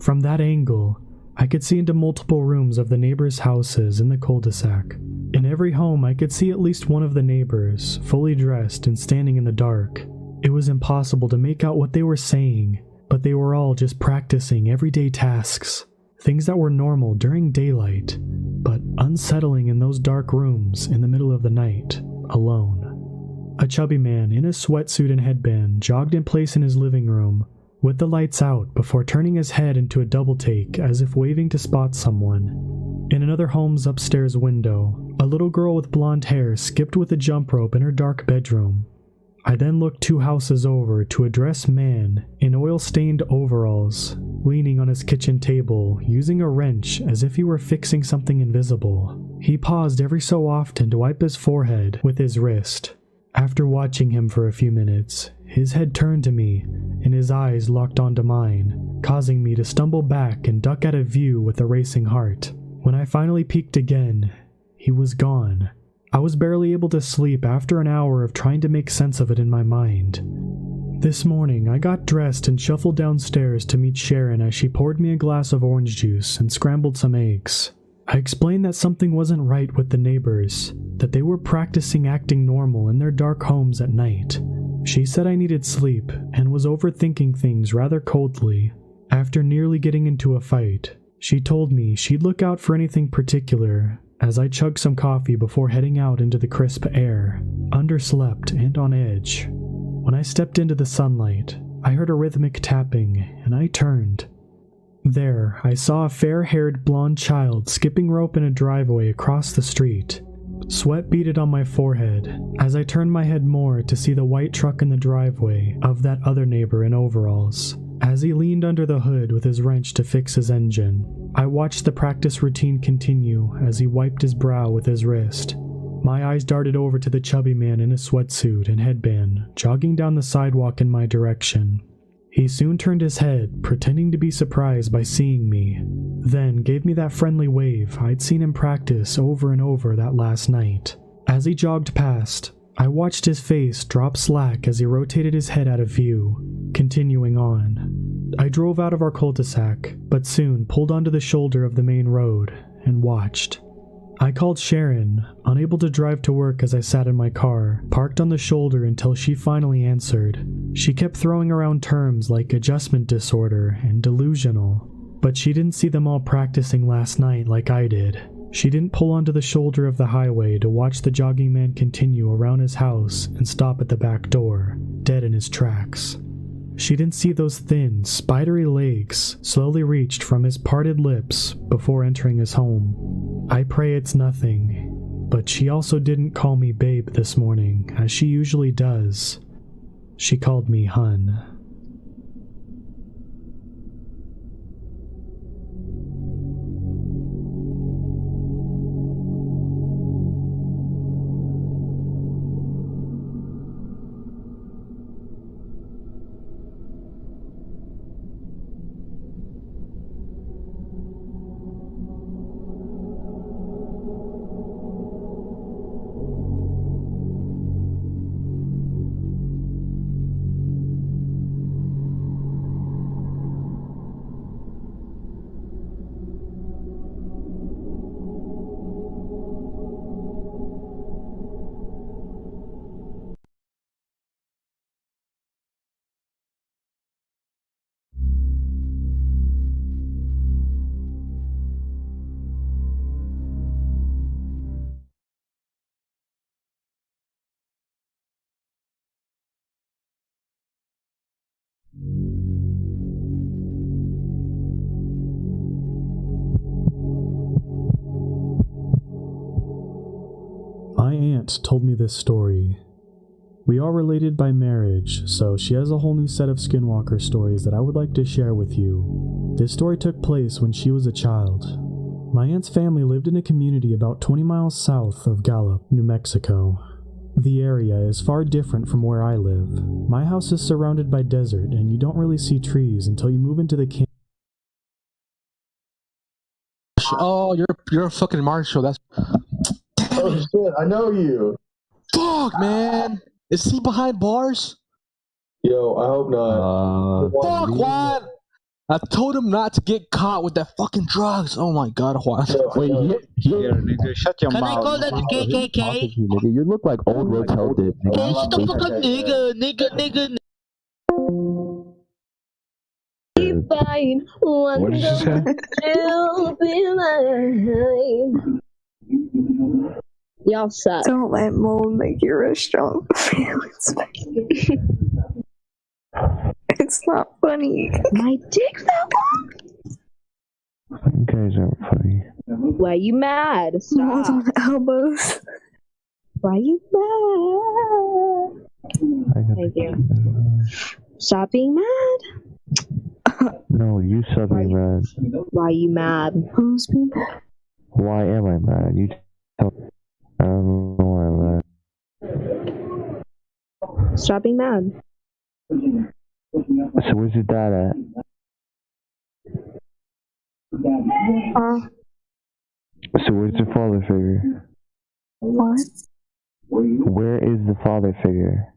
From that angle, I could see into multiple rooms of the neighbors' houses in the cul-de-sac. In every home, I could see at least one of the neighbors, fully dressed and standing in the dark. It was impossible to make out what they were saying, but they were all just practicing everyday tasks, things that were normal during daylight, but unsettling in those dark rooms in the middle of the night, alone. A chubby man in a sweatsuit and headband jogged in place in his living room, with the lights out before turning his head into a double take as if waving to spot someone. In another home's upstairs window, a little girl with blonde hair skipped with a jump rope in her dark bedroom. I then looked 2 houses over to a dressed man in oil-stained overalls, leaning on his kitchen table, using a wrench as if he were fixing something invisible. He paused every so often to wipe his forehead with his wrist. After watching him for a few minutes, his head turned to me, and his eyes locked onto mine, causing me to stumble back and duck out of view with a racing heart. When I finally peeked again, he was gone. I was barely able to sleep after an hour of trying to make sense of it in my mind. This morning, I got dressed and shuffled downstairs to meet Sharon as she poured me a glass of orange juice and scrambled some eggs. I explained that something wasn't right with the neighbors, that they were practicing acting normal in their dark homes at night. She said I needed sleep and was overthinking things rather coldly. After nearly getting into a fight, she told me she'd look out for anything particular as I chugged some coffee before heading out into the crisp air, underslept and on edge. When I stepped into the sunlight, I heard a rhythmic tapping, and I turned. There, I saw a fair-haired blonde child skipping rope in a driveway across the street. Sweat beaded on my forehead as I turned my head more to see the white truck in the driveway of that other neighbor in overalls. As he leaned under the hood with his wrench to fix his engine, I watched the practice routine continue as he wiped his brow with his wrist. My eyes darted over to the chubby man in a sweatsuit and headband, jogging down the sidewalk in my direction. He soon turned his head, pretending to be surprised by seeing me, then gave me that friendly wave I'd seen him practice over and over that last night. As he jogged past, I watched his face drop slack as he rotated his head out of view, continuing on. I drove out of our cul-de-sac, but soon pulled onto the shoulder of the main road and watched. I called Sharon, unable to drive to work as I sat in my car, parked on the shoulder until she finally answered. She kept throwing around terms like adjustment disorder and delusional, but she didn't see them all practicing last night like I did. She didn't pull onto the shoulder of the highway to watch the jogging man continue around his house and stop at the back door, dead in his tracks. She didn't see those thin, spidery legs slowly reached from his parted lips before entering his home. I pray it's nothing, but she also didn't call me babe this morning, as she usually does. She called me hun. My aunt told me this story. We are related by marriage, so she has a whole new set of skinwalker stories that I would like to share with you. This story took place when she was a child. My aunt's family lived in a community about 20 miles south of Gallup, New Mexico. The area is far different from where I live. My house is surrounded by desert, and you don't really see trees until you move into the camp. Oh, you're a fucking Marshall. That's. Oh shit! I know you. Fuck, man. Is he behind bars? Yo, I hope not. Fuck, Juan. I told him not to get caught with that fucking drugs. Oh my god, Juan. Wait, nigga, shut your Can mouth. I call that the KKK? Nigga, you look like old Rotel did. Hey, shut the fuck up, nigga. Fine. What did you say? Y'all suck. Don't let mold make your restaurant fail. It's not funny. My dick fell off. You guys aren't funny. Why you mad? Mold Stop. on elbows. Why you mad? Thank you. Stop being mad. No, you suck me mad. Why you mad? Who's being mad? Why am I mad? You tell me. I don't know why I'm mad. Stop being mad. So where's your dad at? So where's the father figure? What? Where is the father figure?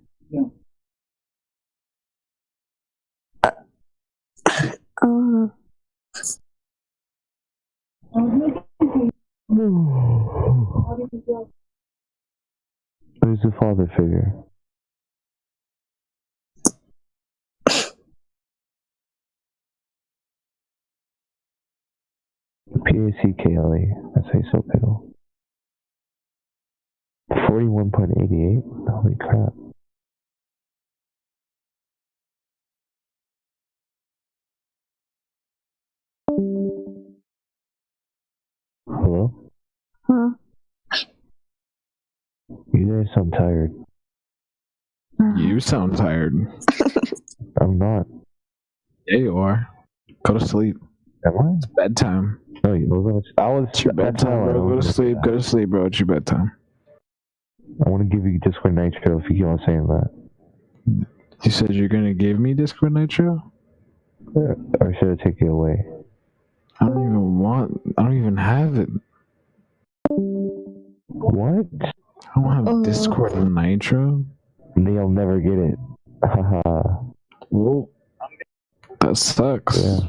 Where's the father figure? P-A-C-K-L-E. That's how you spell pickle. 41.88? Holy crap. Hello? Huh? You guys sound tired. You sound tired. I'm not. Yeah, you are. Go to sleep. Am I? It's bedtime. No, you know, I was. It's your bedtime, bro. Go to sleep. Go to sleep, bro. It's your bedtime. I want to give you Discord Nitro if you keep on saying that. You said you're gonna give me Discord Nitro? Or should I take it away? I don't even have it. What? I don't have Discord Nitro. They'll never get it. Haha. Well, that sucks. Yeah.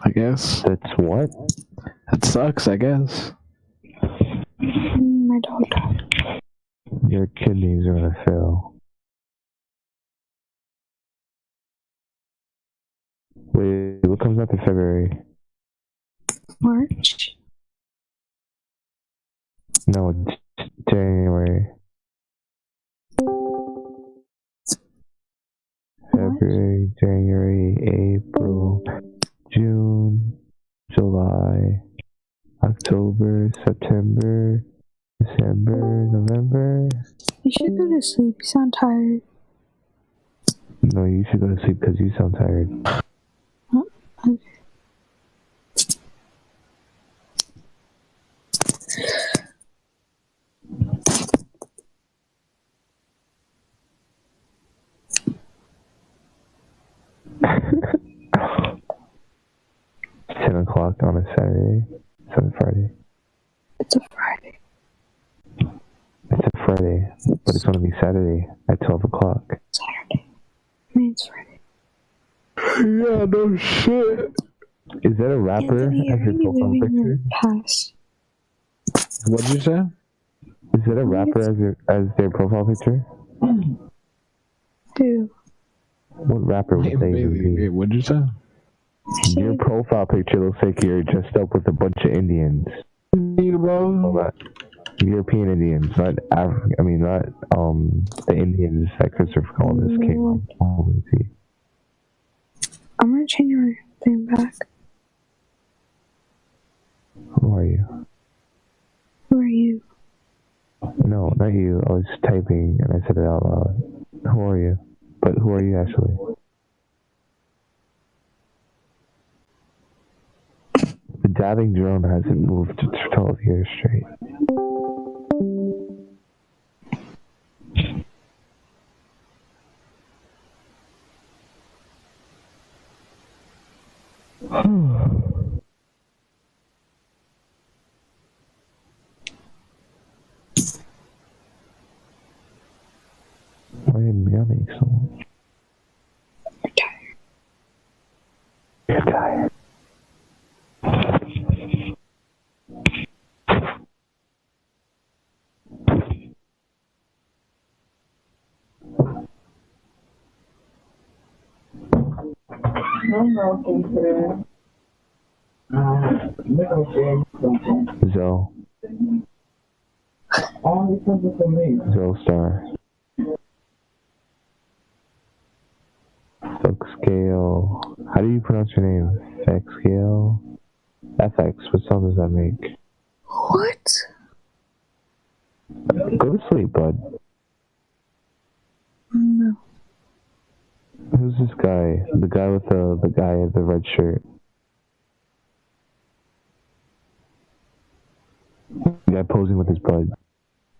I guess. That's what? That sucks, I guess. My dog died. Your kidneys are gonna fail. Wait, what comes after February? March? No, it's January. February, January, April, June, July, October, September, December, November. You should go to sleep. You sound tired. No, you should go to sleep because you sound tired. Huh? Okay. It's 10 o'clock on a Saturday. It's on a Friday. It's a Friday. It's a Friday, but it's gonna be Saturday at 12 o'clock. Saturday. I mean, it's Friday. Yeah, no shit. Is that a rapper Anthony, as are your you profile living picture? in the past? What did you say? Is that a rapper as their profile picture? Who? What rapper would they be? Wait, what did you say? Your profile picture looks like you're dressed up with a bunch of Indians. Bro. European Indians, not not the Indians that Christopher Columbus came over to see. I'm gonna change my thing back. Who are you? Who are you? met you, I was typing and I said it out loud. Who are you? But who are you actually? The dabbing drone hasn't moved for 12 years straight. Why am I yawning so much? You're tired. Zell. Zellstar. Scale. How do you pronounce your name? Scale. FX. What sound does that make? What? Go to sleep, bud. No. Who's this guy? The guy with the guy in the red shirt. The guy posing with his bud.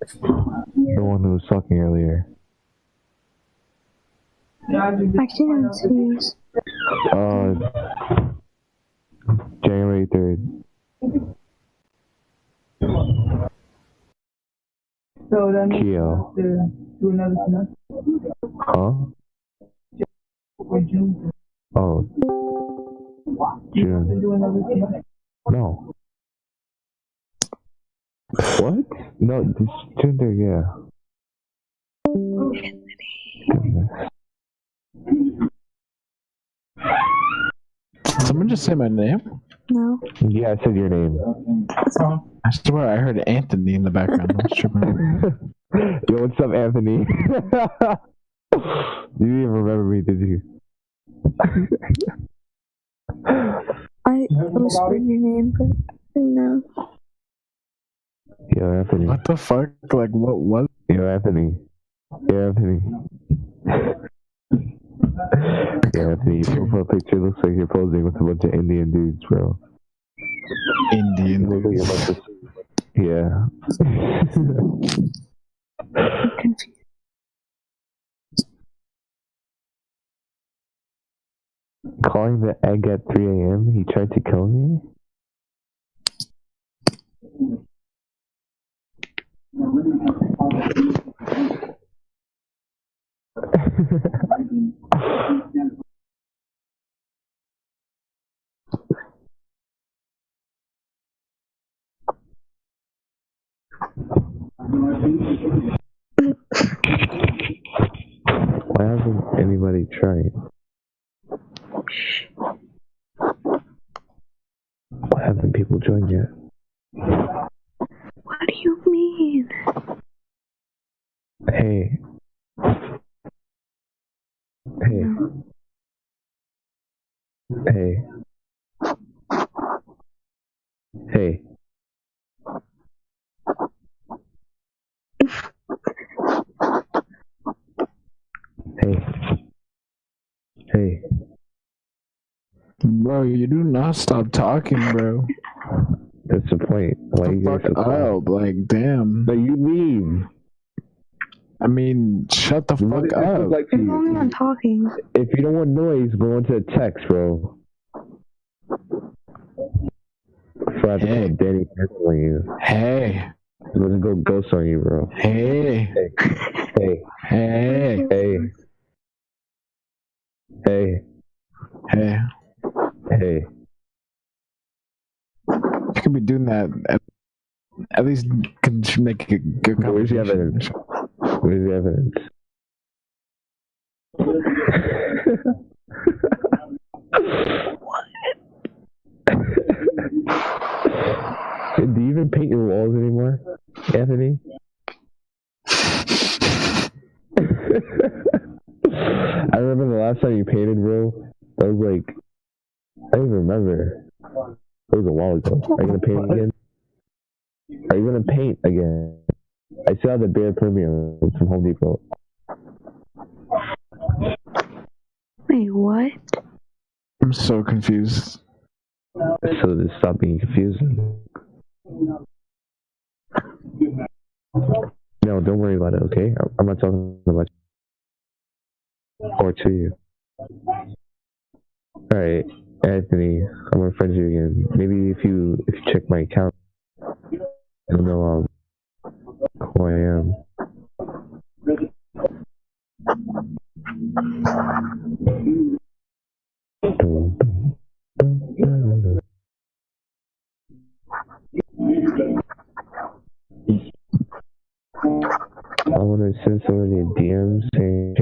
The one who was talking earlier. I can't even see this. January 3rd. Keo. Huh? Oh. June. No. What? No, this June 3rd, yeah. Goodness. Did someone just say my name? No. Yeah, I said your name. I swear I heard Anthony in the background. I was tripping. Yo, what's up, Anthony? You didn't even remember me, did you? I whispered your name, but no. Yo, Anthony. What the fuck? Like, what was? Yo, Anthony. Yo, Anthony. Yo, Anthony, your profile picture looks like you're posing with a bunch of Indian dudes, bro. Indian You look like you're about to... Yeah. I'm confused. Calling the egg at 3 a.m.? He tried to kill me? Why hasn't anybody tried? Why haven't people joined yet? What do you mean? Hey. Hey. Hey. Hey. Hey. Hey. Bro, you do not stop talking, bro. That's the point. Why you guys Fuck so quiet? up, like, damn. But you leave. I mean, shut the What fuck does this look up. like to I'm only you? on talking. If you don't want noise, go into a text, bro. Before I have to call Danny personally you. Hey, I'm gonna go ghost on you, bro. hey, Hey. hey, Hey. Hey. hey. Hey. You could be doing that. At least can make a good Where's the conversation. evidence? Where's the evidence? Do you even paint your walls anymore, Anthony? I remember the last time you painted, bro. That was like, I don't even remember. It was a while ago. Are you gonna paint again? Are you gonna paint again? I still have the Bear Premium from Home Depot. Wait, what? I'm so confused. So to stop being confusing. No, don't worry about it, okay? I'm not talking about you. Or to you. Alright, Anthony, I'm gonna friend you again. Maybe if you check my account, you'll know who I am. I wanna send somebody a DM saying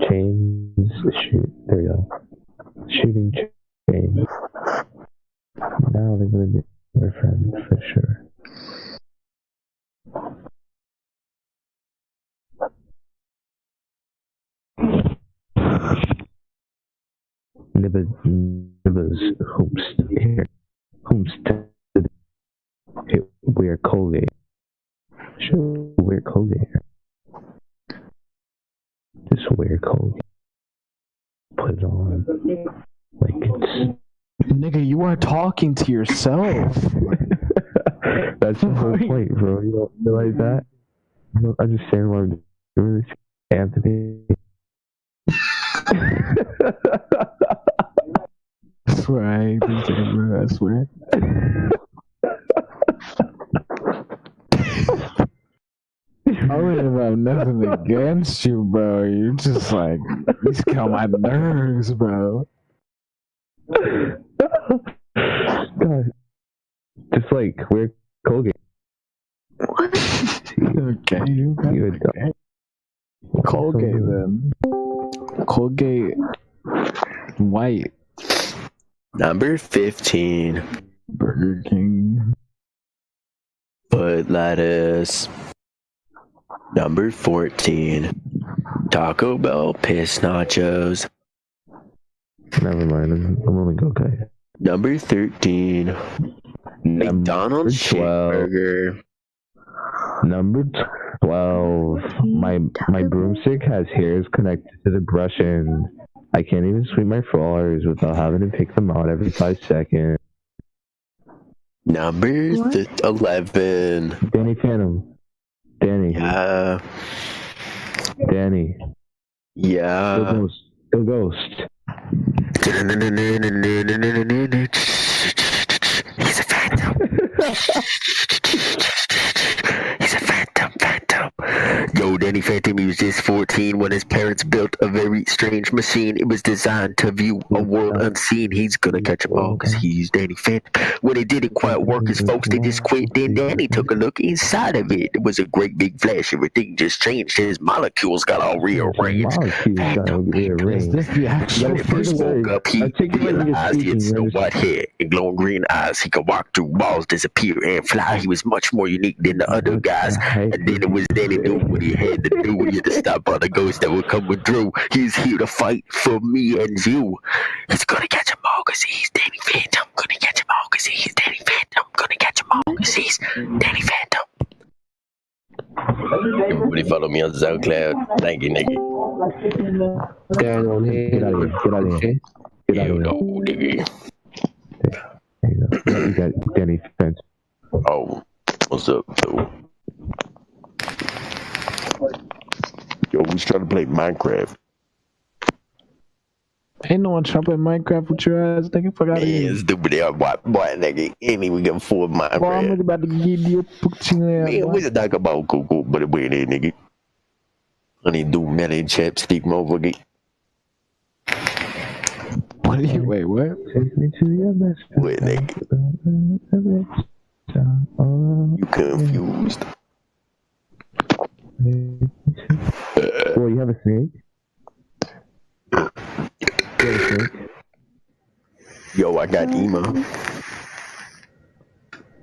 chains, shoot, there we go. Shooting chains. Now they're gonna be my friend for sure. Nibbers, homestead. Hey, wear Colgate. Sure, wear Colgate. Just wear Colgate. Put it on. Like it's... Nigga, you are talking to yourself. That's the whole point, bro. You don't realize that? You don't understand why I'm doing this, Anthony. I swear, I ain't been saying, bro. I swear. I wouldn't have nothing against you, bro. You're just like, you just get on my nerves, bro. God. Just like, wear Colgate. What? Okay, You're dumb. Colgate then. Colgate White. Number 15. Burger King. Foot lettuce. Number 14. Taco Bell piss nachos. Never mind, I'm gonna go guy. Number 13. McDonald's 12. cheeseburger. Number 12. My broomstick has hairs connected to the brush and I can't even sweep my floors without having to pick them out every 5 seconds. Number 11. Danny Phantom. Danny. Yeah. Danny. Yeah. Go Ghost. He's a phantom. He's a phantom. Yo, Danny Phantom, he was just 14 when his parents built a very strange machine. It was designed to view a world unseen. He's gonna catch them all because he's Danny Phantom. When it didn't quite work, his folks, they just quit. Then Danny took a look inside of it. It was a great big flash. Everything just changed. His molecules got all rearranged. Is this the actual When he first woke up, he realized he had snow white hair and glowing green eyes. He could walk through walls, disappear, and fly. He was much more unique than the other guys. And then it was Danny doing what he had to do. He had to stop all the ghosts that were coming through. He's here to fight for me and you. He's gonna catch them all because he's Danny Phantom. Gonna catch them all because he's Danny Phantom. Gonna catch them all because he's Danny Phantom. Everybody follow me on SoundCloud. Thank you, nigga. Get out of here. Get out of here. Get out of here. Nigga. There you go. You got Danny Phantom. Oh, what's up, though? Yo, we trying to play Minecraft. Ain't no one trying to play Minecraft with your ass, nigga. Fuck out of here. Man, stupid ass boy, nigga. Ain't even gonna afford Minecraft. Boy, I'm about to give you a poutine ass. Man, we just talk about cocoa, but we ain't nigga. I need to do melon chapstick, motherfucker. What are you? Wait, what? Take me to your best. Wait, nigga. You confused. Well, you have a snake? You have a snake? Yo, I got emo.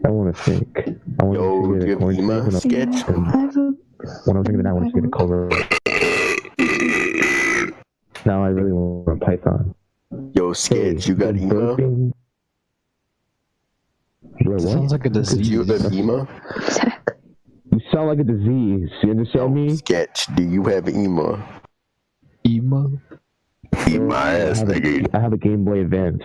I want a snake. I want Yo, to get a give corn emo snake sketch. I have a. when I was thinking that I wanted to get a cobra. Now I really want a python. Yo, sketch, you got emo? Wait, what? Sounds like a disease. You got emo? Exactly. sound like a disease. You understand me? Sketch, do you have emo? Emo? Eat my ass, nigga. I have a Game Boy Advance.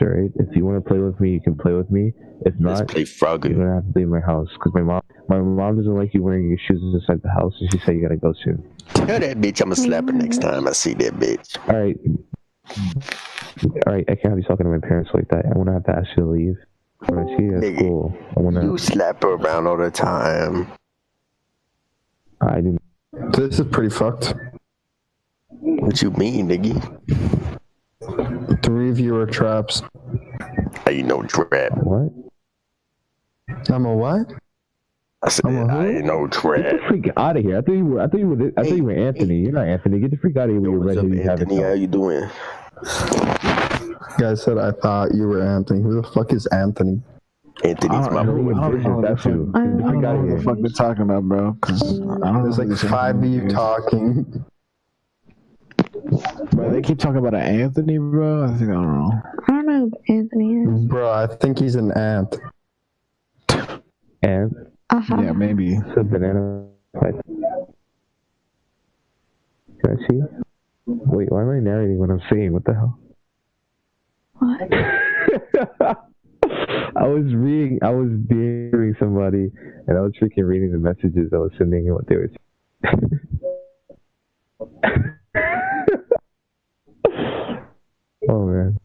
Alright? If you want to play with me, you can play with me. If not, Let's play Frogger. you're gonna have to leave my house. Because my mom doesn't like you wearing your shoes inside the house, and she said you gotta go soon. Tell that bitch I'ma slap her next time I see that bitch. Alright, I can't have you talking to my parents like that. I wanna have to ask you to leave. When I see you at school, You slap her around all the time. I didn't. This is pretty fucked. What you mean, nigga? 3 viewer traps. I ain't no trap. What? I'm a what? I said I ain't no Get the trap. freak out of here! I thought you were Anthony. You're not Anthony. Get the freak out of here with your What's red up, hoodie habit. Anthony? How you doing? You guys said I thought you were Anthony. Who the fuck is Anthony? Anthony's my boy. That's you. I Get the freak out don't of know what the here. fuck they're talking about, bro. Cause I don't. There's like 5 of you talking. Bro, they keep talking about an Anthony, bro. I don't know. I don't know who Anthony is. Bro, I think he's an ant. And Yeah, maybe. it's a banana fight. Can I see? Wait, why am I narrating what I'm saying? What the hell? What? I was hearing somebody, and I was freaking reading the messages I was sending and what they were saying. Oh man.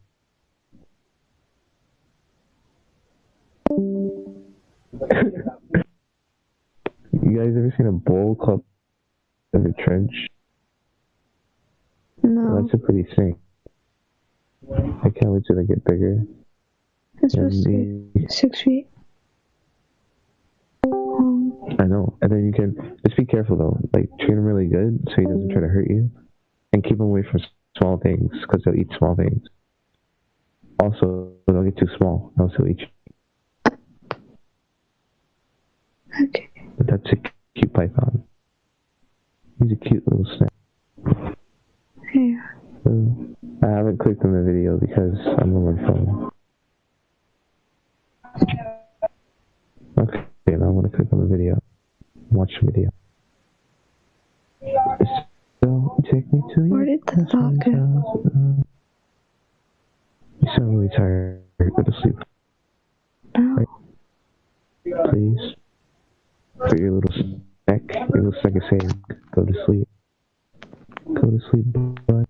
You guys ever seen a bowl called in a trench? No. That's a pretty thing. I can't wait till they get bigger. It's supposed to be 6 feet. I know. And then you can just be careful though. Like treat him really good so he doesn't try to hurt you, and keep him away from small things because they'll eat small things. Also, don't get too small. Else he'll eat you. Okay. But that's a cute python. He's a cute little snack. Yeah. I haven't clicked on the video because I'm on my phone. Okay, now I want to click on the video. Watch the video. So, take me to Where did the thought go? You sound really tired. Go to sleep. No. Please. Put your little snack is saying, go to sleep. Go to sleep, bud.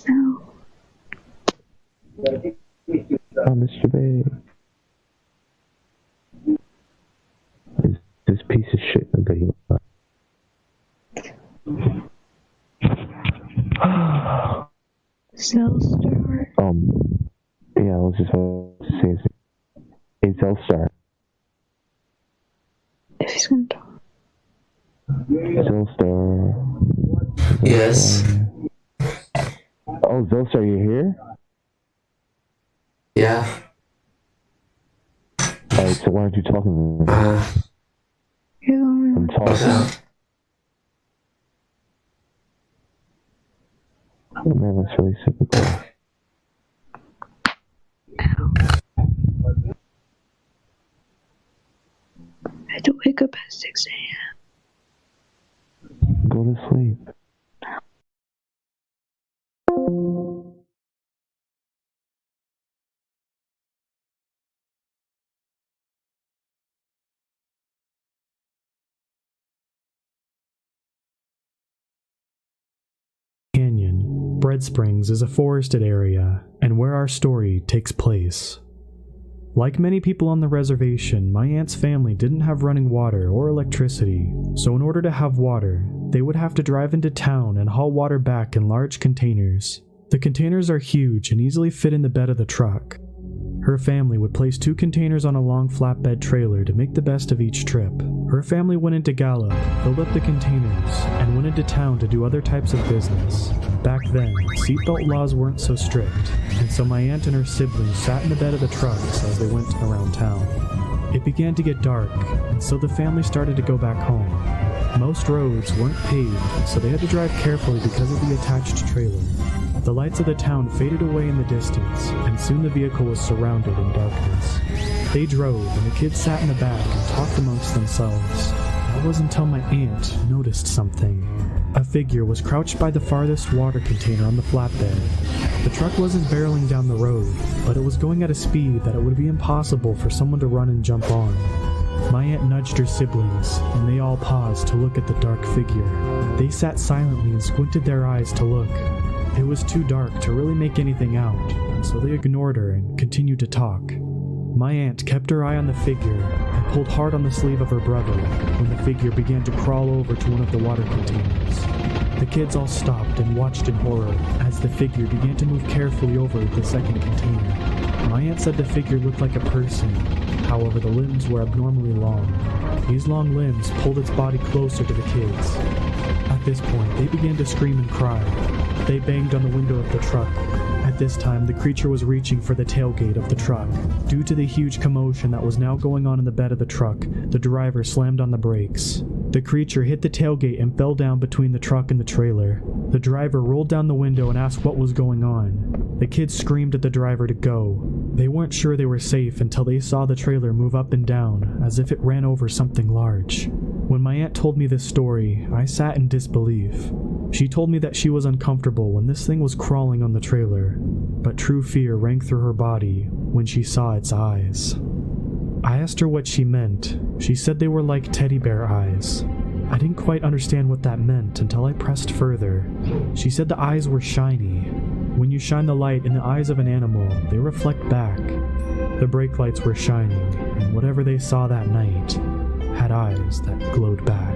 No. Oh, Mr. Bay. Is this piece of shit a good Zellstar. Yeah, I was just about to say it's Zellstar. If he's gonna talk. Zellstar. Yes. Oh, Zellstar, you here? Yeah. Alright, so why aren't you talking to me? You're the only I'm one. talking. Oh man, that's really typical. I had to wake up at 6 a.m. Go to sleep. Canyon, Bread Springs is a forested area and where our story takes place. Like many people on the reservation, my aunt's family didn't have running water or electricity, so in order to have water, they would have to drive into town and haul water back in large containers. The containers are huge and easily fit in the bed of the truck. Her family would place 2 containers on a long flatbed trailer to make the best of each trip. Her family went into Gallup, filled up the containers, and went into town to do other types of business. Back then, seatbelt laws weren't so strict, and so my aunt and her siblings sat in the bed of the trucks as they went around town. It began to get dark, and so the family started to go back home. Most roads weren't paved, so they had to drive carefully because of the attached trailer. The lights of the town faded away in the distance, and soon the vehicle was surrounded in darkness. They drove, and the kids sat in the back and talked amongst themselves. That was until my aunt noticed something. A figure was crouched by the farthest water container on the flatbed. The truck wasn't barreling down the road, but it was going at a speed that it would be impossible for someone to run and jump on. My aunt nudged her siblings, and they all paused to look at the dark figure. They sat silently and squinted their eyes to look. It was too dark to really make anything out, so they ignored her and continued to talk. My aunt kept her eye on the figure and pulled hard on the sleeve of her brother when the figure began to crawl over to one of the water containers. The kids all stopped and watched in horror as the figure began to move carefully over the second container. My aunt said the figure looked like a person, however the limbs were abnormally long. These long limbs pulled its body closer to the kids. At this point, they began to scream and cry. They banged on the window of the truck. At this time, the creature was reaching for the tailgate of the truck. Due to the huge commotion that was now going on in the bed of the truck, the driver slammed on the brakes. The creature hit the tailgate and fell down between the truck and the trailer. The driver rolled down the window and asked what was going on. The kids screamed at the driver to go. They weren't sure they were safe until they saw the trailer move up and down, as if it ran over something large. When my aunt told me this story, I sat in disbelief. She told me that she was uncomfortable when this thing was crawling on the trailer, but true fear rang through her body when she saw its eyes. I asked her what she meant. She said they were like teddy bear eyes. I didn't quite understand what that meant until I pressed further. She said the eyes were shiny. When you shine the light in the eyes of an animal, they reflect back. The brake lights were shining, and whatever they saw that night had eyes that glowed back.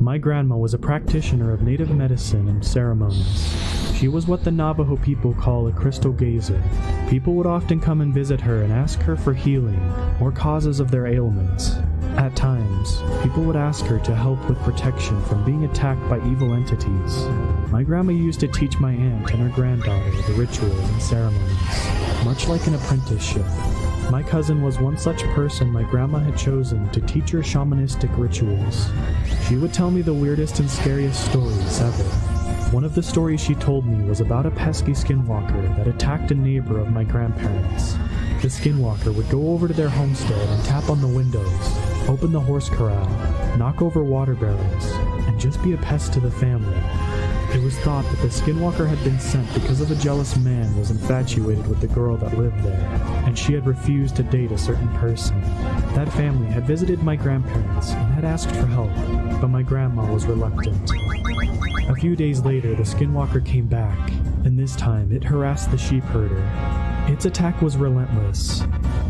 My grandma was a practitioner of native medicine and ceremonies. She was what the Navajo people call a crystal gazer. People would often come and visit her and ask her for healing or causes of their ailments. At times, people would ask her to help with protection from being attacked by evil entities. My grandma used to teach my aunt and her granddaughter the rituals and ceremonies, much like an apprenticeship. My cousin was one such person my grandma had chosen to teach her shamanistic rituals. She would tell me the weirdest and scariest stories ever. One of the stories she told me was about a pesky skinwalker that attacked a neighbor of my grandparents. The skinwalker would go over to their homestead and tap on the windows, open the horse corral, knock over water barrels, and just be a pest to the family. It was thought that the skinwalker had been sent because of a jealous man was infatuated with the girl that lived there, and she had refused to date a certain person. That family had visited my grandparents and had asked for help, but my grandma was reluctant. A few days later, the skinwalker came back, and this time it harassed the sheep herder. Its attack was relentless,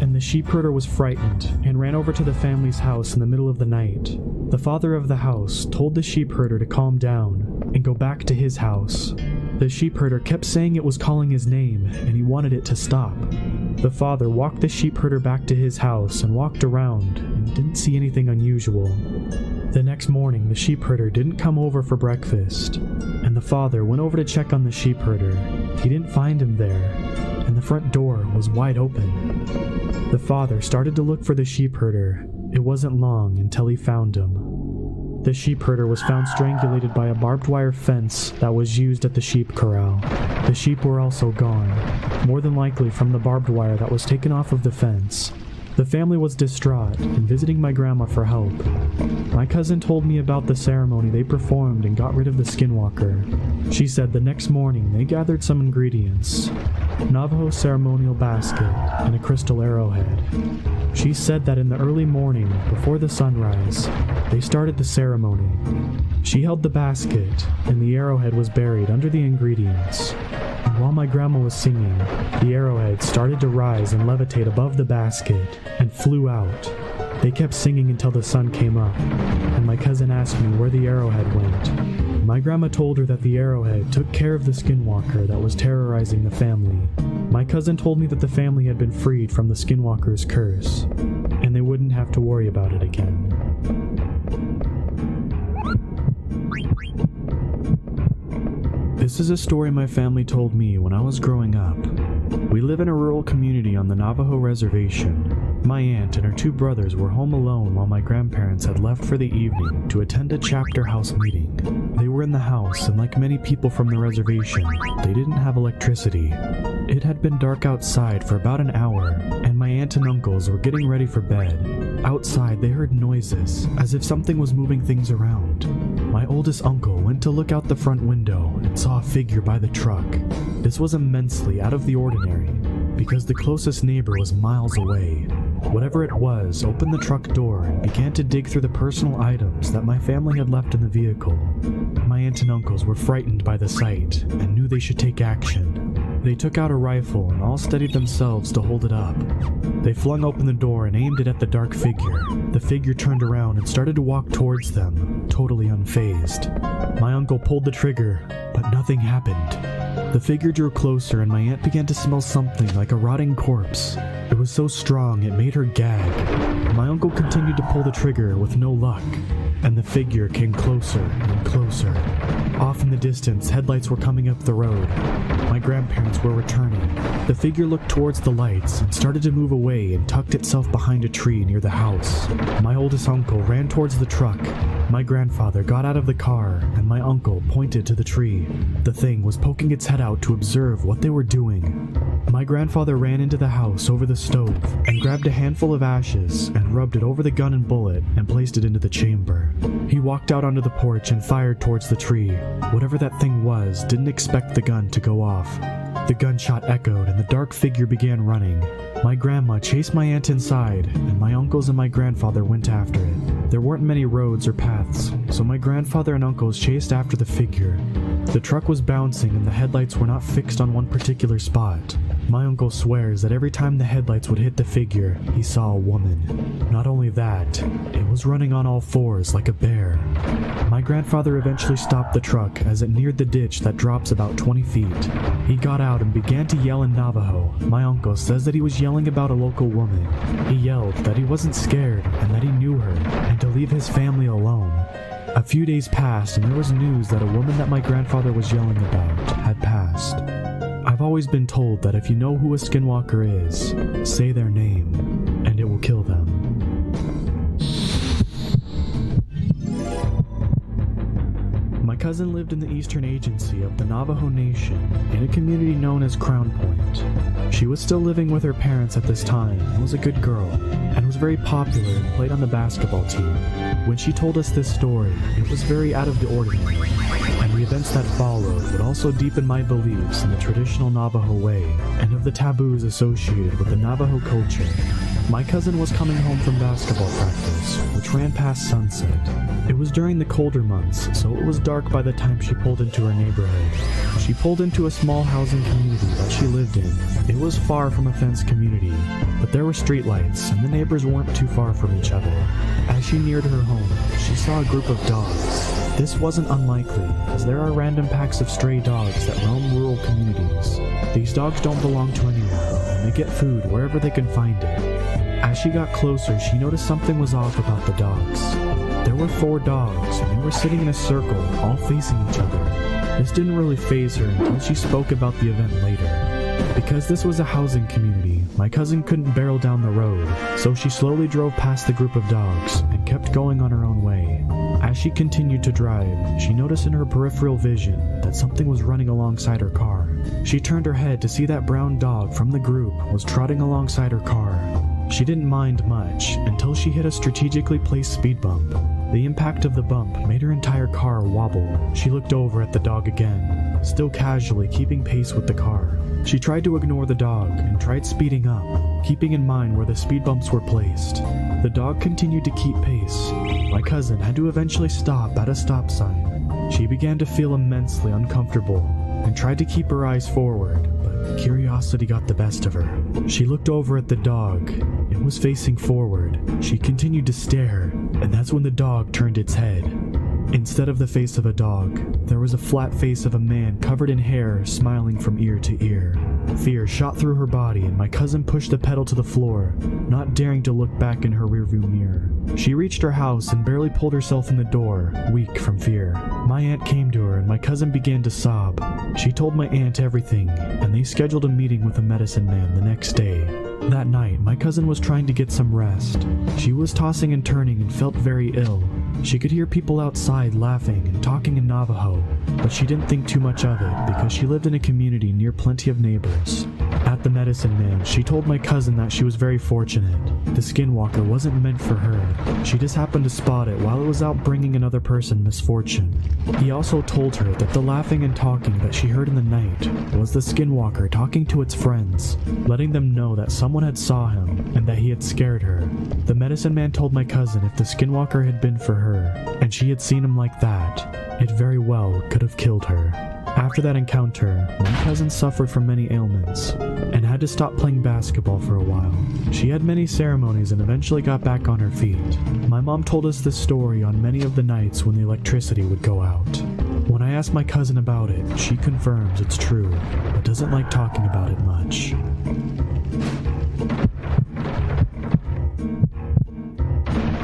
and the sheep herder was frightened and ran over to the family's house in the middle of the night. The father of the house told the sheep herder to calm down and go back to his house. The sheep herder kept saying it was calling his name, and he wanted it to stop. The father walked the sheep herder back to his house and walked around and didn't see anything unusual. The next morning, the sheep herder didn't come over for breakfast, and the father went over to check on the sheep herder. He didn't find him there, and the front door was wide open. The father started to look for the sheep herder. It wasn't long until he found him. The sheep herder was found strangulated by a barbed wire fence that was used at the sheep corral. The sheep were also gone, more than likely from the barbed wire that was taken off of the fence. The family was distraught and visiting my grandma for help. My cousin told me about the ceremony they performed and got rid of the skinwalker. She said the next morning they gathered some ingredients: Navajo ceremonial basket and a crystal arrowhead. She said that in the early morning, before the sunrise, they started the ceremony. She held the basket, and the arrowhead was buried under the ingredients. And while my grandma was singing, the arrowhead started to rise and levitate above the basket and flew out. They kept singing until the sun came up, and my cousin asked me where the arrowhead went. My grandma told her that the arrowhead took care of the skinwalker that was terrorizing the family. My cousin told me that the family had been freed from the skinwalker's curse, and they wouldn't have to worry about it again. This is a story my family told me when I was growing up. We live in a rural community on the Navajo reservation. My aunt and her 2 brothers were home alone while my grandparents had left for the evening to attend a chapter house meeting. They were in the house, and like many people from the reservation, they didn't have electricity. It had been dark outside for about an hour, and my aunt and uncles were getting ready for bed. Outside, they heard noises, as if something was moving things around. My oldest uncle went to look out the front window and saw a figure by the truck. This was immensely out of the ordinary, because the closest neighbor was miles away. Whatever it was opened the truck door and began to dig through the personal items that my family had left in the vehicle. My aunt and uncles were frightened by the sight and knew they should take action. They took out a rifle and all steadied themselves to hold it up. They flung open the door and aimed it at the dark figure. The figure turned around and started to walk towards them, totally unfazed. My uncle pulled the trigger, but nothing happened. The figure drew closer and my aunt began to smell something like a rotting corpse. It was so strong it made her gag. My uncle continued to pull the trigger with no luck, and the figure came closer and closer. Off in the distance, headlights were coming up the road. My grandparents were returning. The figure looked towards the lights and started to move away and tucked itself behind a tree near the house. My oldest uncle ran towards the truck. My grandfather got out of the car, and my uncle pointed to the tree. The thing was poking its head out to observe what they were doing. My grandfather ran into the house over the stove and grabbed a handful of ashes and rubbed it over the gun and bullet and placed it into the chamber. He walked out onto the porch and fired towards the tree. Whatever that thing was didn't expect the gun to go off. The gunshot echoed and the dark figure began running. My grandma chased my aunt inside, and my uncles and my grandfather went after it. There weren't many roads or paths, so my grandfather and uncles chased after the figure. The truck was bouncing and the headlights were not fixed on one particular spot. My uncle swears that every time the headlights would hit the figure, he saw a woman. Not only that, it was running on all fours like a bear. My grandfather eventually stopped the truck as it neared the ditch that drops about 20 feet. He got out and began to yell in Navajo. My uncle says that he was yelling about a local woman. He yelled that he wasn't scared and that he knew her, and to leave his family alone. A few days passed and there was news that a woman that my grandfather was yelling about had passed. I've always been told that if you know who a skinwalker is, say their name, and it will kill them. My cousin lived in the eastern agency of the Navajo Nation in a community known as Crown Point. She was still living with her parents at this time and was a good girl, and was very popular and played on the basketball team. When she told us this story, it was very out of the ordinary, and the events that followed would also deepen my beliefs in the traditional Navajo way and of the taboos associated with the Navajo culture. My cousin was coming home from basketball practice, which ran past sunset. It was during the colder months, so it was dark by the time she pulled into her neighborhood. She pulled into a small housing community that she lived in. It was far from a fenced community, but there were streetlights, and the neighbors weren't too far from each other. As she neared her home, she saw a group of dogs. This wasn't unlikely, as there are random packs of stray dogs that roam rural communities. These dogs don't belong to anyone, and they get food wherever they can find it. As she got closer, she noticed something was off about the dogs. There were 4 dogs, and they were sitting in a circle, all facing each other. This didn't really faze her until she spoke about the event later. Because this was a housing community, my cousin couldn't barrel down the road, so she slowly drove past the group of dogs and kept going on her own way. As she continued to drive, she noticed in her peripheral vision that something was running alongside her car. She turned her head to see that brown dog from the group was trotting alongside her car. She didn't mind much until she hit a strategically placed speed bump. The impact of the bump made her entire car wobble. She looked over at the dog again, still casually keeping pace with the car. She tried to ignore the dog and tried speeding up, keeping in mind where the speed bumps were placed. The dog continued to keep pace. My cousin had to eventually stop at a stop sign. She began to feel immensely uncomfortable and tried to keep her eyes forward, but curiosity got the best of her. She looked over at the dog. It was facing forward. She continued to stare, and that's when the dog turned its head. Instead of the face of a dog, there was a flat face of a man covered in hair, smiling from ear to ear. Fear shot through her body, and my cousin pushed the pedal to the floor, not daring to look back in her rearview mirror. She reached her house and barely pulled herself in the door, weak from fear. My aunt came to her, and my cousin began to sob. She told my aunt everything, and they scheduled a meeting with a medicine man the next day. That night, my cousin was trying to get some rest. She was tossing and turning and felt very ill. She could hear people outside laughing and talking in Navajo, but she didn't think too much of it because she lived in a community near plenty of neighbors. At the medicine man, she told my cousin that she was very fortunate. The skinwalker wasn't meant for her. She just happened to spot it while it was out bringing another person misfortune. He also told her that the laughing and talking that she heard in the night was the skinwalker talking to its friends, letting them know that someone had saw him and that he had scared her. The medicine man told my cousin if the skinwalker had been for her, and she had seen him like that, it very well could have killed her. After that encounter, my cousin suffered from many ailments and had to stop playing basketball for a while. She had many ceremonies and eventually got back on her feet. My mom told us this story on many of the nights when the electricity would go out. When I asked my cousin about it, she confirms it's true, but doesn't like talking about it much.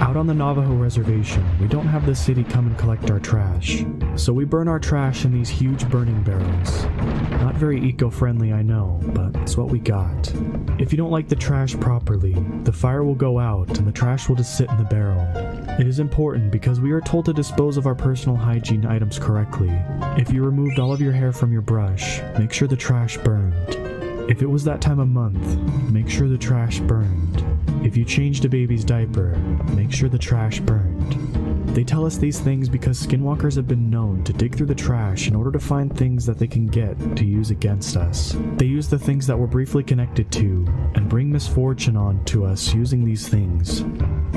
Out on the Navajo reservation, we don't have the city come and collect our trash, so we burn our trash in these huge burning barrels. Not very eco-friendly, I know, but it's what we got. If you don't like the trash properly, the fire will go out and the trash will just sit in the barrel. It is important because we are told to dispose of our personal hygiene items correctly. If you removed all of your hair from your brush, make sure the trash burned. If it was that time of month, make sure the trash burned. If you changed a baby's diaper, make sure the trash burned. They tell us these things because skinwalkers have been known to dig through the trash in order to find things that they can get to use against us. They use the things that we're briefly connected to and bring misfortune on to us using these things.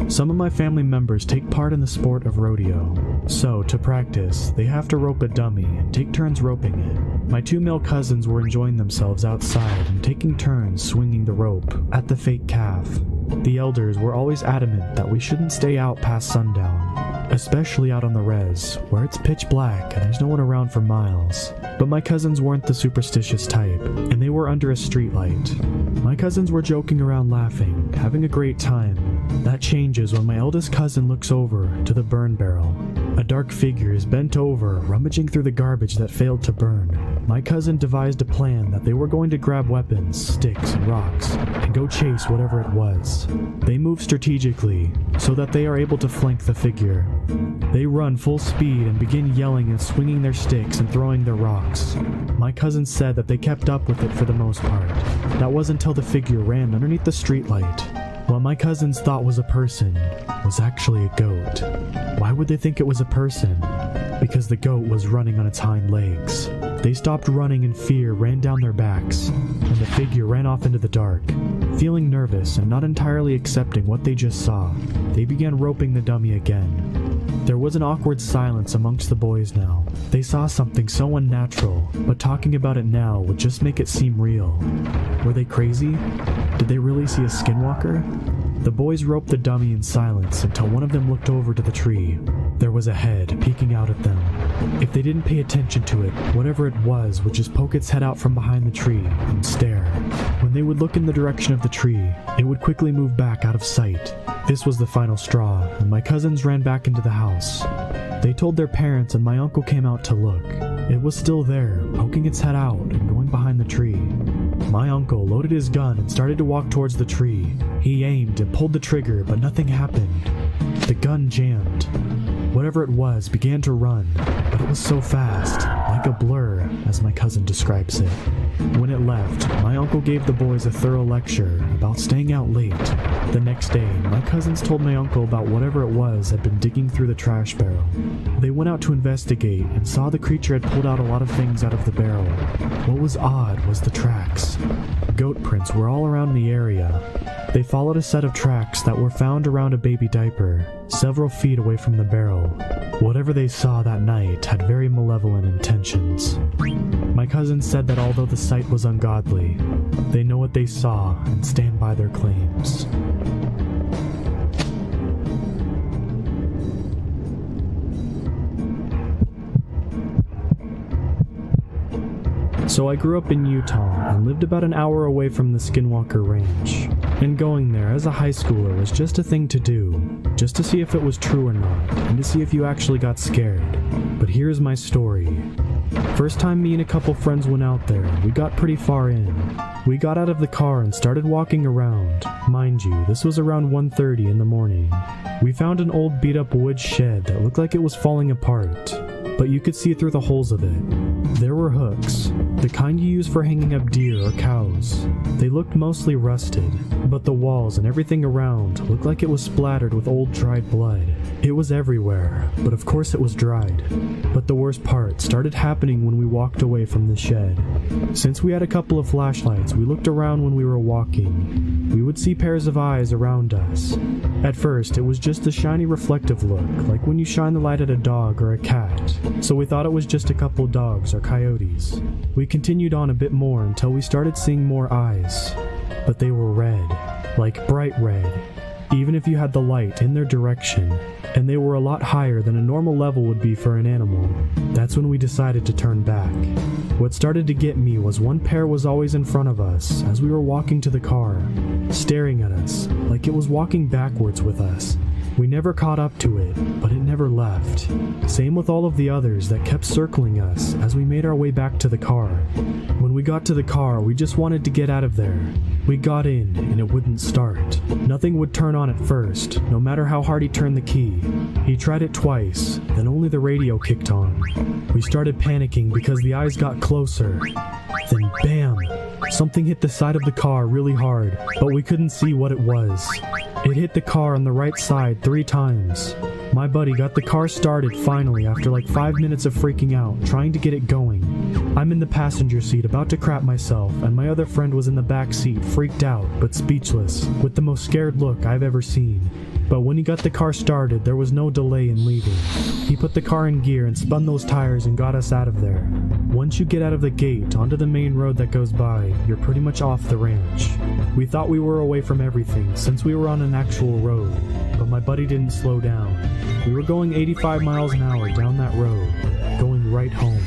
Some of my family members take part in the sport of rodeo. So, to practice, they have to rope a dummy and take turns roping it. My two male cousins were enjoying themselves outside and taking turns swinging the rope at the fake calf. The elders were always adamant that we shouldn't stay out past sundown, especially out on the res, where it's pitch black and there's no one around for miles. But my cousins weren't the superstitious type, and they were under a streetlight. My cousins were joking around laughing, having a great time. That changes when my eldest cousin looks over to the burn barrel. A dark figure is bent over, rummaging through the garbage that failed to burn. My cousin devised a plan that they were going to grab weapons, sticks, and rocks, and go chase whatever it was. They move strategically, so that they are able to flank the figure. They run full speed and begin yelling and swinging their sticks and throwing their rocks. My cousin said that they kept up with it for the most part. That was until the figure ran underneath the streetlight. What my cousins thought was a person was actually a goat. Why would they think it was a person? Because the goat was running on its hind legs. They stopped running and fear ran down their backs, and the figure ran off into the dark. Feeling nervous and not entirely accepting what they just saw, they began roping the dummy again. There was an awkward silence amongst the boys now. They saw something so unnatural, but talking about it now would just make it seem real. Were they crazy? Did they really see a skinwalker? The boys roped the dummy in silence until one of them looked over to the tree. There was a head peeking out at them. If they didn't pay attention to it, whatever it was would just poke its head out from behind the tree and stare. When they would look in the direction of the tree, it would quickly move back out of sight. This was the final straw, and my cousins ran back into the house. They told their parents and my uncle came out to look. It was still there, poking its head out and going behind the tree. My uncle loaded his gun and started to walk towards the tree. He aimed and pulled the trigger, but nothing happened. The gun jammed. Whatever it was began to run, but it was so fast, like a blur, as my cousin describes it. When it left, my uncle gave the boys a thorough lecture about staying out late. The next day, my cousins told my uncle about whatever it was had been digging through the trash barrel. They went out to investigate and saw the creature had pulled out a lot of things out of the barrel. What was odd was the tracks. Goat prints were all around the area. They followed a set of tracks that were found around a baby diaper, several feet away from the barrel. Whatever they saw that night had very malevolent intentions. My cousin said that although the sight was ungodly, they know what they saw and stand by their claims. So I grew up in Utah and lived about an hour away from the Skinwalker Range. And going there as a high schooler was just a thing to do, just to see if it was true or not, and to see if you actually got scared. But here's my story. First time me and a couple friends went out there, we got pretty far in. We got out of the car and started walking around. Mind you, this was around 1:30 in the morning. We found an old beat-up wood shed that looked like it was falling apart, but you could see through the holes of it. There were hooks, the kind you use for hanging up deer or cows. They looked mostly rusted, but the walls and everything around looked like it was splattered with old dried blood. It was everywhere, but of course it was dried. But the worst part started happening when we walked away from the shed. Since we had a couple of flashlights, we looked around when we were walking. We would see pairs of eyes around us. At first, it was just a shiny reflective look, like when you shine the light at a dog or a cat. So we thought it was just a couple dogs or coyotes. We continued on a bit more until we started seeing more eyes. But they were red, like bright red, even if you had the light in their direction, and they were a lot higher than a normal level would be for an animal. That's when we decided to turn back. What started to get me was one pair was always in front of us as we were walking to the car, staring at us like it was walking backwards with us. We never caught up to it, but it never left. Same with all of the others that kept circling us as we made our way back to the car. When we got to the car, we just wanted to get out of there. We got in, and it wouldn't start. Nothing would turn on at first, no matter how hard he turned the key. He tried it twice, then only the radio kicked on. We started panicking because the eyes got closer. Then bam! Something hit the side of the car really hard, but we couldn't see what it was. It hit the car on the right side 3 times. My buddy got the car started finally after like 5 minutes of freaking out, trying to get it going. I'm in the passenger seat about to crap myself, and my other friend was in the back seat, freaked out, but speechless, with the most scared look I've ever seen. But when he got the car started, there was no delay in leaving. He put the car in gear and spun those tires and got us out of there. Once you get out of the gate onto the main road that goes by, you're pretty much off the ranch. We thought we were away from everything since we were on an actual road, but my buddy didn't slow down. We were going 85 miles an hour down that road, going right home.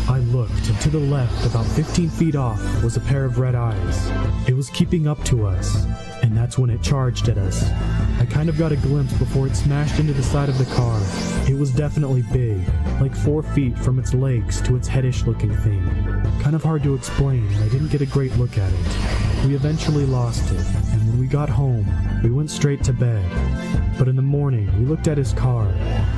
I looked, and to the left, about 15 feet off, was a pair of red eyes. It was keeping up to us, and that's when it charged at us. I kind of got a glimpse before it smashed into the side of the car. It was definitely big, like 4 feet from its legs to its headish looking thing. Kind of hard to explain, and I didn't get a great look at it. We eventually lost it, and when we got home, we went straight to bed. But in the morning, we looked at his car.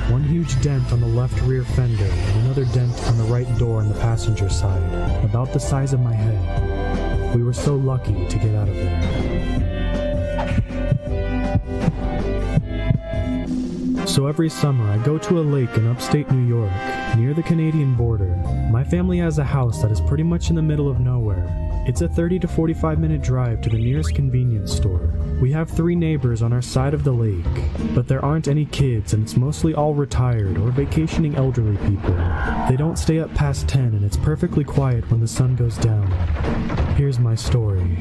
One huge dent on the left rear fender, and another dent on the right door on the passenger side, about the size of my head. We were so lucky to get out of there. So every summer I go to a lake in upstate New York, near the Canadian border. My family has a house that is pretty much in the middle of nowhere. It's a 30 to 45 minute drive to the nearest convenience store. We have 3 neighbors on our side of the lake, but there aren't any kids and it's mostly all retired or vacationing elderly people. They don't stay up past 10 and it's perfectly quiet when the sun goes down. Here's my story.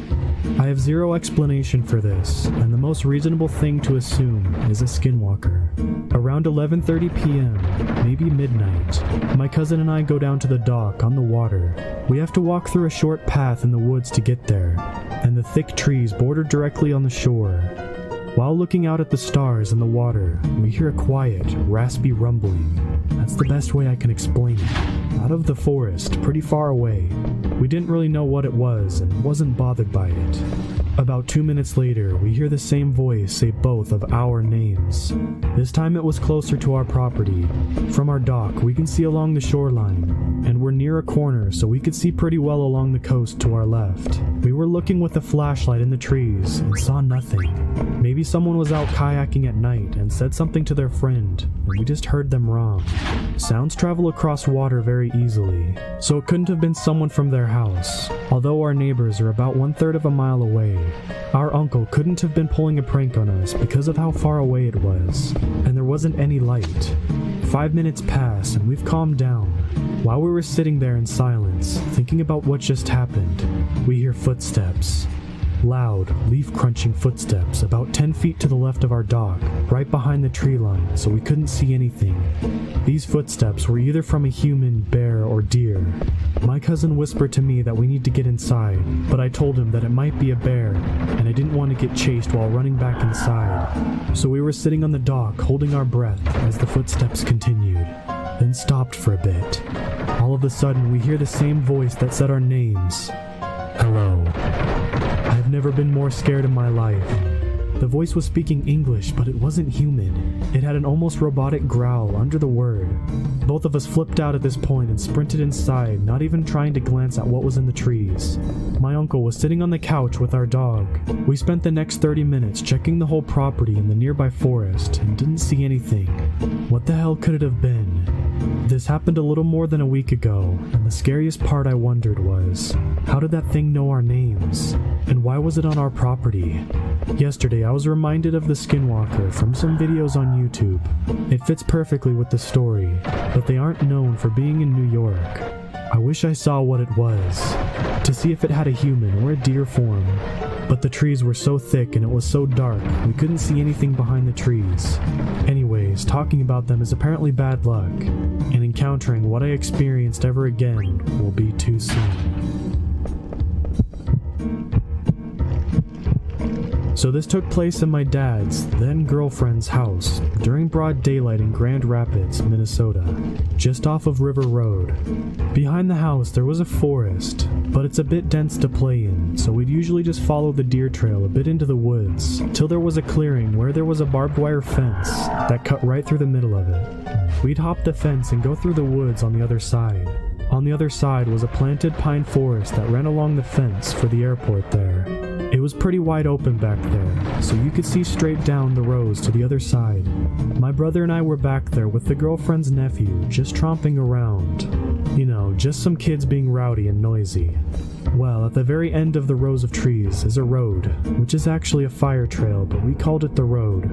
I have zero explanation for this, and the most reasonable thing to assume is a skinwalker. Around 11:30 p.m., maybe midnight, my cousin and I go down to the dock on the water. We have to walk through a short path in the woods to get there, and the thick trees border directly on the shore. While looking out at the stars and the water, we hear a quiet, raspy rumbling. That's the best way I can explain it. Out of the forest, pretty far away. We didn't really know what it was and wasn't bothered by it. About 2 minutes later, we hear the same voice say both of our names. This time it was closer to our property. From our dock, we can see along the shoreline, and we're near a corner so we could see pretty well along the coast to our left. We were looking with a flashlight in the trees and saw nothing. Maybe someone was out kayaking at night and said something to their friend, and we just heard them wrong. Sounds travel across water very easily, so it couldn't have been someone from their house. Although our neighbors are about 1/3 of a mile away, our uncle couldn't have been pulling a prank on us because of how far away it was, and there wasn't any light. 5 minutes pass and we've calmed down. While we were sitting there in silence, thinking about what just happened, we hear footsteps. Loud, leaf-crunching footsteps about 10 feet to the left of our dock, right behind the tree line, so we couldn't see anything. These footsteps were either from a human, bear, or deer. My cousin whispered to me that we need to get inside, but I told him that it might be a bear, and I didn't want to get chased while running back inside. So we were sitting on the dock, holding our breath as the footsteps continued. then stopped for a bit. All of a sudden, we hear the same voice that said our names. Hello. I've never been more scared in my life. The voice was speaking English, but it wasn't human. It had an almost robotic growl under the word. Both of us flipped out at this point and sprinted inside, not even trying to glance at what was in the trees. My uncle was sitting on the couch with our dog. We spent the next 30 minutes checking the whole property in the nearby forest and didn't see anything. What the hell could it have been? This happened a little more than a week ago, and the scariest part I wondered was, how did that thing know our names? And why was it on our property? Yesterday, I was reminded of the skinwalker from some videos on YouTube. It fits perfectly with the story, but they aren't known for being in New York. I wish I saw what it was, to see if it had a human or a deer form. But the trees were so thick and it was so dark, we couldn't see anything behind the trees. Anyways, talking about them is apparently bad luck, and encountering what I experienced ever again will be too soon. So this took place in my dad's, then girlfriend's house, during broad daylight in Grand Rapids, Minnesota, just off of River Road. Behind the house there was a forest, but it's a bit dense to play in, so we'd usually just follow the deer trail a bit into the woods, till there was a clearing where there was a barbed wire fence that cut right through the middle of it. We'd hop the fence and go through the woods on the other side. On the other side was a planted pine forest that ran along the fence for the airport there. It was pretty wide open back there, so you could see straight down the rows to the other side. My brother and I were back there with the girlfriend's nephew, just tromping around. You know, just some kids being rowdy and noisy. Well, at the very end of the rows of trees is a road, which is actually a fire trail, but we called it the road.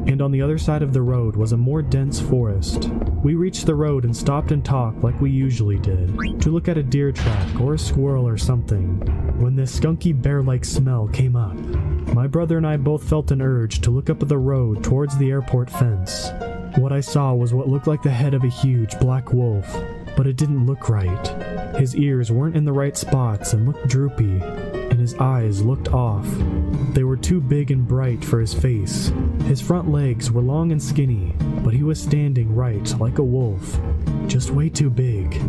And on the other side of the road was a more dense forest. We reached the road and stopped and talked like we usually did, to look at a deer track or a squirrel or something, when this skunky bear-like smell came up. My brother and I both felt an urge to look up the road towards the airport fence. What I saw was what looked like the head of a huge black wolf, but it didn't look right. His ears weren't in the right spots and looked droopy, and his eyes looked off. They were too big and bright for his face. His front legs were long and skinny, but he was standing right like a wolf, just way too big.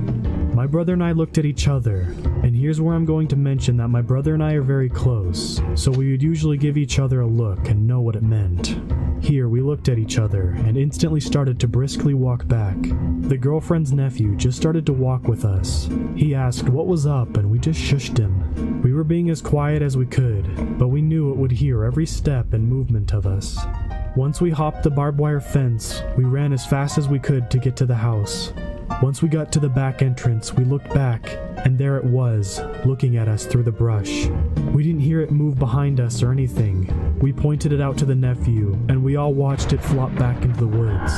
My brother and I looked at each other, and here's where I'm going to mention that my brother and I are very close, so we would usually give each other a look and know what it meant. Here we looked at each other and instantly started to briskly walk back. The girlfriend's nephew just started to walk with us. He asked what was up and we just shushed him. We were being as quiet as we could, but we knew it would hear every step and movement of us. Once we hopped the barbed wire fence, we ran as fast as we could to get to the house. Once we got to the back entrance, we looked back, and there it was, looking at us through the brush. We didn't hear it move behind us or anything. We pointed it out to the nephew, and we all watched it flop back into the woods.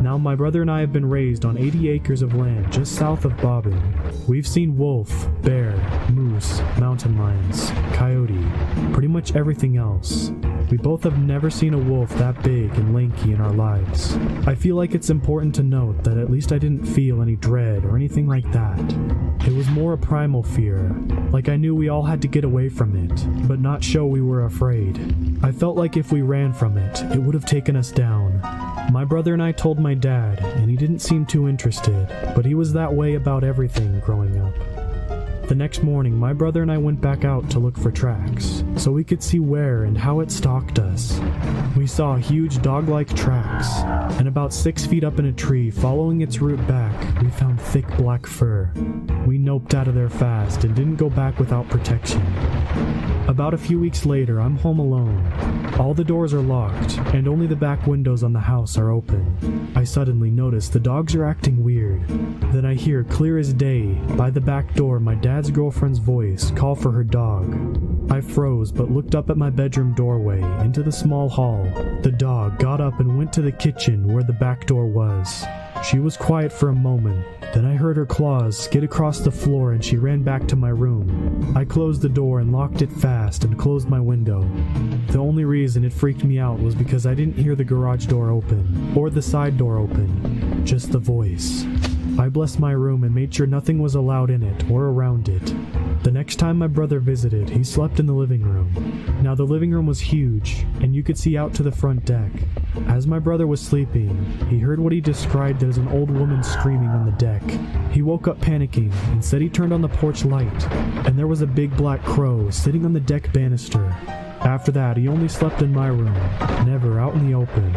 Now my brother and I have been raised on 80 acres of land just south of Bobbing. We've seen wolf, bear, moose, mountain lions, coyote, pretty much everything else. We both have never seen a wolf that big and lanky in our lives. I feel like it's important to note that at least I didn't feel any dread or anything like that. It was more a primal fear, like I knew we all had to get away from it, but not show we were afraid. I felt like if we ran from it, it would have taken us down. My brother and I told my dad, and he didn't seem too interested, but he was that way about everything growing up. The next morning, my brother and I went back out to look for tracks, so we could see where and how it stalked us. We saw huge dog-like tracks, and about 6 feet up in a tree, following its route back, we found thick black fur. We noped out of there fast and didn't go back without protection. About a few weeks later, I'm home alone. All the doors are locked, and only the back windows on the house are open. I suddenly notice the dogs are acting weird. Then I hear clear as day, by the back door, my dad's girlfriend's voice call for her dog. I froze but looked up at my bedroom doorway into the small hall. The dog got up and went to the kitchen where the back door was. She was quiet for a moment, then I heard her claws skid across the floor and she ran back to my room. I closed the door and locked it fast and closed my window. The only reason it freaked me out was because I didn't hear the garage door open, or the side door open, just the voice. I blessed my room and made sure nothing was allowed in it or around it. The next time my brother visited, he slept in the living room. Now the living room was huge, and you could see out to the front deck. As my brother was sleeping, he heard what he described as an old woman screaming on the deck. He woke up panicking and said he turned on the porch light, and there was a big black crow sitting on the deck banister. After that, he only slept in my room, never out in the open.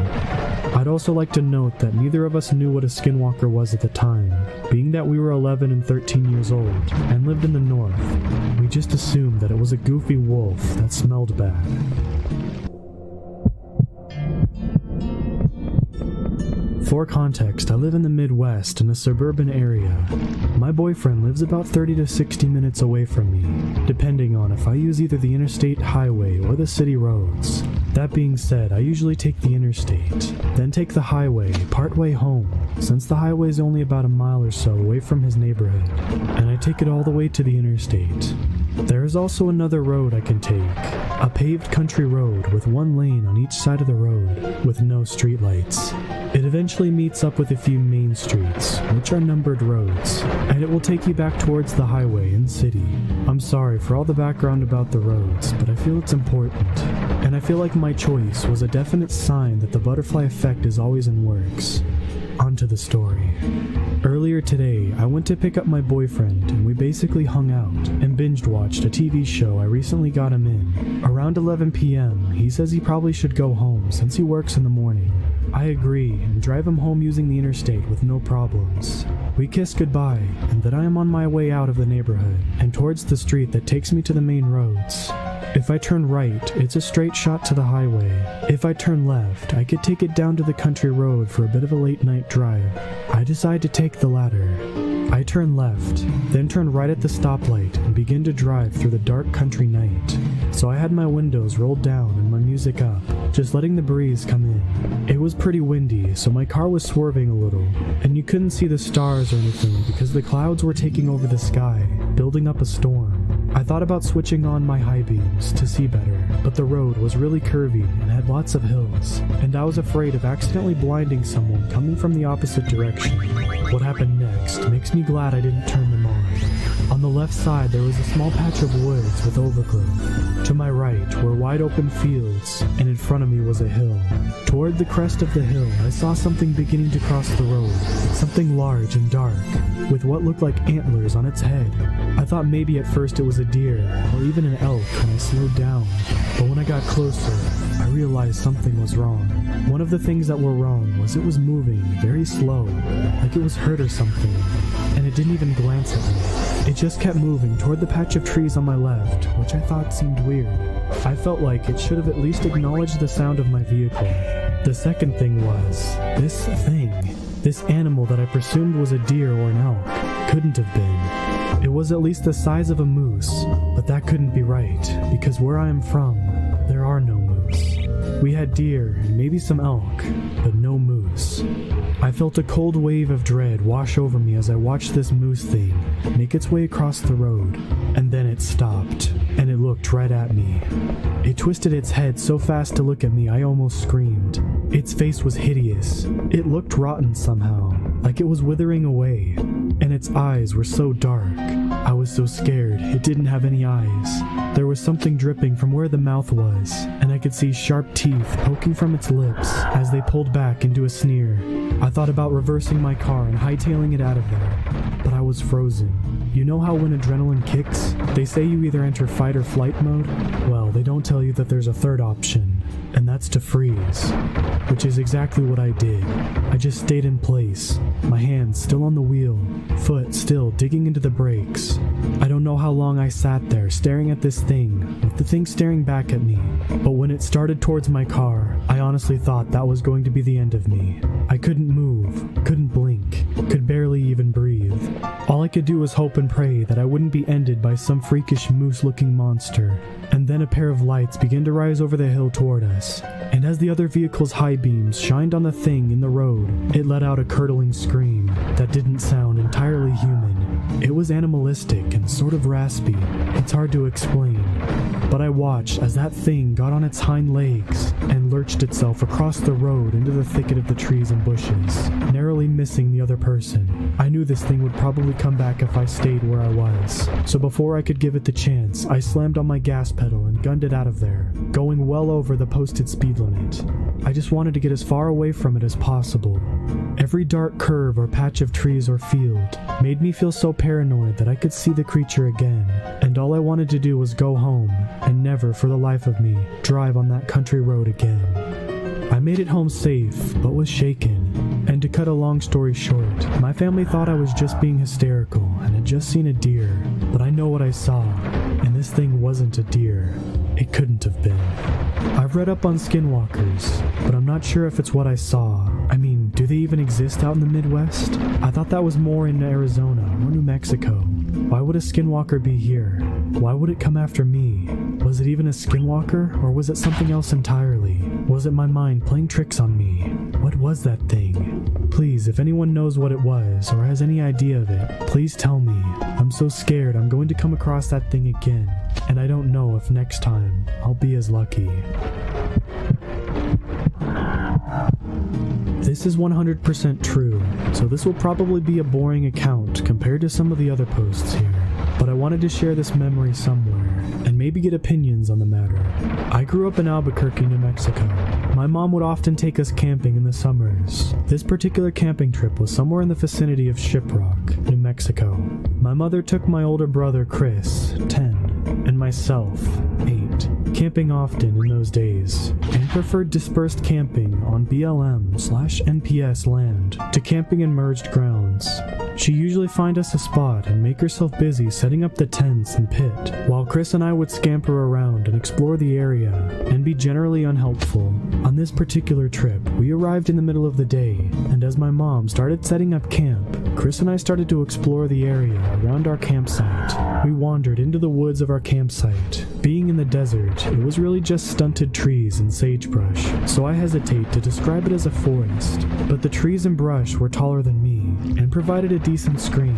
I'd also like to note that neither of us knew what a skinwalker was at the time, being that we were 11 and 13 years old and lived in the north. We just assumed that it was a goofy wolf that smelled bad. For context, I live in the Midwest in a suburban area. My boyfriend lives about 30 to 60 minutes away from me, depending on if I use either the interstate highway or the city roads. That being said, I usually take the interstate, then take the highway partway home, since the highway is only about a mile or so away from his neighborhood, and I take it all the way to the interstate. There is also another road I can take, a paved country road with one lane on each side of the road, with no streetlights. It eventually meets up with a few main streets, which are numbered roads, and it will take you back towards the highway and city. I'm sorry for all the background about the roads, but I feel it's important, and I feel like my choice was a definite sign that the butterfly effect is always in works. On to the story. Earlier today, I went to pick up my boyfriend and we basically hung out and binge-watched a TV show I recently got him in. Around 11 p.m., he says he probably should go home since he works in the morning. I agree and drive him home using the interstate with no problems. We kiss goodbye and then I am on my way out of the neighborhood and towards the street that takes me to the main roads. If I turn right, it's a straight shot to the highway. If I turn left, I could take it down to the country road for a bit of a late night drive. I decide to take the latter. I turn left, then turn right at the stoplight and begin to drive through the dark country night. So I had my windows rolled down and my music up, just letting the breeze come in. It was pretty windy, so my car was swerving a little, and you couldn't see the stars or anything because the clouds were taking over the sky, building up a storm. I thought about switching on my high beams to see better, but the road was really curvy and had lots of hills, and I was afraid of accidentally blinding someone coming from the opposite direction. What happened next makes me glad I didn't turn them on. On the left side there was a small patch of woods with overgrowth. To my right were wide open fields, and in front of me was a hill. Toward the crest of the hill I saw something beginning to cross the road, something large and dark, with what looked like antlers on its head. I thought maybe at first it was a deer, or even an elk, and I slowed down. But when I got closer, I realized something was wrong. One of the things that were wrong was it was moving very slow, like it was hurt or something, and it didn't even glance at me. It just kept moving toward the patch of trees on my left, which I thought seemed weird. I felt like it should have at least acknowledged the sound of my vehicle. The second thing was, this animal that I presumed was a deer or an elk, couldn't have been. It was at least the size of a moose, but that couldn't be right, because where I am from, there are no moose. We had deer and maybe some elk, but no moose. I felt a cold wave of dread wash over me as I watched this moose thing make its way across the road, and then it stopped, and it looked right at me. It twisted its head so fast to look at me I almost screamed. Its face was hideous. It looked rotten somehow, like it was withering away, and its eyes were so dark. I was so scared it didn't have any eyes. There was something dripping from where the mouth was, and I could see sharp teeth poking from its lips as they pulled back into a sneer. I thought about reversing my car and hightailing it out of there, but I was frozen. You know how when adrenaline kicks, they say you either enter fight or flight mode? Well, they don't tell you that there's a third option, and that's to freeze, which is exactly what I did. I just stayed in place, my hands still on the wheel, foot still digging into the brakes. I don't know how long I sat there staring at this thing, with the thing staring back at me, but when it started towards my car, I honestly thought that was going to be the end of me. I couldn't move, couldn't blink, could barely even breathe. All I could do was hope and pray that I wouldn't be ended by some freakish moose-looking monster. And then a pair of lights began to rise over the hill toward us, and as the other vehicle's high beams shined on the thing in the road, it let out a curdling scream that didn't sound entirely human. It was was animalistic and sort of raspy. It's hard to explain. But I watched as that thing got on its hind legs and lurched itself across the road into the thicket of the trees and bushes, narrowly missing the other person. I knew this thing would probably come back if I stayed where I was. So before I could give it the chance, I slammed on my gas pedal and gunned it out of there, going well over the posted speed limit. I just wanted to get as far away from it as possible. Every dark curve or patch of trees or field made me feel so paranoid that I could see the creature again, and all I wanted to do was go home and never, for the life of me, drive on that country road again. I made it home safe, but was shaken. And to cut a long story short, my family thought I was just being hysterical and had just seen a deer, but I know what I saw, and this thing wasn't a deer. It couldn't have been. I've read up on skinwalkers, but I'm not sure if it's what I saw. I mean, do they even exist out in the Midwest? I thought that was more in Arizona or New Mexico. Why would a skinwalker be here? Why would it come after me? Was it even a skinwalker, or was it something else entirely? Was it my mind playing tricks on me? What was that thing? Please, if anyone knows what it was, or has any idea of it, please tell me. I'm so scared I'm going to come across that thing again, and I don't know if next time I'll be as lucky. This is 100% true, so this will probably be a boring account compared to some of the other posts here, but I wanted to share this memory somewhere, and maybe get opinions on the matter. I grew up in Albuquerque, New Mexico. My mom would often take us camping in the summers. This particular camping trip was somewhere in the vicinity of Shiprock, New Mexico. My mother took my older brother Chris, 10, and myself, 8, camping often in those days, and preferred dispersed camping on BLM/NPS land to camping in merged grounds. She'd usually find us a spot and make herself busy setting up the tents and pit, while Chris and I would scamper around and explore the area and be generally unhelpful. On this particular trip, we arrived in the middle of the day, and as my mom started setting up camp, Chris and I started to explore the area around our campsite. We wandered into the woods of our campsite. Being in the desert, it was really just stunted trees and sagebrush, so I hesitate to describe it as a forest, but the trees and brush were taller than me and provided a decent screen.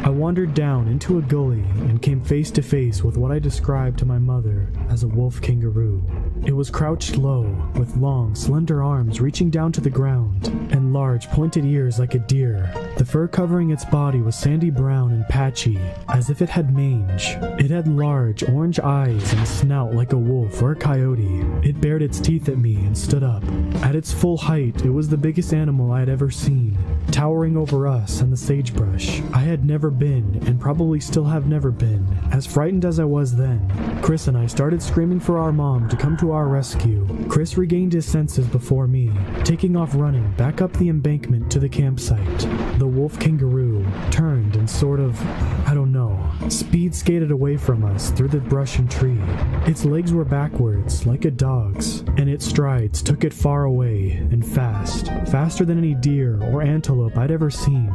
I wandered down into a gully and came face to face with what I described to my mother as a wolf kangaroo. It was crouched low, with long, slender arms reaching down to the ground, and large, pointed ears like a deer. The fur covering its body was sandy brown and patchy, as if it had mange. It had large, orange eyes and a snout like a wolf or a coyote. It bared its teeth at me and stood up. At its full height, it was the biggest animal I had ever seen, towering over us and the sagebrush. I had never been, and probably still have never been, as frightened as I was then. Chris and I started screaming for our mom to come to our rescue. Chris regained his senses before me, taking off running back up the embankment to the campsite. The wolf kangaroo turned and sort of, I don't know, speed skated away from us through the brush and tree. Its legs were backwards, like a dog's, and its strides took it far away and fast, faster than any deer or antelope I'd ever seen.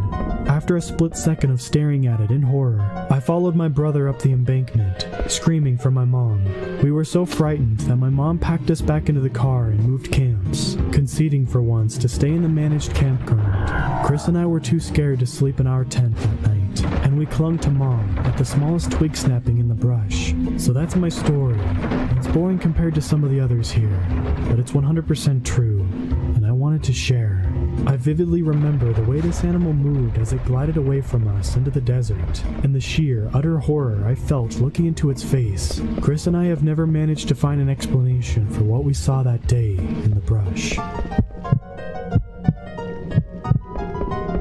After a split second of staring at it in horror, I followed my brother up the embankment, screaming for my mom. We were so frightened that my mom packed us back into the car and moved camps, conceding for once to stay in the managed campground. Chris and I were too scared to sleep in our tent that night, and we clung to mom at the smallest twig snapping in the brush. So that's my story. It's boring compared to some of the others here, but it's 100% true, and I wanted to share. I vividly remember the way this animal moved as it glided away from us into the desert, and the sheer, utter horror I felt looking into its face. Chris and I have never managed to find an explanation for what we saw that day in the brush.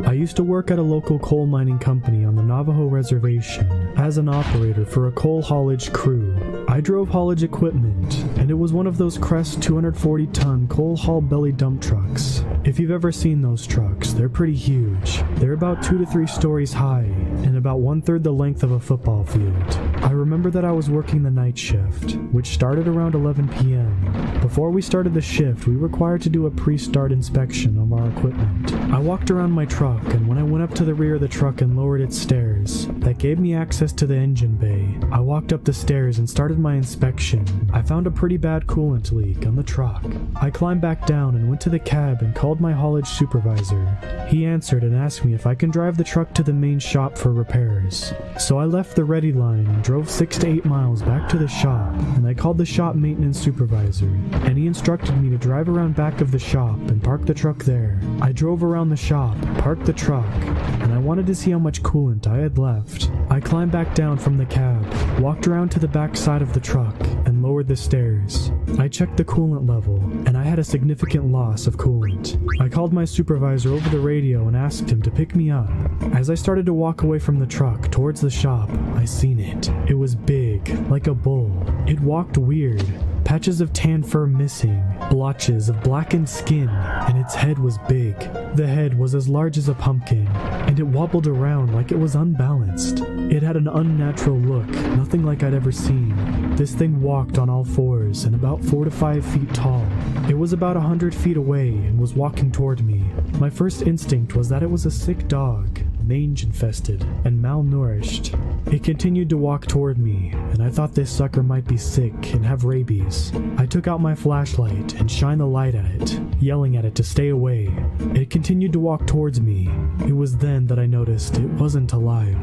I used to work at a local coal mining company on the Navajo reservation as an operator for a coal haulage crew. I drove haulage equipment, and it was one of those Crest 240-ton coal haul belly dump trucks. If you've ever seen those trucks, they're pretty huge. They're about 2 to 3 stories high, and about 1/3 the length of a football field. I remember that I was working the night shift, which started around 11 p.m. Before we started the shift, we were required to do a pre-start inspection of our equipment. I walked around my truck, and when I went up to the rear of the truck and lowered its stairs, that gave me access to the engine bay. I walked up the stairs and started my inspection. I found a pretty bad coolant leak on the truck. I climbed back down and went to the cab and called my haulage supervisor. He answered and asked me if I can drive the truck to the main shop for repairs. So I left the ready line and drove 6 to 8 miles back to the shop, and I called the shop maintenance supervisor, and he instructed me to drive around back of the shop and park the truck there. I drove around the shop, parked the truck, and I wanted to see how much coolant I had left. I climbed back down from the cab, walked around to the back side of the truck, and lowered the stairs. I checked the coolant level, and I had a significant loss of coolant. I called my supervisor over the radio and asked him to pick me up. As I started to walk away from the truck towards the shop, I seen it. It was big, like a bull. It walked weird. Patches of tan fur missing, blotches of blackened skin, and its head was big. The head was as large as a pumpkin, and it wobbled around like it was unbalanced. It had an unnatural look, nothing like I'd ever seen. This thing walked on all fours and about 4 to 5 feet tall. It was about 100 feet away and was walking toward me. My first instinct was that it was a sick dog, mange infested and malnourished. It continued to walk toward me, and I thought this sucker might be sick and have rabies. I took out my flashlight and shined the light at it, yelling at it to stay away. It continued to walk towards me. It was then that I noticed it wasn't alive.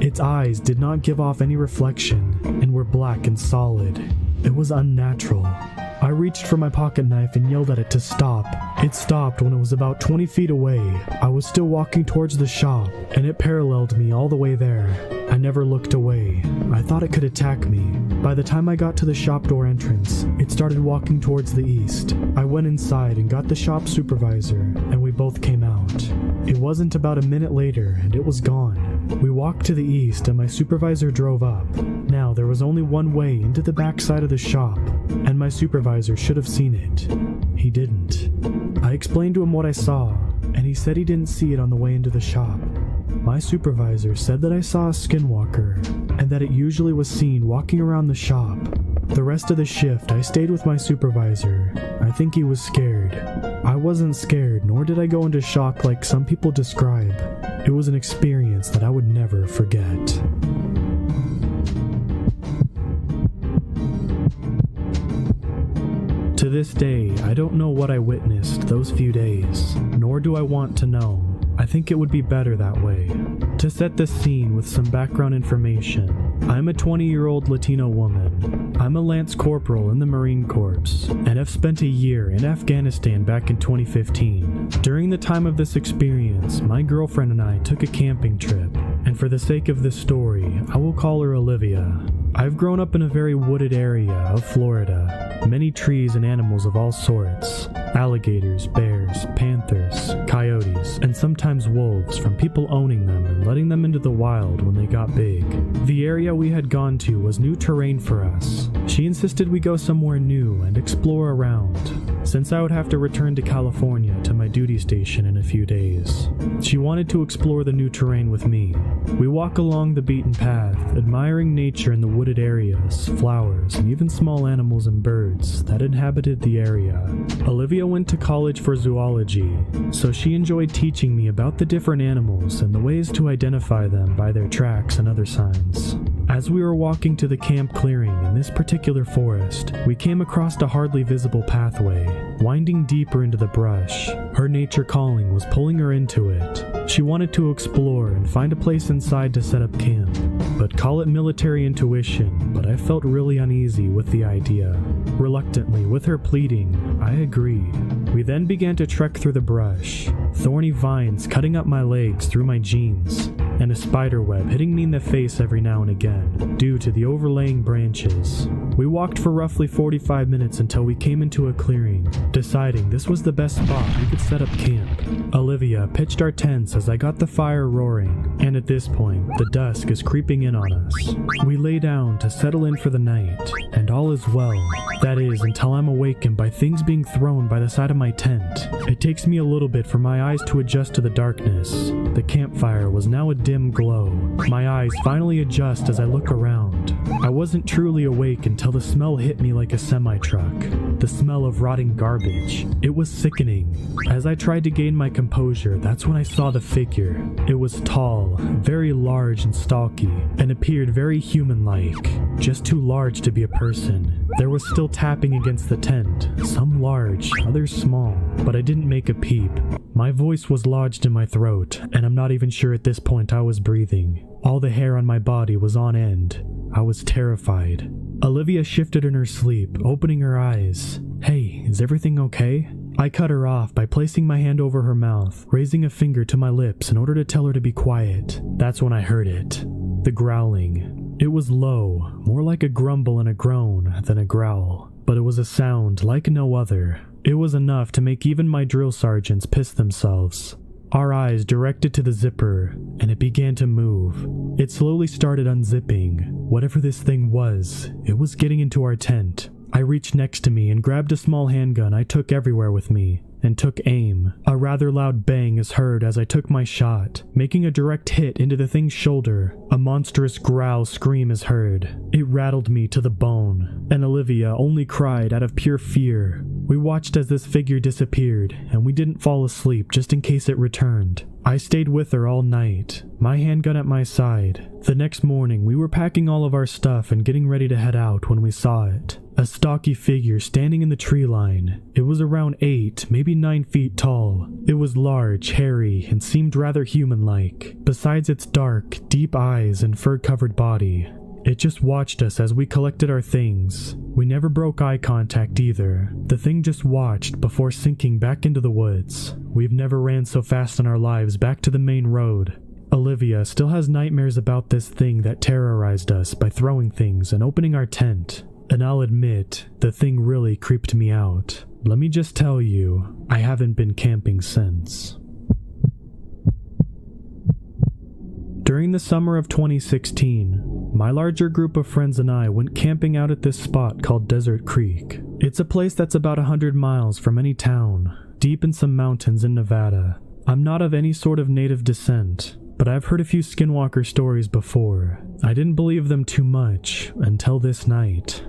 Its eyes did not give off any reflection and were black and solid. It was unnatural. I reached for my pocket knife and yelled at it to stop. It stopped when it was about 20 feet away. I was still walking towards the shop, and it paralleled me all the way there. I never looked away. I thought it could attack me. By the time I got to the shop door entrance, it started walking towards the east. I went inside and got the shop supervisor, and we both came out. It wasn't about a minute later, and it was gone. We walked to the east, and my supervisor drove up. Now, there was only one way into the back side of the shop, and my supervisor should have seen it. He didn't. I explained to him what I saw, and he said he didn't see it on the way into the shop. My supervisor said that I saw a skinwalker, and that it usually was seen walking around the shop. The rest of the shift, I stayed with my supervisor. I think he was scared. I wasn't scared, nor did I go into shock like some people describe. It was an experience that I would never forget. To this day, I don't know what I witnessed those few days, nor do I want to know. I think it would be better that way. To set the scene with some background information, I'm a 20-year-old Latino woman. I'm a Lance Corporal in the Marine Corps, and have spent a year in Afghanistan back in 2015. During the time of this experience, my girlfriend and I took a camping trip, and for the sake of this story, I will call her Olivia. I've grown up in a very wooded area of Florida. Many trees and animals of all sorts. Alligators, bears, panthers, coyotes, and sometimes wolves from people owning them and letting them into the wild when they got big. The area we had gone to was new terrain for us. She insisted we go somewhere new and explore around, since I would have to return to California to my duty station in a few days. She wanted to explore the new terrain with me. We walk along the beaten path, admiring nature in the wooded areas, flowers, and even small animals and birds that inhabited the area. Olivia went to college for zoology, so she enjoyed teaching me about the different animals and the ways to identify them by their tracks and other signs. As we were walking to the camp clearing in this particular forest, we came across a hardly visible pathway, winding deeper into the brush. Her nature calling was pulling her into it. She wanted to explore and find a place inside to set up camp, but call it military intuition, but I felt really uneasy with the idea. Reluctantly, with her pleading, I agreed. We then began to trek through the brush, thorny vines cutting up my legs through my jeans, and a spider web hitting me in the face every now and again, due to the overlaying branches. We walked for roughly 45 minutes until we came into a clearing, deciding this was the best spot we could set up camp. Olivia pitched our tents as I got the fire roaring, and at this point, the dusk is creeping in on us. We lay down to settle in for the night, and all is well. That is, until I'm awakened by things being thrown by the side of my tent. It takes me a little bit for my eyes to adjust to the darkness. The campfire was now a dim glow. My eyes finally adjust as I look around. I wasn't truly awake until the smell hit me like a semi-truck. the smell of rotting garbage. It was sickening. As I tried to gain my composure, that's when I saw the figure. It was tall, very large and stocky, and appeared very human-like, just too large to be a person. There was still tapping against the tent, some large, others small, but I didn't make a peep. My voice was lodged in my throat, and I'm not even sure at this point I was breathing. All the hair on my body was on end. I was terrified. Olivia shifted in her sleep, opening her eyes. "Hey, is everything okay?" I cut her off by placing my hand over her mouth, raising a finger to my lips in order to tell her to be quiet. That's when I heard it. The growling. It was low, more like a grumble and a groan than a growl, but it was a sound like no other. It was enough to make even my drill sergeants piss themselves. Our eyes directed to the zipper, and it began to move. It slowly started unzipping. Whatever this thing was, it was getting into our tent. I reached next to me and grabbed a small handgun I took everywhere with me, and took aim. A rather loud bang is heard as I took my shot, making a direct hit into the thing's shoulder. A monstrous growl scream is heard. It rattled me to the bone, and Olivia only cried out of pure fear. We watched as this figure disappeared, and we didn't fall asleep just in case it returned. I stayed with her all night, my handgun at my side. The next morning, we were packing all of our stuff and getting ready to head out when we saw it. A stocky figure standing in the tree line. It was around 8, maybe 9 feet tall. It was large, hairy, and seemed rather human-like, besides its dark, deep eyes and fur-covered body. It just watched us as we collected our things. We never broke eye contact either. The thing just watched before sinking back into the woods. We've never ran so fast in our lives back to the main road. Olivia still has nightmares about this thing that terrorized us by throwing things and opening our tent. And I'll admit, the thing really creeped me out. Let me just tell you, I haven't been camping since. During the summer of 2016, my larger group of friends and I went camping out at this spot called Desert Creek. It's a place that's about 100 miles from any town, deep in some mountains in Nevada. I'm not of any sort of native descent, but I've heard a few skinwalker stories before. I didn't believe them too much until this night.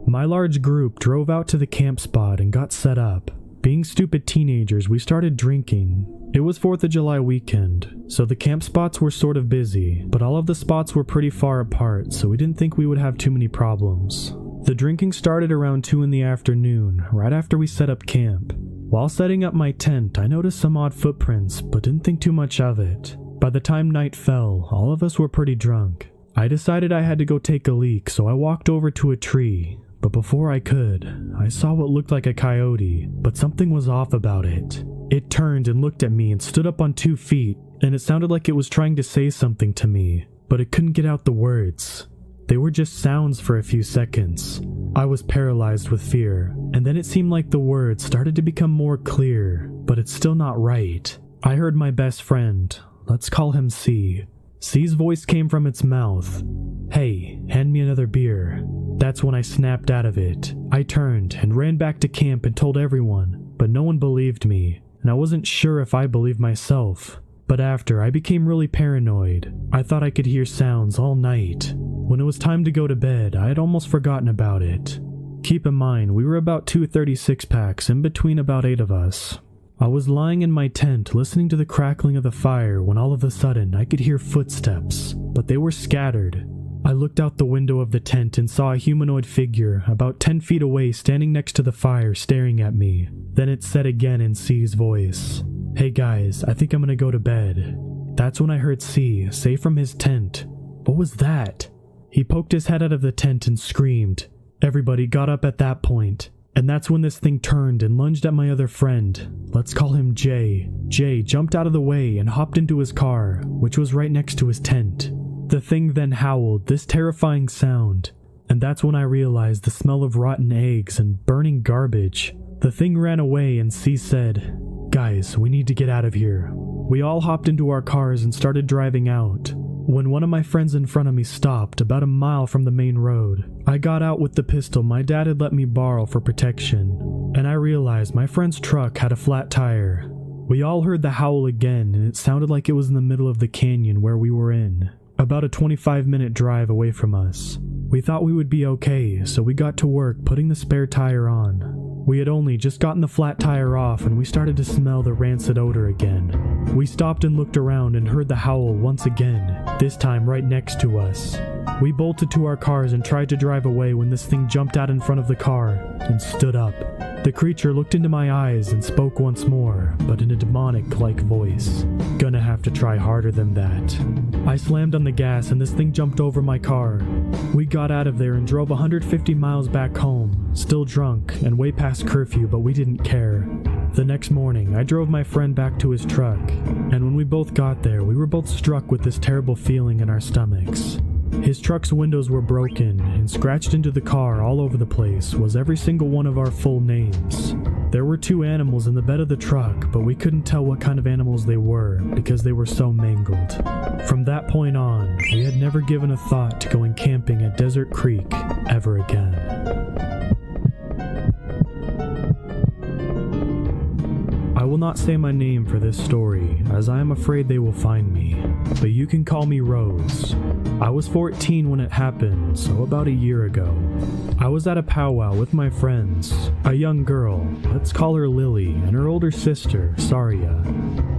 My large group drove out to the camp spot and got set up. Being stupid teenagers, we started drinking. It was 4th of July weekend, so the camp spots were sort of busy, but all of the spots were pretty far apart, so we didn't think we would have too many problems. The drinking started around 2 in the afternoon, right after we set up camp. While setting up my tent, I noticed some odd footprints, but didn't think too much of it. By the time night fell, all of us were pretty drunk. I decided I had to go take a leak, so I walked over to a tree. But before I could, I saw what looked like a coyote, but something was off about it. It turned and looked at me and stood up on 2 feet, and it sounded like it was trying to say something to me, but it couldn't get out the words. They were just sounds for a few seconds. I was paralyzed with fear, and then it seemed like the words started to become more clear, but it's still not right. I heard my best friend, let's call him C. C's voice came from its mouth. "Hey, hand me another beer." That's when I snapped out of it. I turned and ran back to camp and told everyone, but no one believed me, and I wasn't sure if I believed myself. But after, I became really paranoid. I thought I could hear sounds all night. When it was time to go to bed, I had almost forgotten about it. Keep in mind, we were about 2 36-packs, in between about 8 of us. I was lying in my tent listening to the crackling of the fire when all of a sudden I could hear footsteps, but they were scattered. I looked out the window of the tent and saw a humanoid figure about 10 feet away standing next to the fire staring at me. Then it said again in C's voice, "Hey guys, I think I'm gonna go to bed." That's when I heard C say from his tent, "What was that?" He poked his head out of the tent and screamed. Everybody got up at that point. And that's when this thing turned and lunged at my other friend. Let's call him Jay. Jay jumped out of the way and hopped into his car, which was right next to his tent. The thing then howled this terrifying sound, and that's when I realized the smell of rotten eggs and burning garbage. The thing ran away and C said, "Guys, we need to get out of here." We all hopped into our cars and started driving out. When one of my friends in front of me stopped about a mile from the main road, I got out with the pistol my dad had let me borrow for protection, and I realized my friend's truck had a flat tire. We all heard the howl again, and it sounded like it was in the middle of the canyon where we were in, about a 25-minute drive away from us. We thought we would be okay, so we got to work putting the spare tire on. We had only just gotten the flat tire off and we started to smell the rancid odor again. We stopped and looked around and heard the howl once again, this time right next to us. We bolted to our cars and tried to drive away when this thing jumped out in front of the car and stood up. The creature looked into my eyes and spoke once more, but in a demonic-like voice. Gonna have to try harder than that. I slammed on the gas and this thing jumped over my car. We got out of there and drove 150 miles back home, still drunk and way past curfew, but we didn't care. The next morning, I drove my friend back to his truck, and when we both got there, we were both struck with this terrible feeling in our stomachs. His truck's windows were broken, and scratched into the car all over the place was every single one of our full names. There were 2 animals in the bed of the truck, but we couldn't tell what kind of animals they were because they were so mangled. From that point on, we had never given a thought to going camping at Desert Creek ever again. I will not say my name for this story, as I am afraid they will find me, but you can call me Rose. I was 14 when it happened, so about a year ago. I was at a powwow with my friends, a young girl, let's call her Lily, and her older sister, Saria.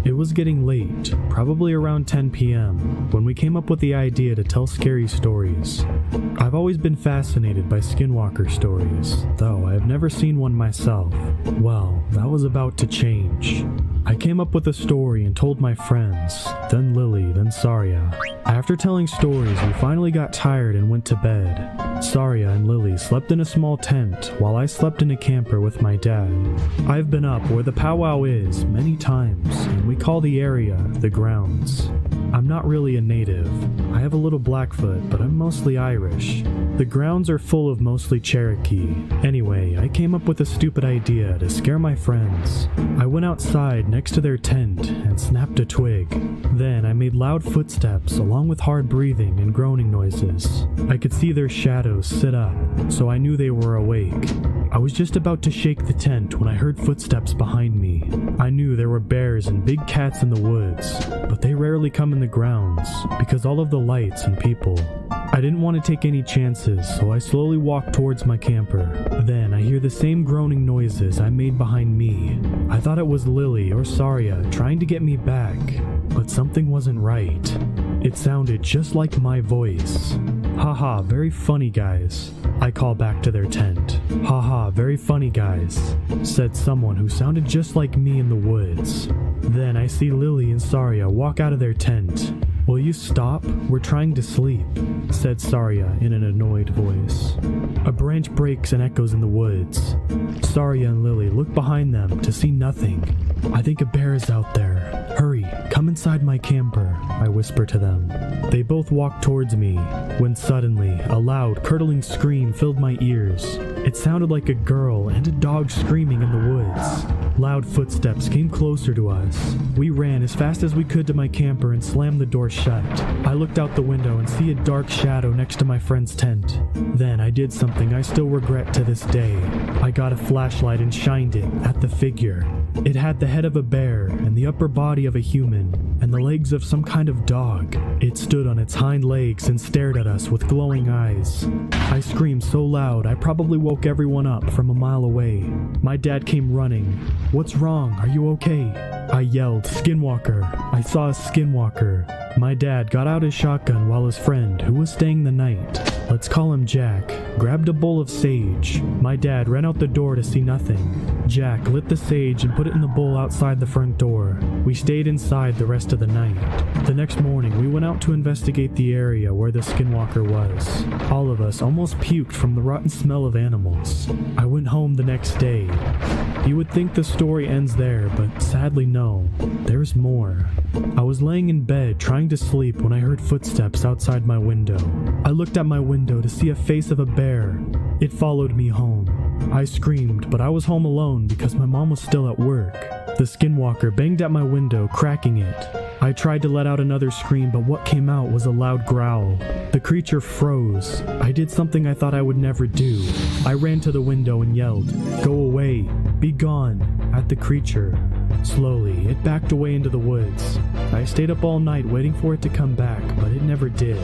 It was getting late, probably around 10 p.m., when we came up with the idea to tell scary stories. I've always been fascinated by skinwalker stories, though I have never seen one myself. Well, that was about to change. I came up with a story and told my friends, then Lily, then Saria. After telling stories, we finally got tired and went to bed. Saria and Lily slept in a small tent, while I slept in a camper with my dad. I've been up where the powwow is many times, and we call the area the grounds. I'm not really a native. I have a little Blackfoot, but I'm mostly Irish. The grounds are full of mostly Cherokee. Anyway, I came up with a stupid idea to scare my friends. I went outside next to their tent and snapped a twig. Then I made loud footsteps along with hard breathing and groaning noises. I could see their shadows sit up, so I knew they were awake. I was just about to shake the tent when I heard footsteps behind me. I knew there were bears and big cats in the woods, but they rarely come in the grounds because all of the lights and people. I didn't want to take any chances, so I slowly walked towards my camper. Then I hear the same groaning noises I made behind me. I thought it was Lily or Saria trying to get me back, but something wasn't right. It sounded just like my voice. Haha, very funny guys. I call back to their tent. Haha, very funny guys, said someone who sounded just like me in the woods. Then I see Lily and Saria walk out of their tent. Will you stop? We're trying to sleep, said Saria in an annoyed voice. A branch breaks and echoes in the woods. Saria and Lily look behind them to see nothing. I think a bear is out there. Hurry, come inside my camper, I whisper to them. They both walk towards me, when suddenly a loud, curdling scream filled my ears. It sounded like a girl and a dog screaming in the woods. Loud footsteps came closer to us. We ran as fast as we could to my camper and slammed the door shut. I looked out the window and see a dark shadow next to my friend's tent. Then I did something I still regret to this day. I got a flashlight and shined it at the figure. It had the head of a bear and the upper body of a human and the legs of some kind of dog. It stood on its hind legs and stared at us with glowing eyes. I screamed so loud I probably woke everyone up from a mile away. My dad came running. What's wrong? Are you okay? I yelled, Skinwalker. I saw a skinwalker. My dad got out his shotgun while his friend, who was staying the night, let's call him Jack, grabbed a bowl of sage. My dad ran out the door to see nothing. Jack lit the sage and put it in the bowl outside the front door. We stayed inside the rest of the night. The next morning, we went out to investigate the area where the skinwalker was. All of us almost puked from the rotten smell of animals. I went home the next day. You would think the story ends there, but sadly no. There's more. I was laying in bed trying to sleep when I heard footsteps outside my window. I looked at my window to see a face of a bear. It followed me home. I screamed, but I was home alone because my mom was still at work. The skinwalker banged at my window, cracking it. I tried to let out another scream, but what came out was a loud growl. The creature froze. I did something I thought I would never do. I ran to the window and yelled, "Go away! Be gone!" at the creature. Slowly, it backed away into the woods. I stayed up all night waiting for it to come back, but it never did.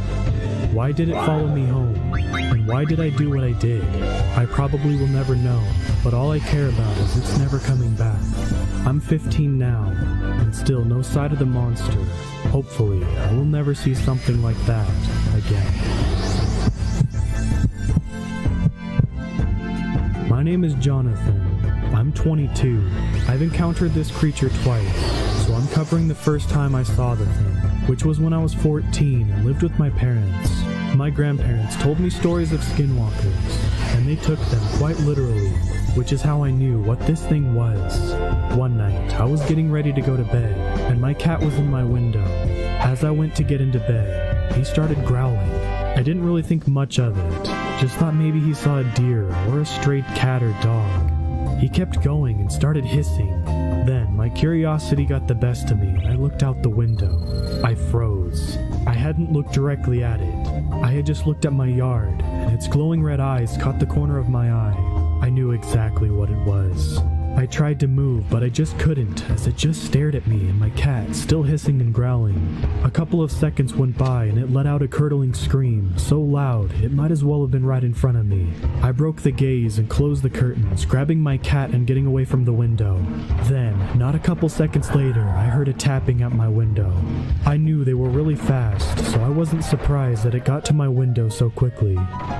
Why did it follow me home? And why did I do what I did? I probably will never know, but all I care about is it's never coming back. I'm 15 now, and still no sight of the monster. Hopefully, I will never see something like that again. My name is Jonathan. I'm 22. I've encountered this creature twice, so I'm covering the first time I saw the thing, which was when I was 14 and lived with my parents. My grandparents told me stories of skinwalkers, and they took them quite literally, which is how I knew what this thing was. One night, I was getting ready to go to bed, and my cat was in my window. As I went to get into bed, he started growling. I didn't really think much of it, just thought maybe he saw a deer or a strayed cat or dog. He kept going and started hissing. Then my curiosity got the best of me and I looked out the window. I froze. I hadn't looked directly at it. I had just looked at my yard, and its glowing red eyes caught the corner of my eye. I knew exactly what it was. I tried to move, but I just couldn't, as it just stared at me and my cat, still hissing and growling. A couple of seconds went by and it let out a curdling scream, so loud it might as well have been right in front of me. I broke the gaze and closed the curtains, grabbing my cat and getting away from the window. Then, not a couple seconds later, I heard a tapping at my window. I knew they were really fast, so I wasn't surprised that it got to my window so quickly.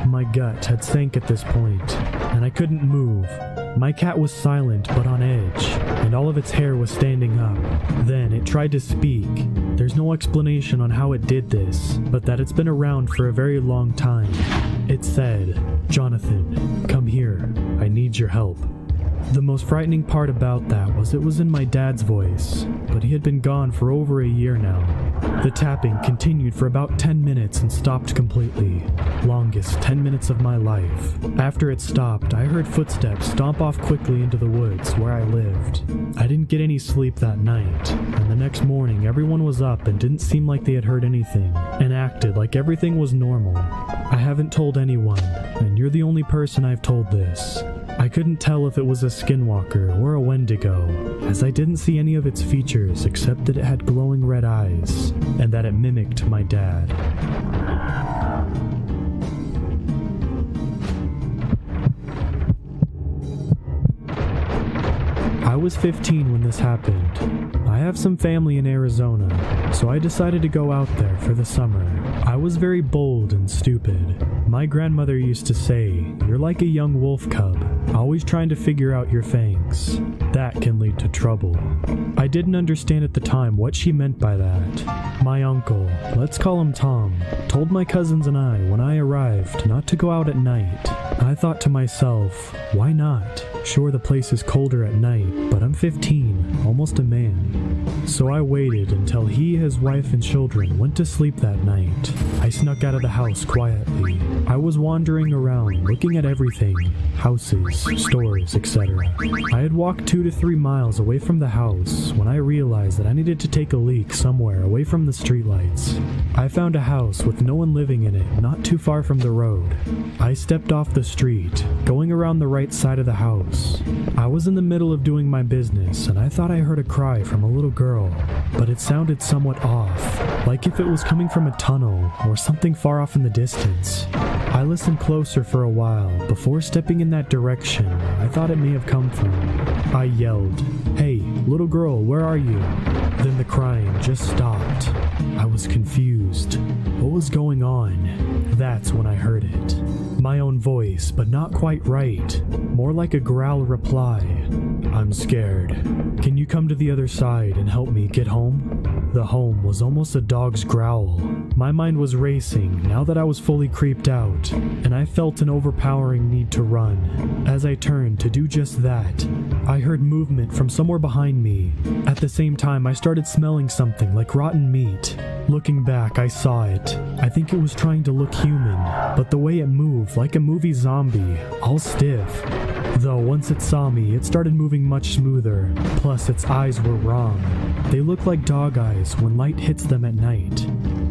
My gut had sank at this point, and I couldn't move. My cat was silent but on edge, and all of its hair was standing up. Then it tried to speak. There's no explanation on how it did this, but that it's been around for a very long time. It said, "Jonathan, come here. I need your help." The most frightening part about that was it was in my dad's voice, but he had been gone for over a year now. The tapping continued for about 10 minutes and stopped completely. Longest 10 minutes of my life. After it stopped, I heard footsteps stomp off quickly into the woods where I lived. I didn't get any sleep that night, and the next morning everyone was up and didn't seem like they had heard anything, and acted like everything was normal. I haven't told anyone, and you're the only person I've told this. I couldn't tell if it was a skinwalker or a wendigo, as I didn't see any of its features except that it had glowing red eyes, and that it mimicked my dad. I was 15 when this happened. I have some family in Arizona, so I decided to go out there for the summer. I was very bold and stupid. My grandmother used to say, "You're like a young wolf cub, always trying to figure out your fangs. That can lead to trouble." I didn't understand at the time what she meant by that. My uncle, let's call him Tom, told my cousins and I when I arrived not to go out at night. I thought to myself, why not? Sure, the place is colder at night, but I'm 15, almost a man. So I waited until he, his wife, and children went to sleep that night. I snuck out of the house quietly. I was wandering around, looking at everything, houses, stores, etc. I had walked 2 to 3 miles away from the house when I realized that I needed to take a leak somewhere away from the streetlights. I found a house with no one living in it, not too far from the road. I stepped off the street, going around the right side of the house. I was in the middle of doing my business, and I thought I heard a cry from a little girl, but it sounded somewhat off, like if it was coming from a tunnel or something far off in the distance. I listened closer for a while before stepping in that direction I thought it may have come from. I yelled, "Hey, little girl, where are you?" Then the crying just stopped. I was confused. What was going on? That's when I heard it. My own voice, but not quite right. More like a growl reply. "I'm scared. Can you come to the other side and help me get home?" The home was almost a dog's growl. My mind was racing now that I was fully creeped out, and I felt an overpowering need to run. As I turned to do just that, I heard movement from somewhere behind me. At the same time, I started smelling something like rotten meat. Looking back, I saw it. I think it was trying to look human, but the way it moved, like a movie zombie, all stiff. Though once it saw me, it started moving much smoother, plus its eyes were wrong. They look like dog eyes when light hits them at night.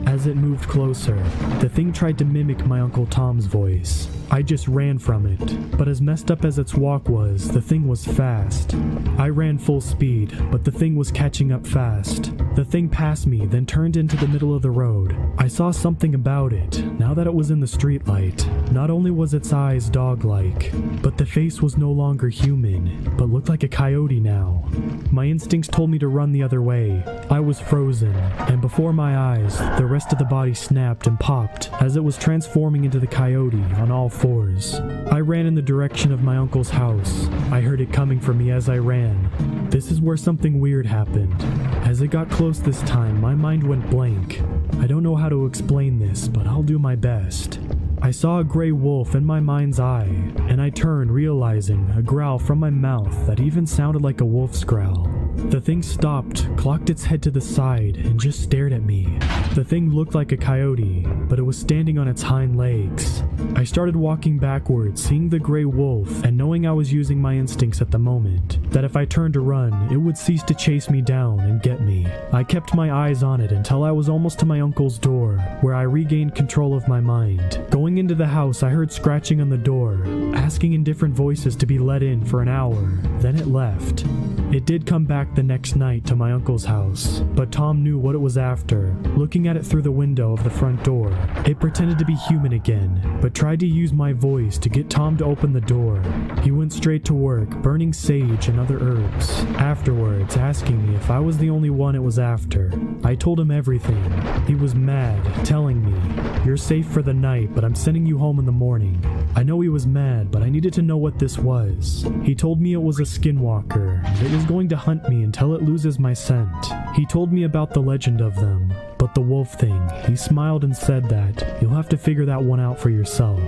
As As it moved closer, the thing tried to mimic my Uncle Tom's voice. I just ran from it, but as messed up as its walk was, the thing was fast. I ran full speed, but the thing was catching up fast. The thing passed me, then turned into the middle of the road. I saw something about it, now that it was in the streetlight. Not only was its eyes dog-like, but the face was no longer human, but looked like a coyote now. My instincts told me to run the other way. I was frozen, and before my eyes, the rest of the body snapped and popped as it was transforming into the coyote on all fours. I ran in the direction of my uncle's house. I heard it coming for me as I ran. This is where something weird happened. As it got close this time, my mind went blank. I don't know how to explain this, but I'll do my best. I saw a gray wolf in my mind's eye, and I turned, realizing a growl from my mouth that even sounded like a wolf's growl. The thing stopped, clocked its head to the side, and just stared at me. The thing looked like a coyote, but it was standing on its hind legs. I started walking backwards, seeing the gray wolf, and knowing I was using my instincts at the moment, that if I turned to run, it would cease to chase me down and get me. I kept my eyes on it until I was almost to my uncle's door, where I regained control of my mind. Going into the house, I heard scratching on the door, asking in different voices to be let in for an hour. Then it left. It did come back the next night to my uncle's house, but Tom knew what it was after. Looking at it through the window of the front door, it pretended to be human again, but tried to use my voice to get Tom to open the door. He went straight to work, burning sage and other herbs. Afterwards, asking me if I was the only one it was after. I told him everything. He was mad, telling me, "You're safe for the night, but I'm sending you home in the morning." I know he was mad, but I needed to know what this was. He told me it was a skinwalker, and it was going to hunt me until it loses my scent. He told me about the legend of them, but the wolf thing, he smiled and said that, "You'll have to figure that one out for yourself."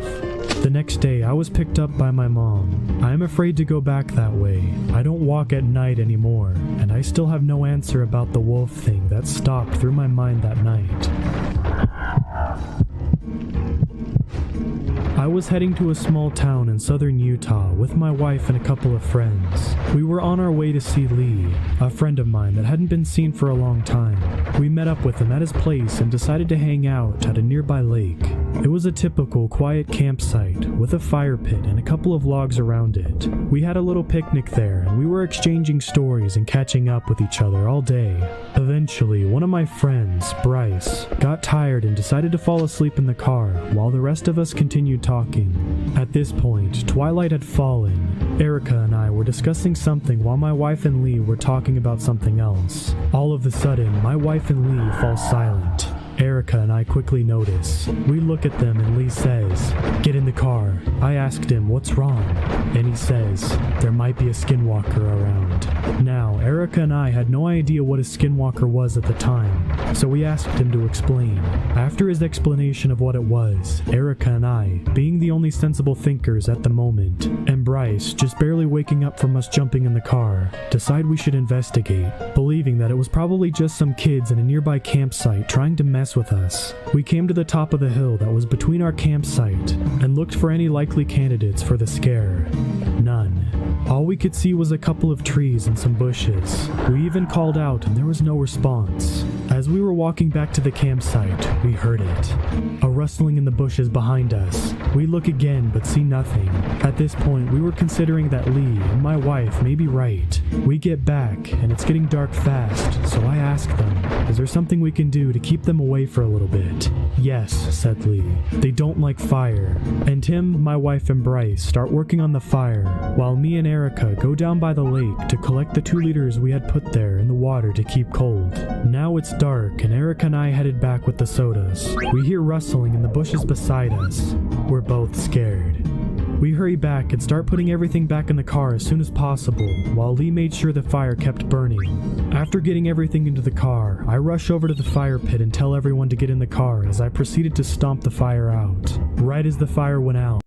The next day, I was picked up by my mom. I am afraid to go back that way. I don't walk at night anymore, and I still have no answer about the wolf thing that stopped through my mind that night. I was heading to a small town in southern Utah with my wife and a couple of friends. We were on our way to see Lee, a friend of mine that hadn't been seen for a long time. We met up with him at his place and decided to hang out at a nearby lake. It was a typical quiet campsite with a fire pit and a couple of logs around it. We had a little picnic there and we were exchanging stories and catching up with each other all day. Eventually, one of my friends, Bryce, got tired and decided to fall asleep in the car while the rest of us continued talking. At this point, twilight had fallen. Erica and I were discussing something while my wife and Lee were talking about something else. All of a sudden, my wife and Lee fall silent. Erica and I quickly notice. We look at them and Lee says, "Get in the car." I asked him, "What's wrong?" And he says, "There might be a skinwalker around." Now, Erica and I had no idea what a skinwalker was at the time, so we asked him to explain. After his explanation of what it was, Erica and I, being the only sensible thinkers at the moment, and Bryce, just barely waking up from us jumping in the car, decide we should investigate, believing that it was probably just some kids in a nearby campsite trying to mess with us. We came to the top of the hill that was between our campsite and looked for any likely candidates for the scare. None. All we could see was a couple of trees and some bushes. We even called out and there was no response. As we were walking back to the campsite, we heard it. A rustling in the bushes behind us. We look again but see nothing. At this point, we were considering that Lee and my wife may be right. We get back and it's getting dark fast, so I ask them, "Is there something we can do to keep them away for a little bit?" "Yes," said Lee. "They don't like fire." And Tim, my wife, and Bryce start working on the fire, while me and Erica go down by the lake to collect the 2 liters we had put there in the water to keep cold. Now it's dark and Erica and I headed back with the sodas. We hear rustling in the bushes beside us. We're both scared. We hurry back and start putting everything back in the car as soon as possible, while Lee made sure the fire kept burning. After getting everything into the car, I rush over to the fire pit and tell everyone to get in the car as I proceeded to stomp the fire out. Right as the fire went out,